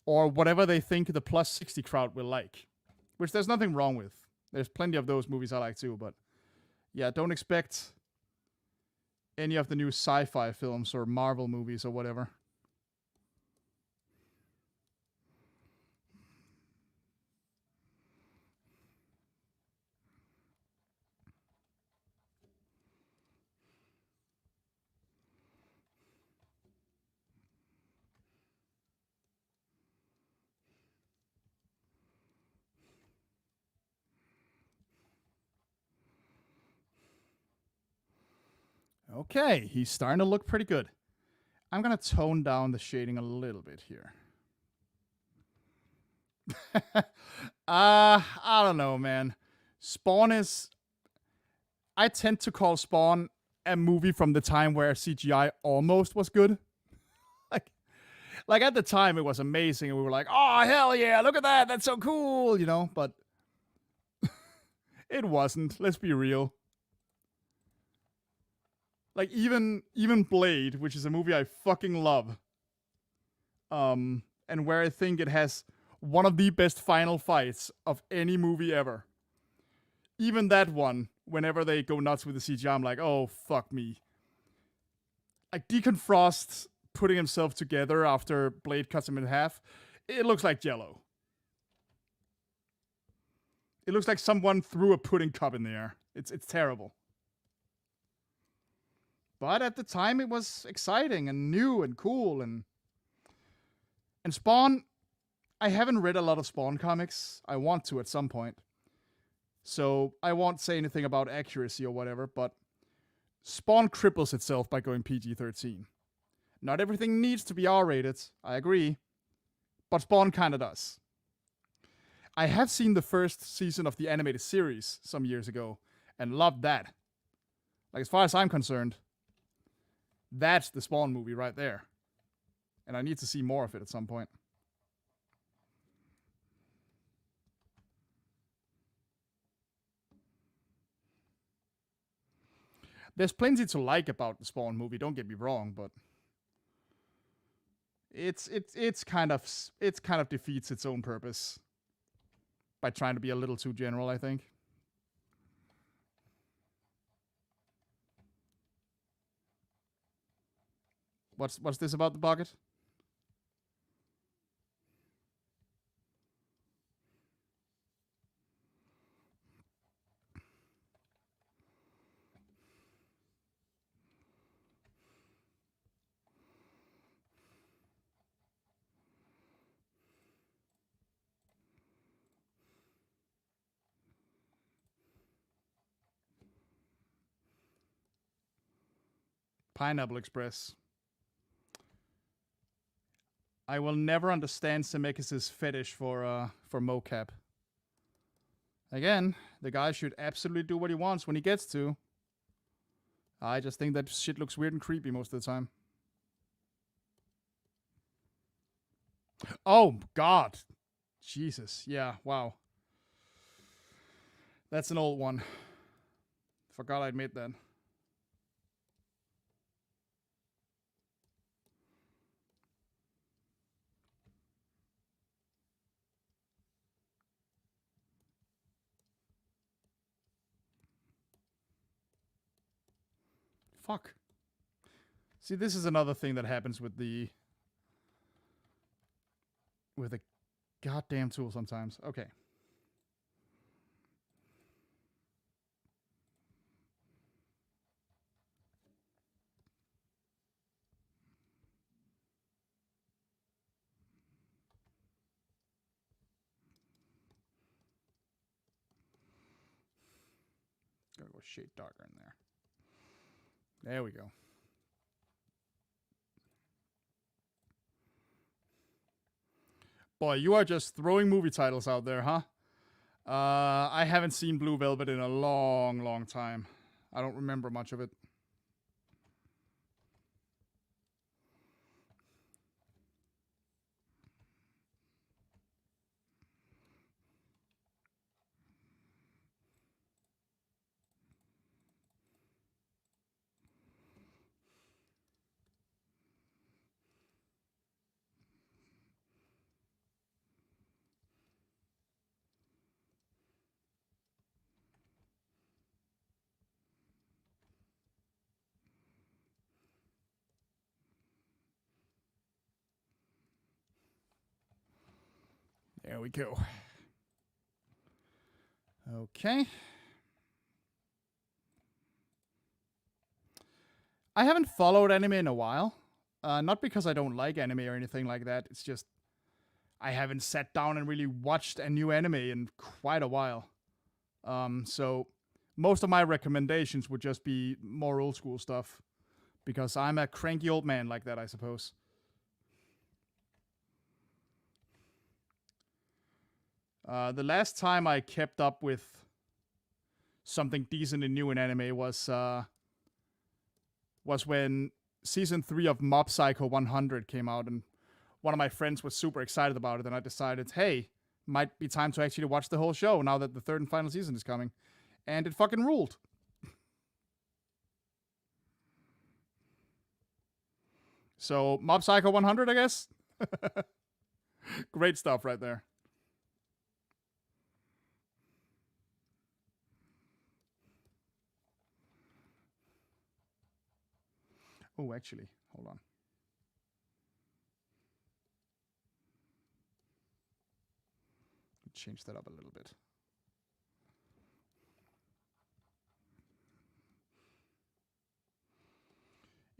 or whatever they think the plus 60 crowd will like, which there's nothing wrong with. There's plenty of those movies I like too, but yeah, don't expect any of the new sci-fi films or Marvel movies or whatever. Okay, he's starting to look pretty good. I'm going to tone down the shading a little bit here. I don't know, man. Spawn is... I tend to call Spawn a movie from the time where CGI almost was good. like at the time, it was amazing, and we were like, oh, hell yeah, look at that, that's so cool, you know? But it wasn't, let's be real. Like, even Blade, which is a movie I fucking love, and where I think it has one of the best final fights of any movie ever. Even that one, whenever they go nuts with the CGI, I'm like, oh, fuck me. Like, Deacon Frost putting himself together after Blade cuts him in half, it looks like Jello. It looks like someone threw a pudding cup in the air. It's terrible. But at the time, it was exciting and new and cool. And Spawn, I haven't read a lot of Spawn comics. I want to at some point. So I won't say anything about accuracy or whatever, but Spawn cripples itself by going PG-13. Not everything needs to be R-rated, I agree, but Spawn kinda does. I have seen the first season of the animated series some years ago and loved that. Like, as far as I'm concerned, that's the Spawn movie right there. And I need to see more of it at some point. There's plenty to like about the Spawn movie, don't get me wrong, but it's kind of defeats its own purpose by trying to be a little too general, I think. What's this about the bucket? Pineapple Express. I will never understand Zemeckis' fetish for mocap. Again, the guy should absolutely do what he wants when he gets to. I just think that shit looks weird and creepy most of the time. Oh God, Jesus, yeah, wow, that's an old one. Forgot I'd made that. Fuck. See, this is another thing that happens with the goddamn tool sometimes. Okay. Gotta go shade darker in there. There we go. Boy, you are just throwing movie titles out there, huh? I haven't seen Blue Velvet in a long, long time. I don't remember much of it. There we go. Okay. I haven't followed anime in a while. Not because I don't like anime or anything like that. It's just I haven't sat down and really watched a new anime in quite a while. So most of my recommendations would just be more old school stuff because I'm a cranky old man like that, I suppose. The last time I kept up with something decent and new in anime was when season 3 of Mob Psycho 100 came out, and one of my friends was super excited about it, and I decided, hey, might be time to actually watch the whole show now that the third and final season is coming. And it fucking ruled. So, Mob Psycho 100, I guess? Great stuff right there. Oh, actually, hold on. Change that up a little bit.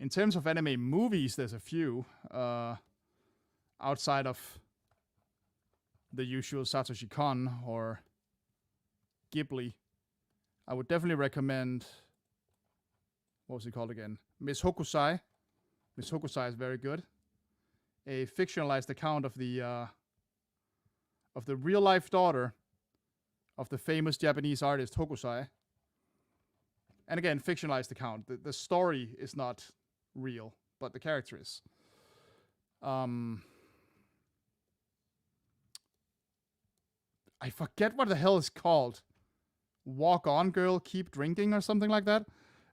In terms of anime movies, there's a few. Outside of the usual Satoshi Kon or Ghibli, I would definitely recommend. What was it called again? Miss Hokusai. Miss Hokusai is very good. A fictionalized account of the real life daughter of the famous Japanese artist Hokusai. And again, fictionalized account. The story is not real, but the character is. I forget what the hell it's called. Walk on girl, keep drinking or something like that.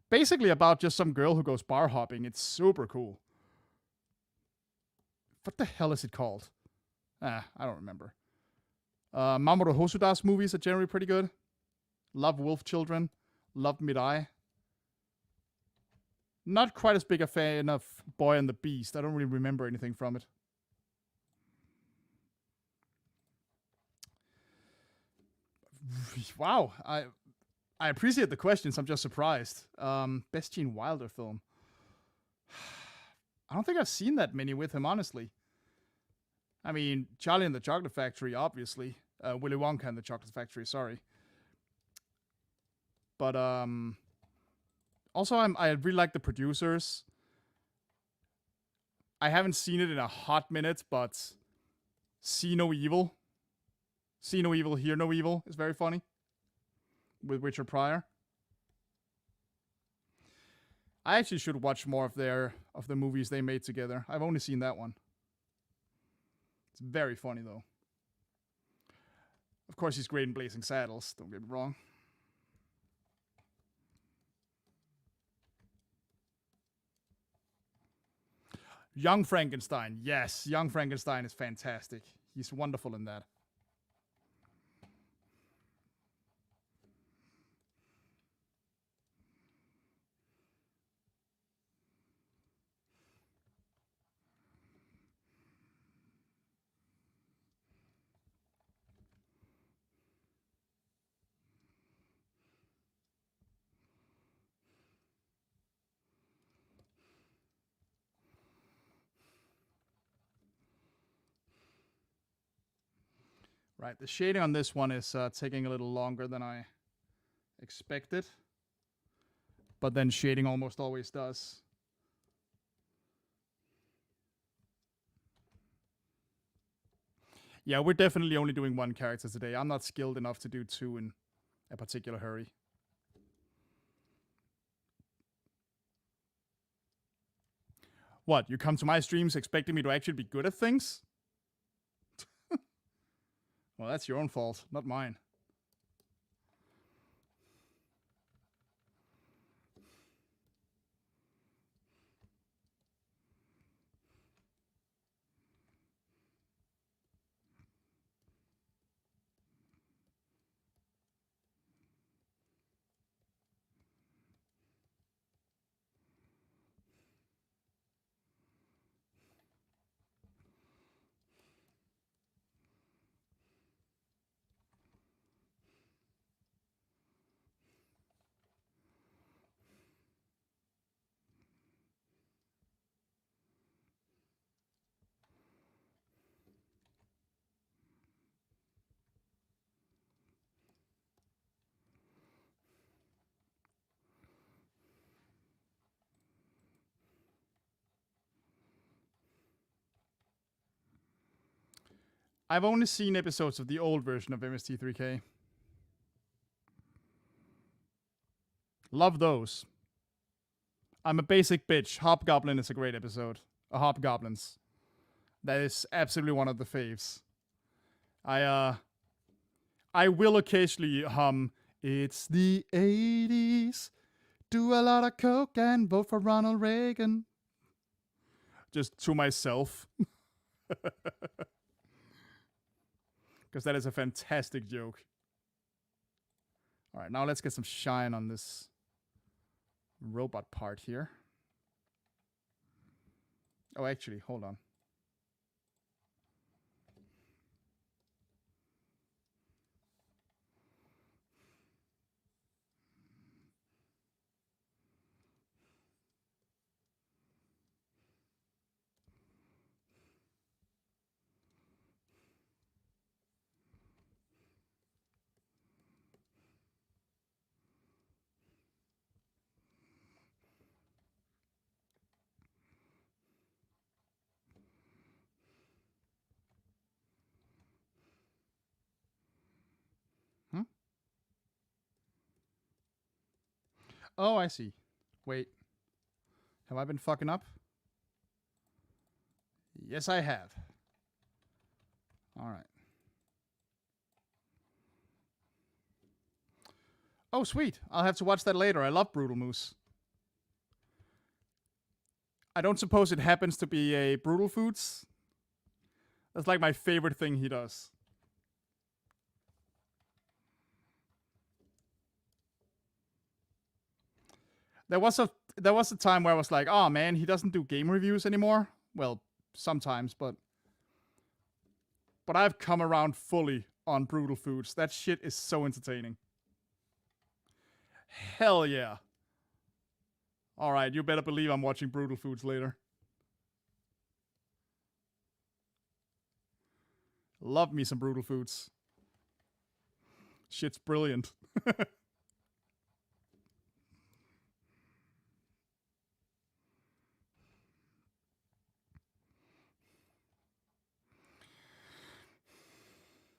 Basically about just some girl who goes bar hopping. It's super cool. What the hell is it called? I don't remember. Mamoru Hosoda's movies are generally pretty good. Love Wolf Children. Love Mirai. Not quite as big a fan of Boy and the Beast. I don't really remember anything from it. Wow. I appreciate the questions. I'm just surprised. Best Gene Wilder film. I don't think I've seen that many with him, honestly. I mean, Charlie and the Chocolate Factory, obviously. Willy Wonka and the Chocolate Factory, sorry. But also I really like The Producers. I haven't seen it in a hot minute, but See No Evil. See No Evil, Hear No Evil is very funny. With Richard Pryor. I actually should watch more of the movies they made together. I've only seen that one. It's It's very funny, though. Of course, he's great in Blazing Saddles, don't get me wrong. Young Frankenstein. Yes, Young Frankenstein is fantastic. He's wonderful in that. Right, the shading on this one is taking a little longer than I expected. But then shading almost always does. Yeah, we're definitely only doing one character today. I'm not skilled enough to do two in a particular hurry. What, you come to my streams expecting me to actually be good at things? Well, that's your own fault, not mine. I've only seen episodes of the old version of MST3K. Love those. I'm a basic bitch. Hobgoblin is a great episode. Hobgoblins. That is absolutely one of the faves. I will occasionally hum "It's the 80s. Do a lot of coke and vote for Ronald Reagan." Just to myself. Because that is a fantastic joke. All right, now let's get some shine on this robot part here. Oh, actually, hold on. Oh, I see. Wait. Have I been fucking up? Yes, I have. All right. Oh, sweet. I'll have to watch that later. I love Brutal Moose. I don't suppose it happens to be a Brutal Foods. That's like my favorite thing he does. There was a time where I was like, oh man, he doesn't do game reviews anymore. Well, sometimes, but I've come around fully on Brutal Foods. That shit is so entertaining. Hell yeah. All right, you better believe I'm watching Brutal Foods later. Love me some Brutal Foods. Shit's brilliant.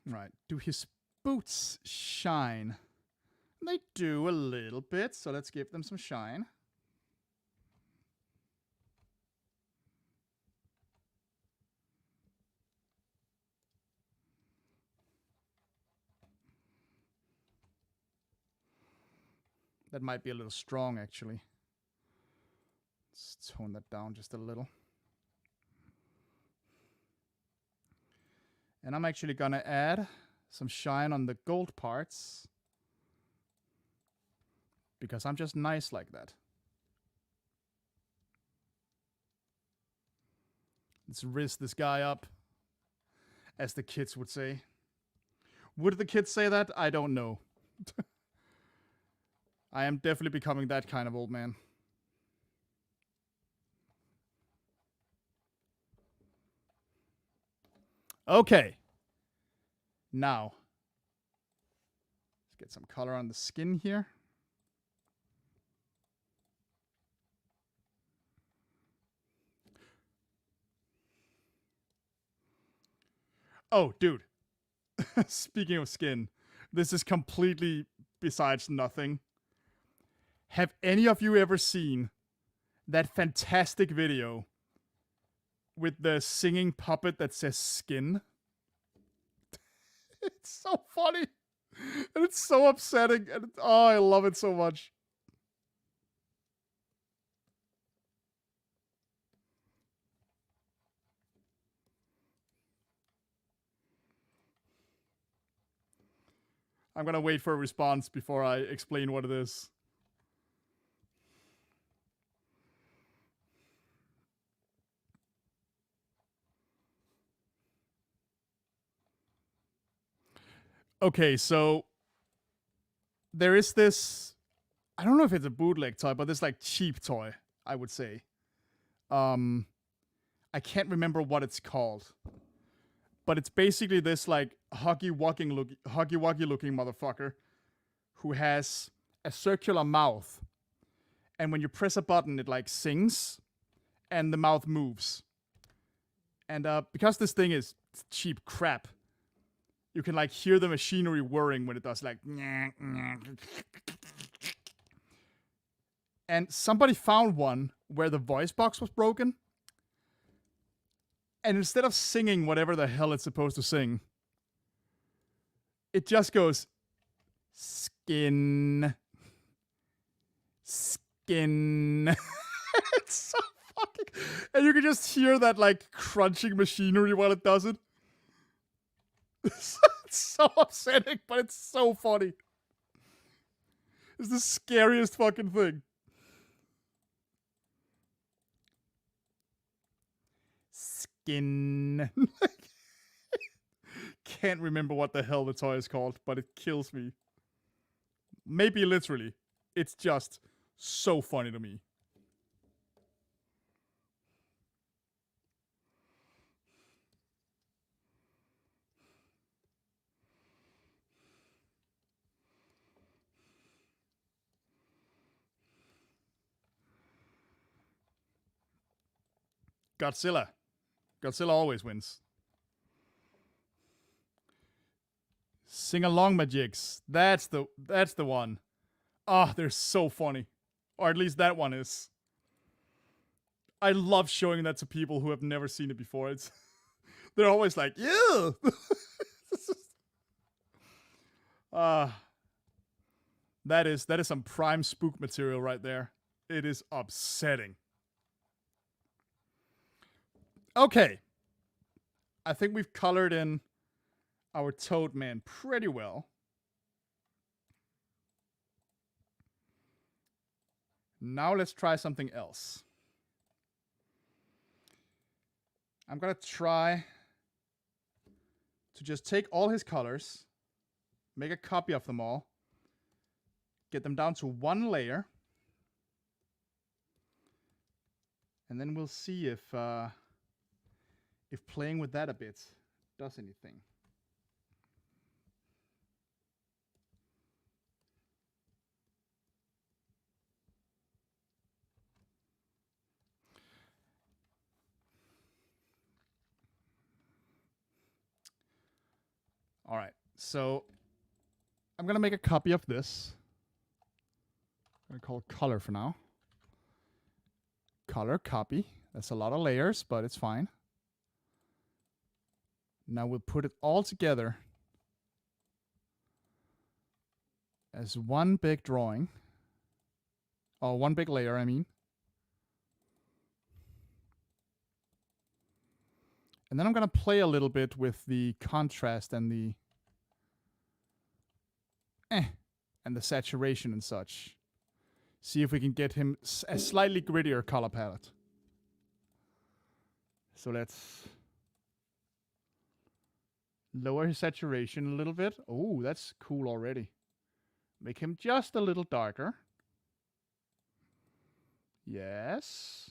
Right. Do his boots shine? They do a little bit, so let's give them some shine. That might be a little strong, actually. Let's tone that down just a little. And I'm actually gonna add some shine on the gold parts, because I'm just nice like that. Let's rizz this guy up, as the kids would say. Would the kids say that? I don't know. I am definitely becoming that kind of old man. Okay. Now, let's get some color on the skin here. Oh, dude. Speaking of skin, this is completely besides nothing. Have any of you ever seen that fantastic video with the singing puppet that says skin? It's so funny. And it's so upsetting. And oh, I love it so much. I'm gonna wait for a response before I explain what it is. Okay, so there is this, I don't know if it's a bootleg toy, but this like cheap toy, I would say. I can't remember what it's called, but it's basically this like huggy wuggy looking motherfucker who has a circular mouth, and when you press a button, it like sings, and the mouth moves. And because this thing is cheap crap, you can like hear the machinery whirring when it does like. And somebody found one where the voice box was broken. And instead of singing whatever the hell it's supposed to sing, it just goes skin. Skin. It's so fucking. And you can just hear that like crunching machinery while it does it. It's so upsetting, but it's so funny. It's the scariest fucking thing. Skin. Can't remember what the hell the toy is called, but it kills me. Maybe literally. It's just so funny to me. Godzilla. Godzilla always wins. Sing along, my jigs. That's the one. Ah, they're so funny. Or at least that one is. I love showing that to people who have never seen it before. It's they're always like, yeah. That is some prime spook material right there. It is upsetting. Okay. I think we've colored in our Toad Man pretty well. Now let's try something else. I'm gonna try to just take all his colors, make a copy of them all, get them down to one layer, and then we'll see if playing with that a bit does anything. All right, so I'm gonna make a copy of this. I'm gonna call it color for now. Color, copy. That's a lot of layers, but it's fine. Now we'll put it all together as one big drawing. Oh, one big layer, I mean. And then I'm going to play a little bit with the contrast and the and the saturation and such. See if we can get him a slightly grittier color palette. So let's lower his saturation a little bit. Oh, that's cool already. Make him just a little darker. Yes.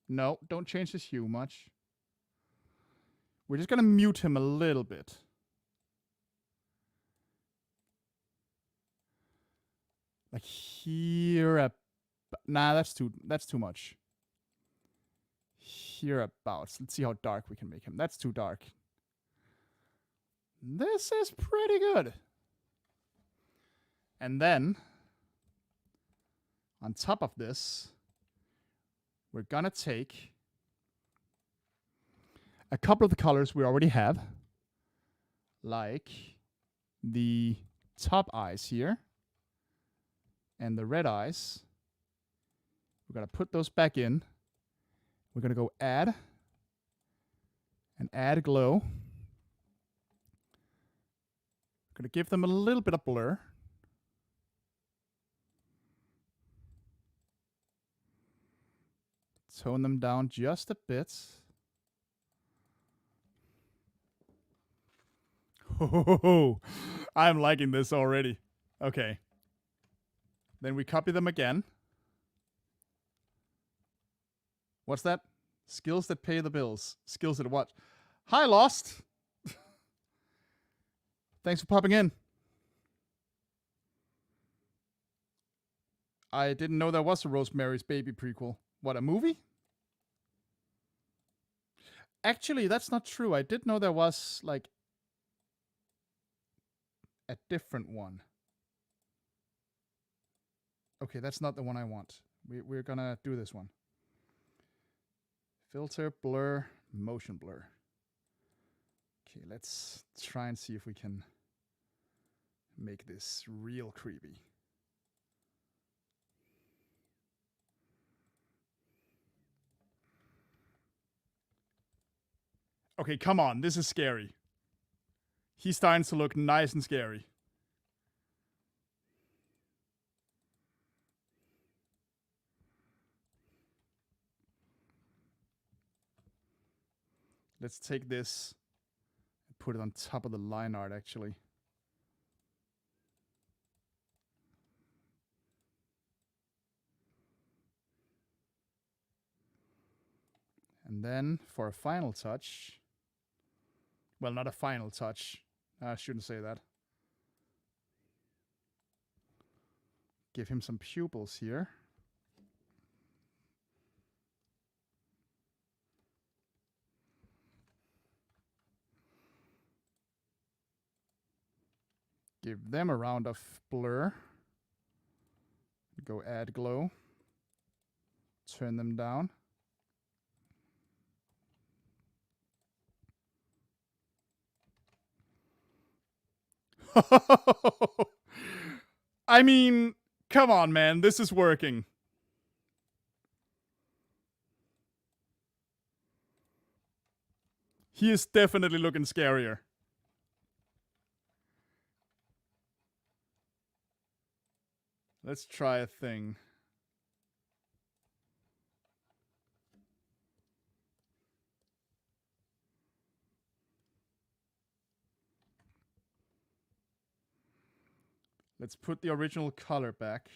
No, don't change his hue much. We're just going to mute him a little bit. Like here. Nah, that's too much. Hereabouts. Let's see how dark we can make him. That's too dark. This is pretty good. And then, on top of this, we're gonna take a couple of the colors we already have, like the top eyes here and the red eyes. We're gonna put those back in. We're gonna go add and add glow. We're gonna give them a little bit of blur. Tone them down just a bit. Oh, I'm liking this already. Okay. Then we copy them again. What's that? Skills that pay the bills. Skills that what? Hi, Lost. Thanks for popping in. I didn't know there was a Rosemary's Baby prequel. What, a movie? Actually, that's not true. I did know there was, like, a different one. Okay, that's not the one I want. We're gonna do this one. Filter, blur, motion blur. Okay, let's try and see if we can make this real creepy. Okay, come on. This is scary. He's starting to look nice and scary. Let's take this and put it on top of the line art, actually. And then for a final touch, well, not a final touch. I shouldn't say that. Give him some pupils here. Give them a round of blur. Go add glow. Turn them down. I mean, come on, man. This is working. He is definitely looking scarier. Let's try a thing. Let's put the original color back.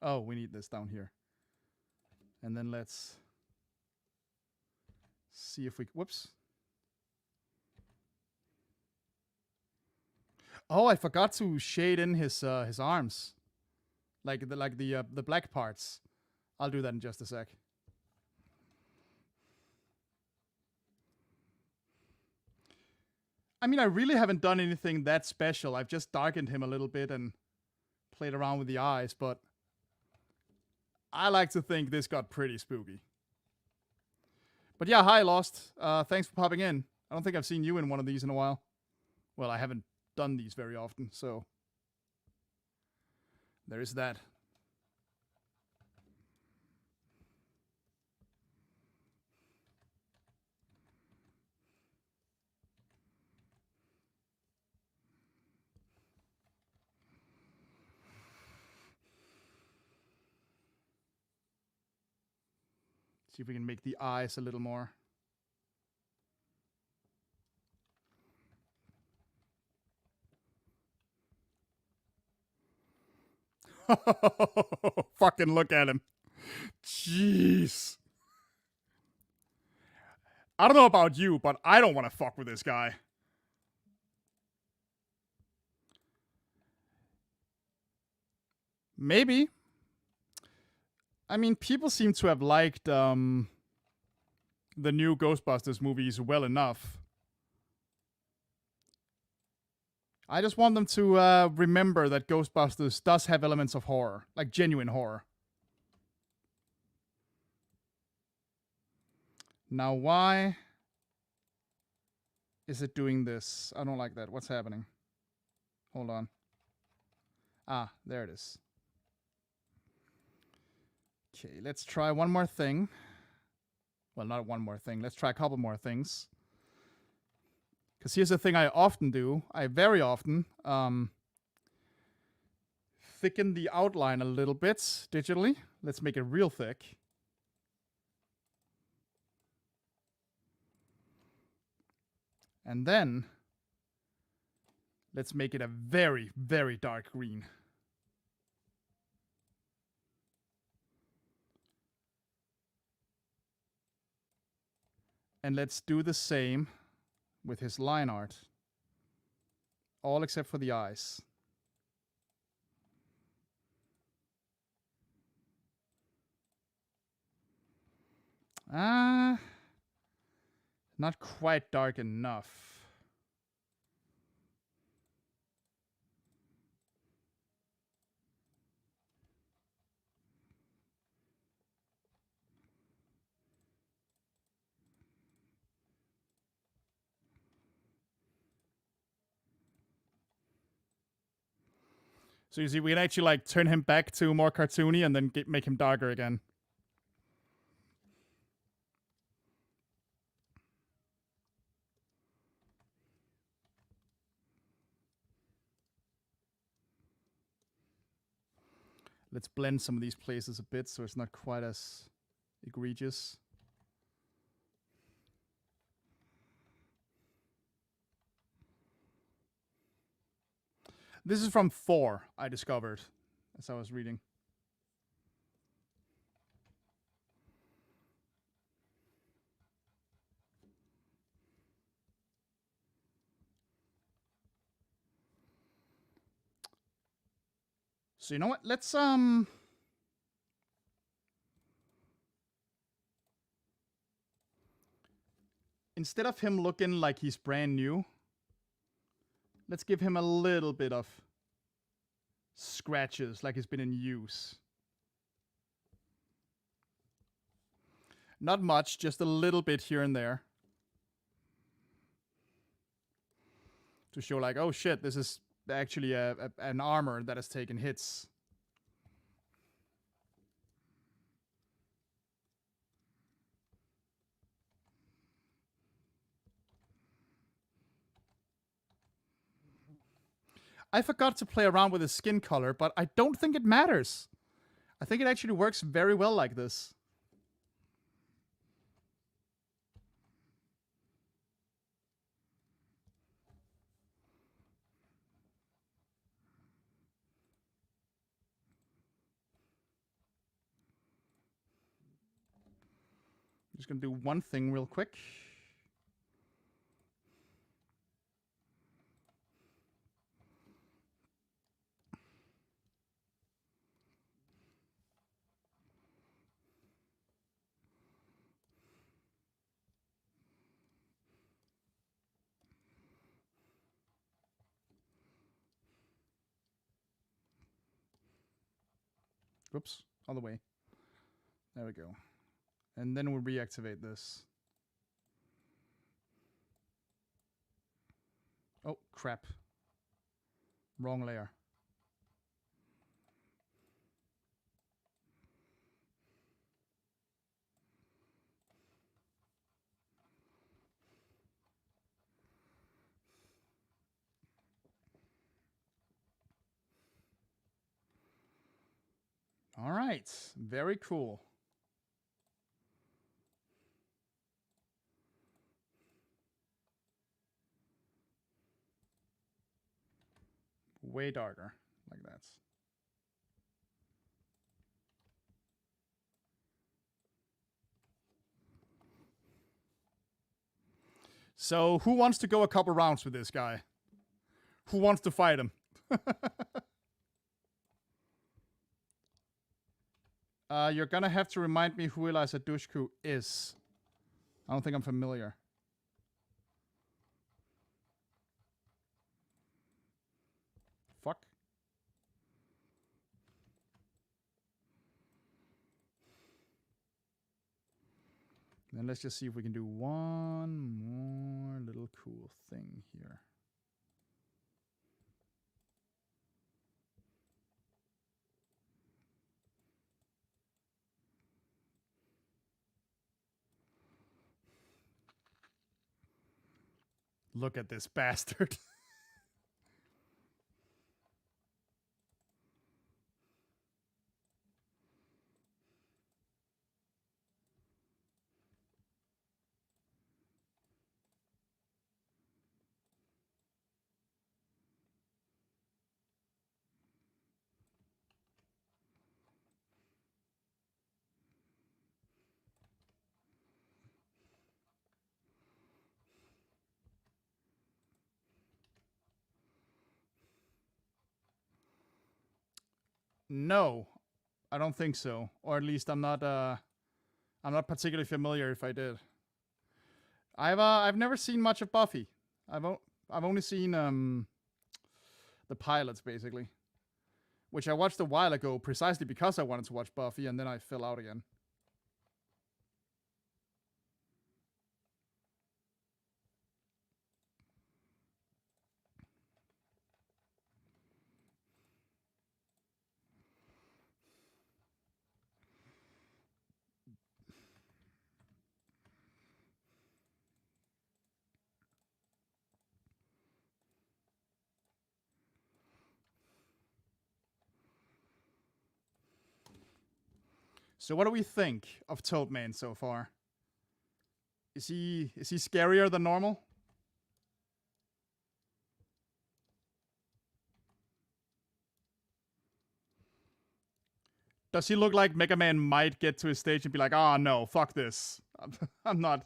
Oh, we need this down here. And then let's see if we... Whoops. Oh, I forgot to shade in his arms. Like the black parts. I'll do that in just a sec. I mean, I really haven't done anything that special. I've just darkened him a little bit and played around with the eyes, but I like to think this got pretty spooky. But yeah, hi, Lost. Thanks for popping in. I don't think I've seen you in one of these in a while. Well, I haven't done these very often, so... There is that. See if we can make the eyes a little more. Fucking look at him. Jeez. I don't know about you, but I don't want to fuck with this guy. Maybe. I mean, people seem to have liked the new Ghostbusters movies well enough. I just want them to remember that Ghostbusters does have elements of horror, like genuine horror. Now, why is it doing this? I don't like that. What's happening? Hold on. Ah, there it is. Okay, let's try one more thing. Well, not one more thing. Let's try a couple more things. Because here's the thing I often do. I very often thicken the outline a little bit digitally. Let's make it real thick. And then let's make it a very, very dark green. And let's do the same with his line art. All except for the eyes. Not quite dark enough. So you see, we can actually like turn him back to more cartoony and then make him darker again. Let's blend some of these places a bit so it's not quite as egregious. This is from 4, I discovered, as I was reading. So you know what? Let's instead of him looking like he's brand new, let's give him a little bit of scratches, like he's been in use. Not much, just a little bit here and there. To show like, oh shit, this is actually an armor that has taken hits. I forgot to play around with his skin color, but I don't think it matters. I think it actually works very well like this. I'm just going to do one thing real quick. Whoops, all the way. There we go. And then we'll reactivate this. Oh, crap. Wrong layer. All right. Very cool. Way darker, like that. So, who wants to go a couple rounds with this guy? Who wants to fight him? You're gonna have to remind me who Eliza Dushku is. I don't think I'm familiar. Fuck. Then let's just see if we can do one more little cool thing here. Look at this bastard. No, I don't think so. Or at least I'm not particularly familiar if I did. I've never seen much of Buffy. I've only seen the pilots basically, which I watched a while ago precisely because I wanted to watch Buffy, and then I fell out again. So what do we think of Toadman so far? Is he scarier than normal? Does he look like Mega Man might get to his stage and be like, "Ah, no, fuck this. I'm not."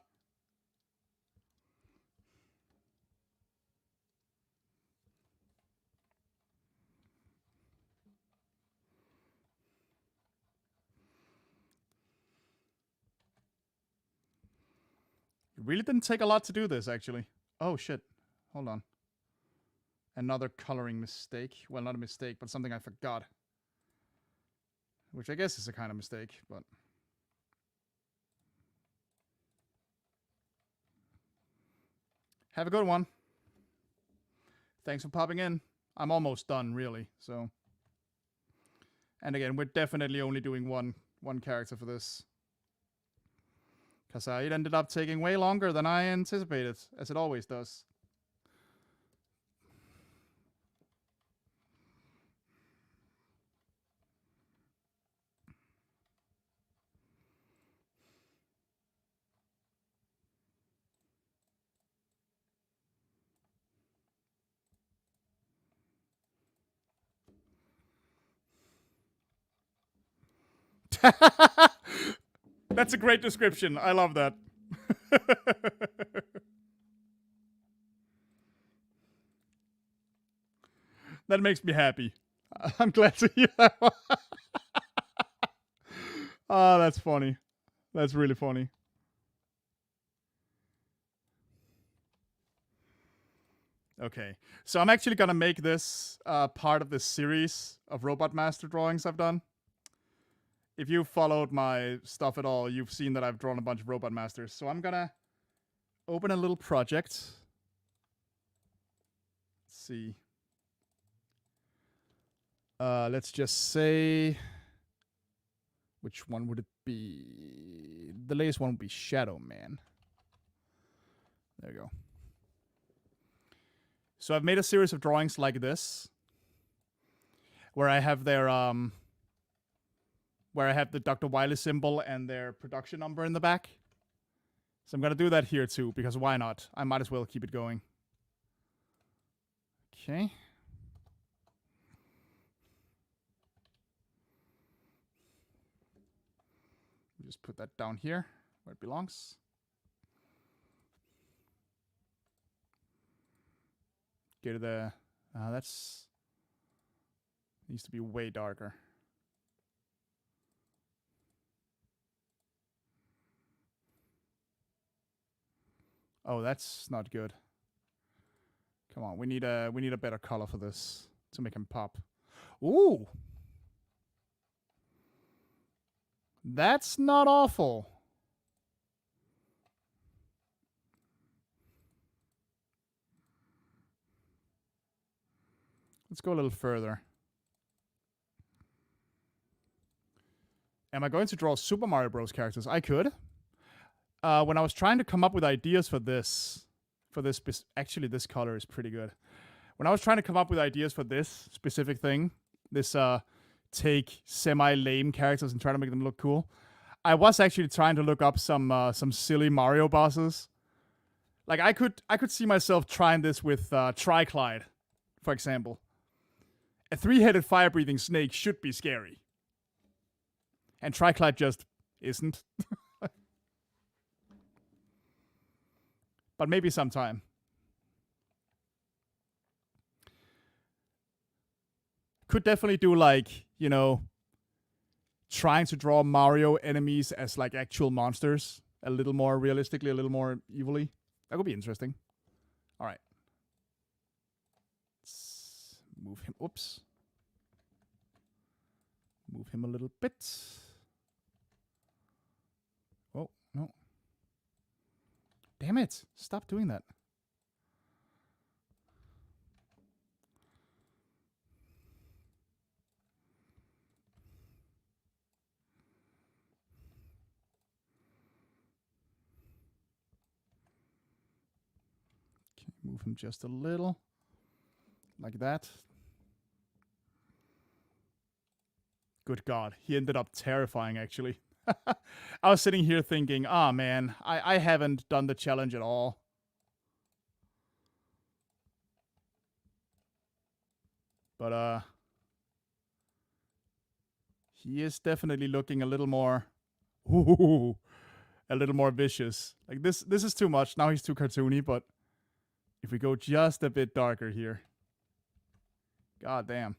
It really didn't take a lot to do this, actually. Oh shit! Hold on. Another coloring mistake. Well, not a mistake, but something I forgot. Which I guess is a kind of mistake, but... Have a good one. Thanks for popping in. I'm almost done, really, so... And again, we're definitely only doing one character for this. Because it ended up taking way longer than I anticipated, as it always does. That's a great description. I love that. That makes me happy. I'm glad to hear that one. Oh, that's funny. That's really funny. Okay, so I'm actually gonna make this part of this series of Robot Master drawings I've done. If you've followed my stuff at all, you've seen that I've drawn a bunch of Robot Masters. So I'm gonna open a little project. Let's see. Let's just say... Which one would it be? The latest one would be Shadow Man. There you go. So I've made a series of drawings like this, where I have their where I have the Dr. Wily symbol and their production number in the back. So I'm going to do that here too, because why not? I might as well keep it going. Okay. Just put that down here where it belongs. Get to the... that's... needs to be way darker. Oh, that's not good. Come on, we need a better color for this to make him pop. Ooh! That's not awful. Let's go a little further. Am I going to draw Super Mario Bros. Characters? I could. When I was trying to come up with ideas for this, actually this color is pretty good. When I was trying to come up with ideas for this specific thing, this take semi-lame characters and try to make them look cool, I was actually trying to look up some silly Mario bosses. Like I could see myself trying this with Triclyde, for example. A 3-headed fire-breathing snake should be scary. And Triclyde just isn't. But maybe sometime. Could definitely do like, you know, trying to draw Mario enemies as like actual monsters. A little more realistically, a little more evilly. That would be interesting. All right. Let's move him. Oops. Move him a little bit. Oh, no. Damn it. Stop doing that. Okay, move him just a little. Like that. Good God. He ended up terrifying, actually. I was sitting here thinking, oh man, I haven't done the challenge at all. But he is definitely looking a little more a little more vicious. Like this is too much. Now he's too cartoony, but if we go just a bit darker here. God damn.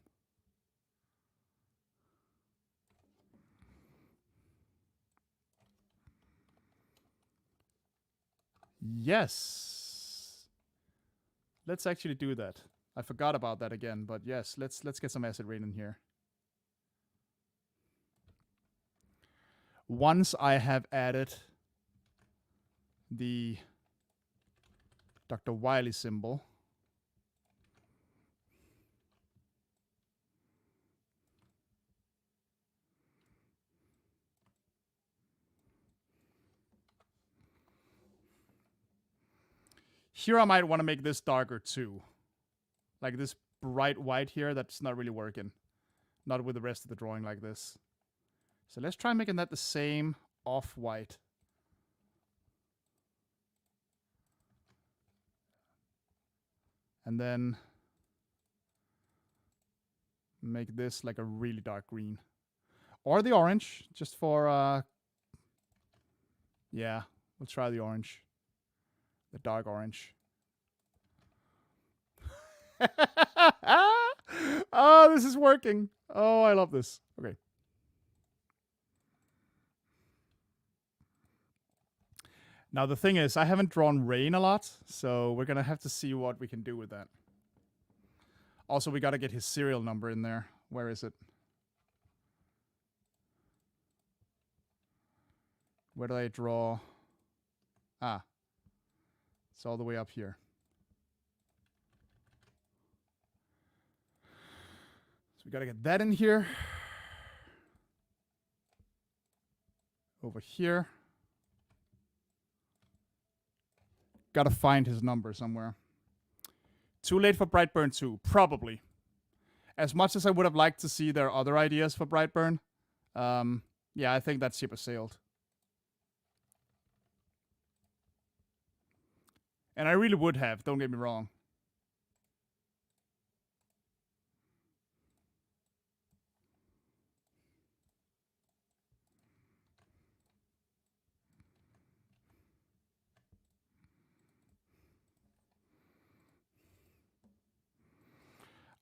Yes. Let's actually do that. I forgot about that again, but yes, let's get some acid rain in here. Once I have added the Dr. Wily symbol, here I might want to make this darker too. Like this bright white here, that's not really working. Not with the rest of the drawing like this. So let's try making that the same off-white. And then make this like a really dark green. Or the orange, just for, yeah, we'll try the orange. The dark orange. Oh, this is working. Oh, I love this. Okay. Now, the thing is, I haven't drawn rain a lot, so we're going to have to see what we can do with that. Also, we got to get his serial number in there. Where is it? Where did I draw? Ah. It's all the way up here. So we got to get that in here. Over here. Got to find his number somewhere. Too late for Brightburn 2? Probably. As much as I would have liked to see their other ideas for Brightburn, Yeah, I think that ship has sailed. And I really would have, don't get me wrong.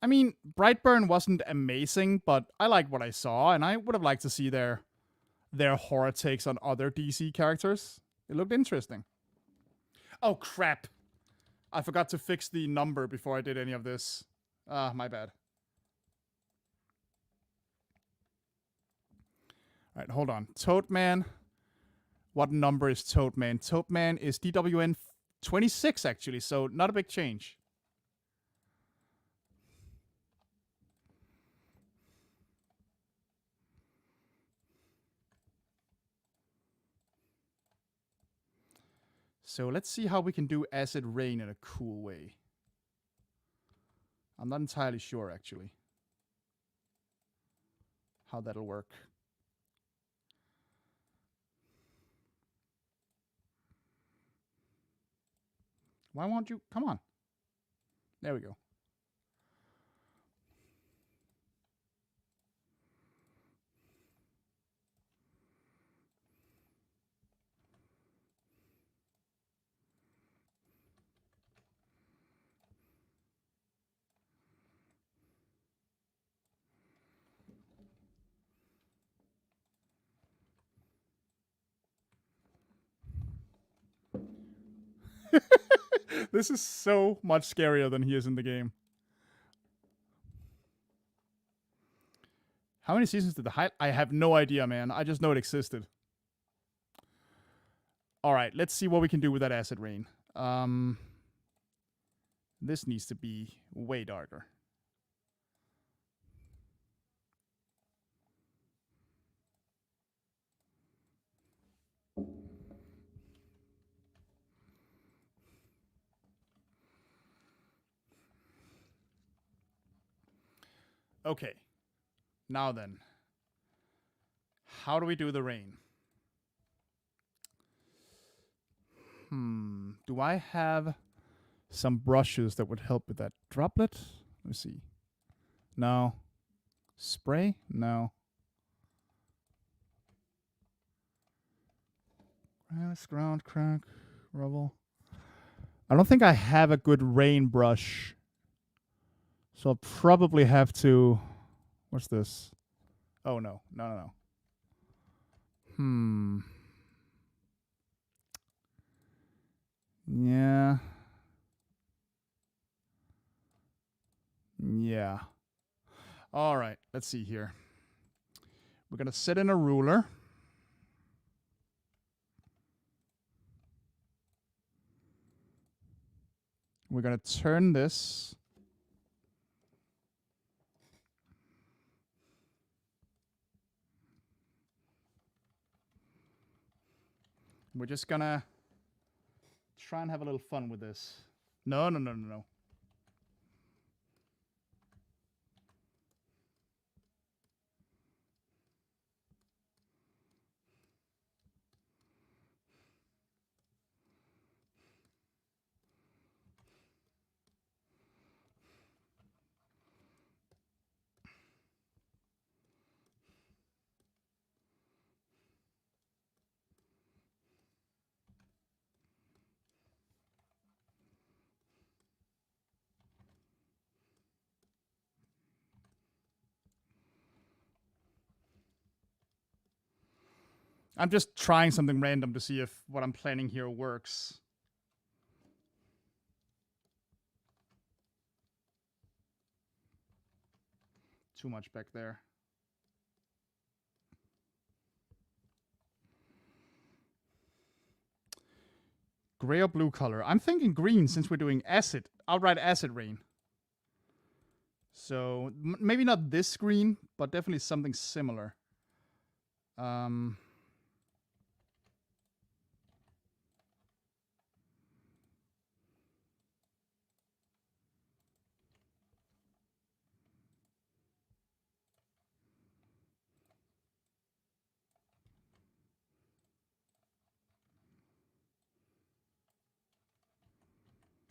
I mean, Brightburn wasn't amazing, but I liked what I saw, and I would have liked to see their horror takes on other DC characters. It looked interesting. Oh crap! I forgot to fix the number before I did any of this. Ah, my bad. All right, hold on. Toadman. What number is Toadman? Toadman is DWN 26 actually, so not a big change. So let's see how we can do Acid Rain in a cool way. I'm not entirely sure, actually, how that'll work. Why won't you? Come on. There we go. This is so much scarier than he is in the game. How many seasons did the high? I have no idea, man. I just know it existed. All right, let's see what we can do with that Acid Rain. This needs to be way darker. Okay. Now then. How do we do the rain? Do I have some brushes that would help with that? Droplet? Let me see. No. Spray? No. Grass, ground, crack, rubble. I don't think I have a good rain brush. So I'll probably have to... What's this? Oh, no. No. Yeah. Yeah. All right. Let's see here. We're going to set in a ruler. We're going to turn this. We're just going to try and have a little fun with this. No. I'm just trying something random to see if what I'm planning here works. Too much back there. Gray or blue color? I'm thinking green since we're doing acid. Outright acid rain. So maybe not this green, but definitely something similar.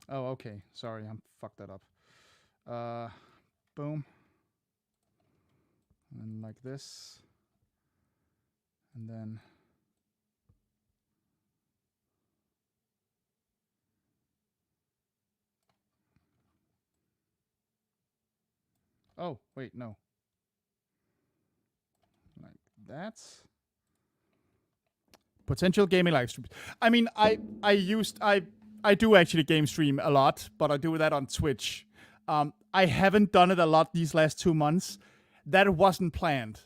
Oh, okay. Sorry, I fucked that up. Boom. And like this. And then... Oh, wait, no. Like that. Potential gaming live streams. I mean, I do actually game stream a lot, but I do that on Twitch. I haven't done it a lot these last 2 months. That wasn't planned.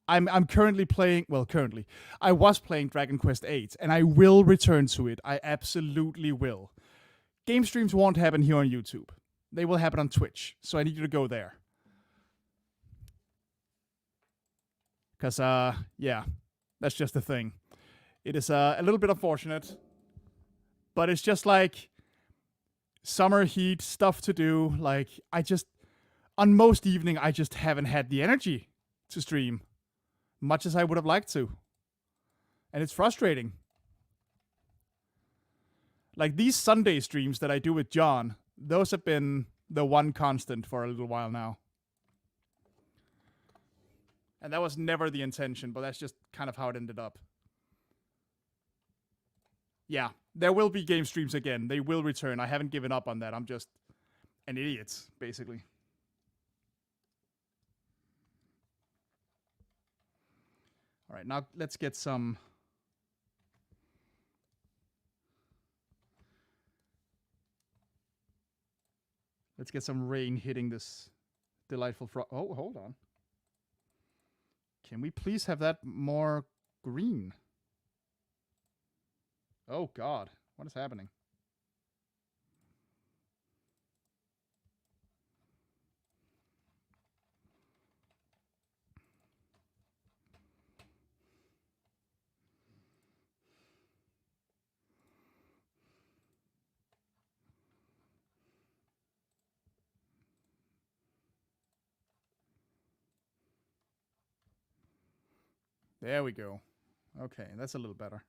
I'm currently playing. Well, currently, I was playing Dragon Quest VIII, and I will return to it. I absolutely will. Game streams won't happen here on YouTube. They will happen on Twitch. So I need you to go there. Because yeah, that's just the thing. It is a little bit unfortunate, but it's just like summer heat, stuff to do. Like, on most evening, I just haven't had the energy to stream much as I would have liked to. And it's frustrating. Like, these Sunday streams that I do with John, those have been the one constant for a little while now. And that was never the intention, but that's just kind of how it ended up. Yeah, there will be game streams again. They will return. I haven't given up on that. I'm just an idiot, basically. All right, now let's get some... Let's get some rain hitting this delightful Oh, hold on. Can we please have that more green? Oh, God. What is happening? There we go. Okay, that's a little better.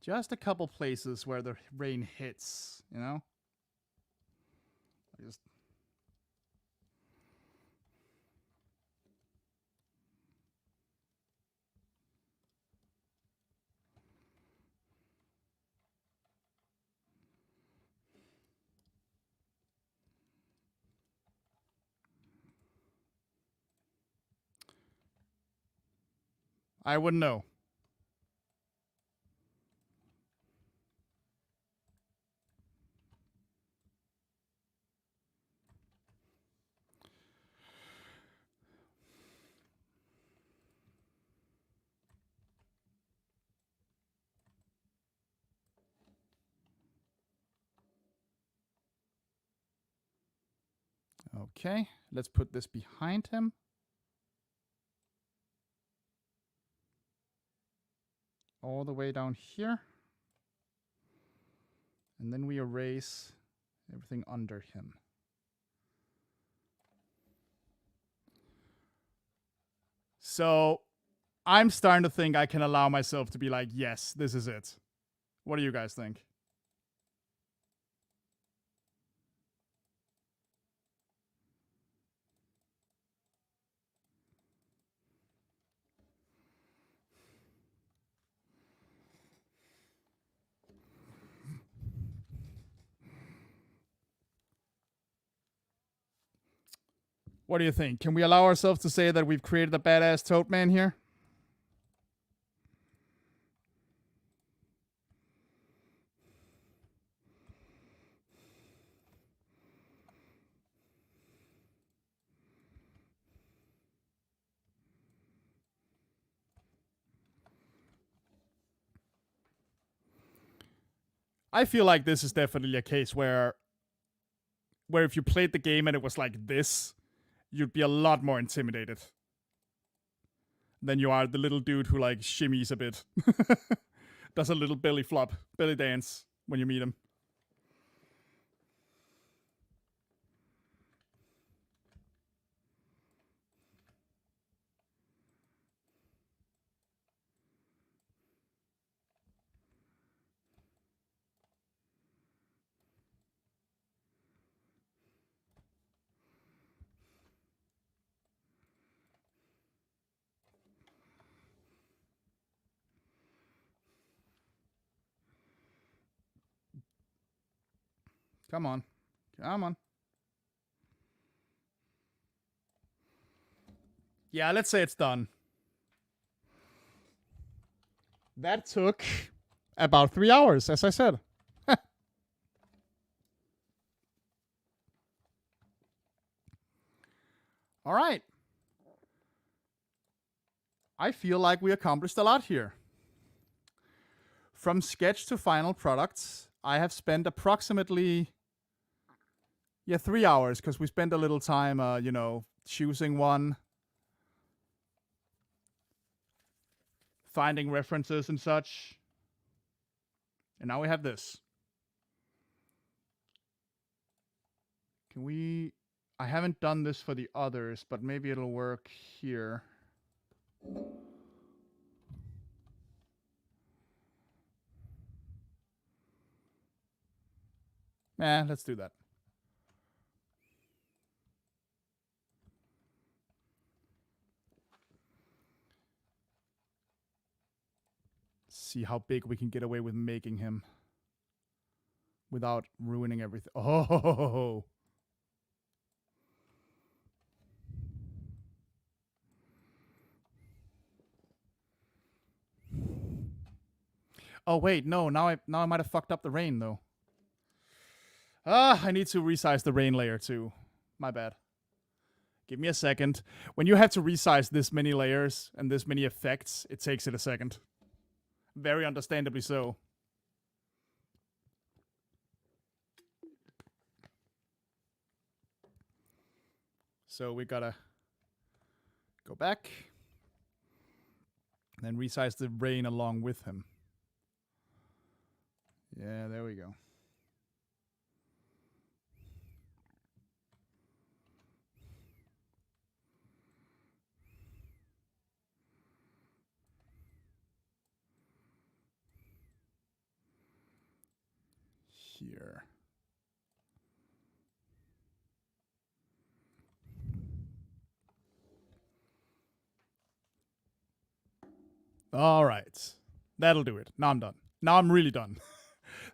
Just a couple places where the rain hits, you know? I wouldn't know. Okay, let's put this behind him. All the way down here. And then we erase everything under him. So I'm starting to think I can allow myself to be like, yes, this is it. What do you guys think? What do you think? Can we allow ourselves to say that we've created a badass tote man here? I feel like this is definitely a case where if you played the game and it was like this, you'd be a lot more intimidated than you are the little dude who like shimmies a bit. Does a little belly flop, belly dance when you meet him. Come on. Come on. Yeah, let's say it's done. That took about 3 hours, as I said. All right. I feel like we accomplished a lot here. From sketch to final products, I have spent approximately 3 hours, because we spent a little time, choosing one, finding references and such. And now we have this. Can we... I haven't done this for the others, but maybe it'll work here. Let's do that. See how big we can get away with making him without ruining everything. Oh! Oh wait, no. Now I might have fucked up the rain though. I need to resize the rain layer too. My bad. Give me a second. When you have to resize this many layers and this many effects, it takes it a second. Very understandably so. So we gotta go back and then resize the rain along with him. Yeah, there we go. Here. All right. That'll do it. Now I'm done. Now I'm really done.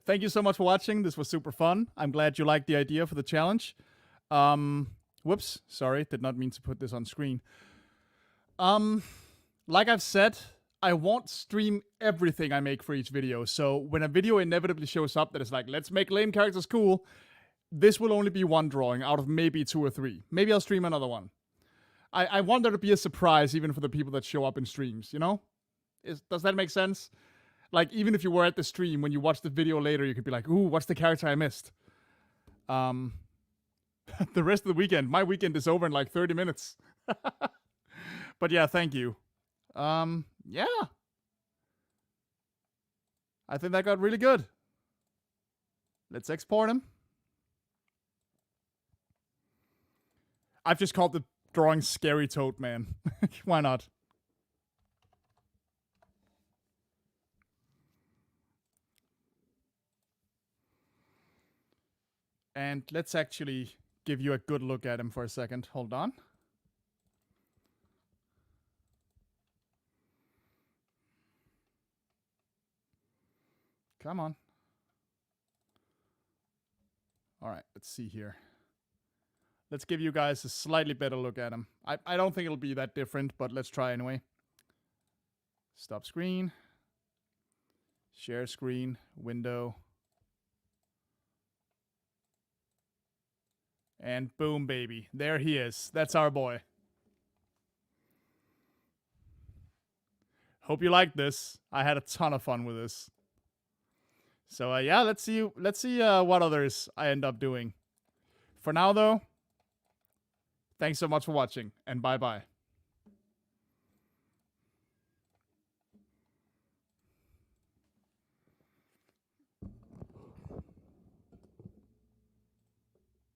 Thank you so much for watching. This was super fun. I'm glad you liked the idea for the challenge. Whoops. Sorry. Did not mean to put this on screen. Like I've said, I won't stream everything I make for each video. So when a video inevitably shows up that is like, let's make lame characters cool, this will only be one drawing out of maybe 2 or 3. Maybe I'll stream another one. I want there to be a surprise even for the people that show up in streams, you know? Does that make sense? Like, even if you were at the stream, when you watch the video later, you could be like, ooh, what's the character I missed? The rest of the weekend, my weekend is over in like 30 minutes. But yeah, thank you. Yeah. I think that got really good. Let's export him. I've just called the drawing Scary Toad Man. Why not? And let's actually give you a good look at him for a second. Hold on. Come on. All right, let's see here. Let's give you guys a slightly better look at him. I don't think it'll be that different, but let's try anyway. Stop screen. Share screen. Window. And boom, baby. There he is. That's our boy. Hope you liked this. I had a ton of fun with this. So yeah, let's see what others I end up doing. For now though, thanks so much for watching, and bye bye.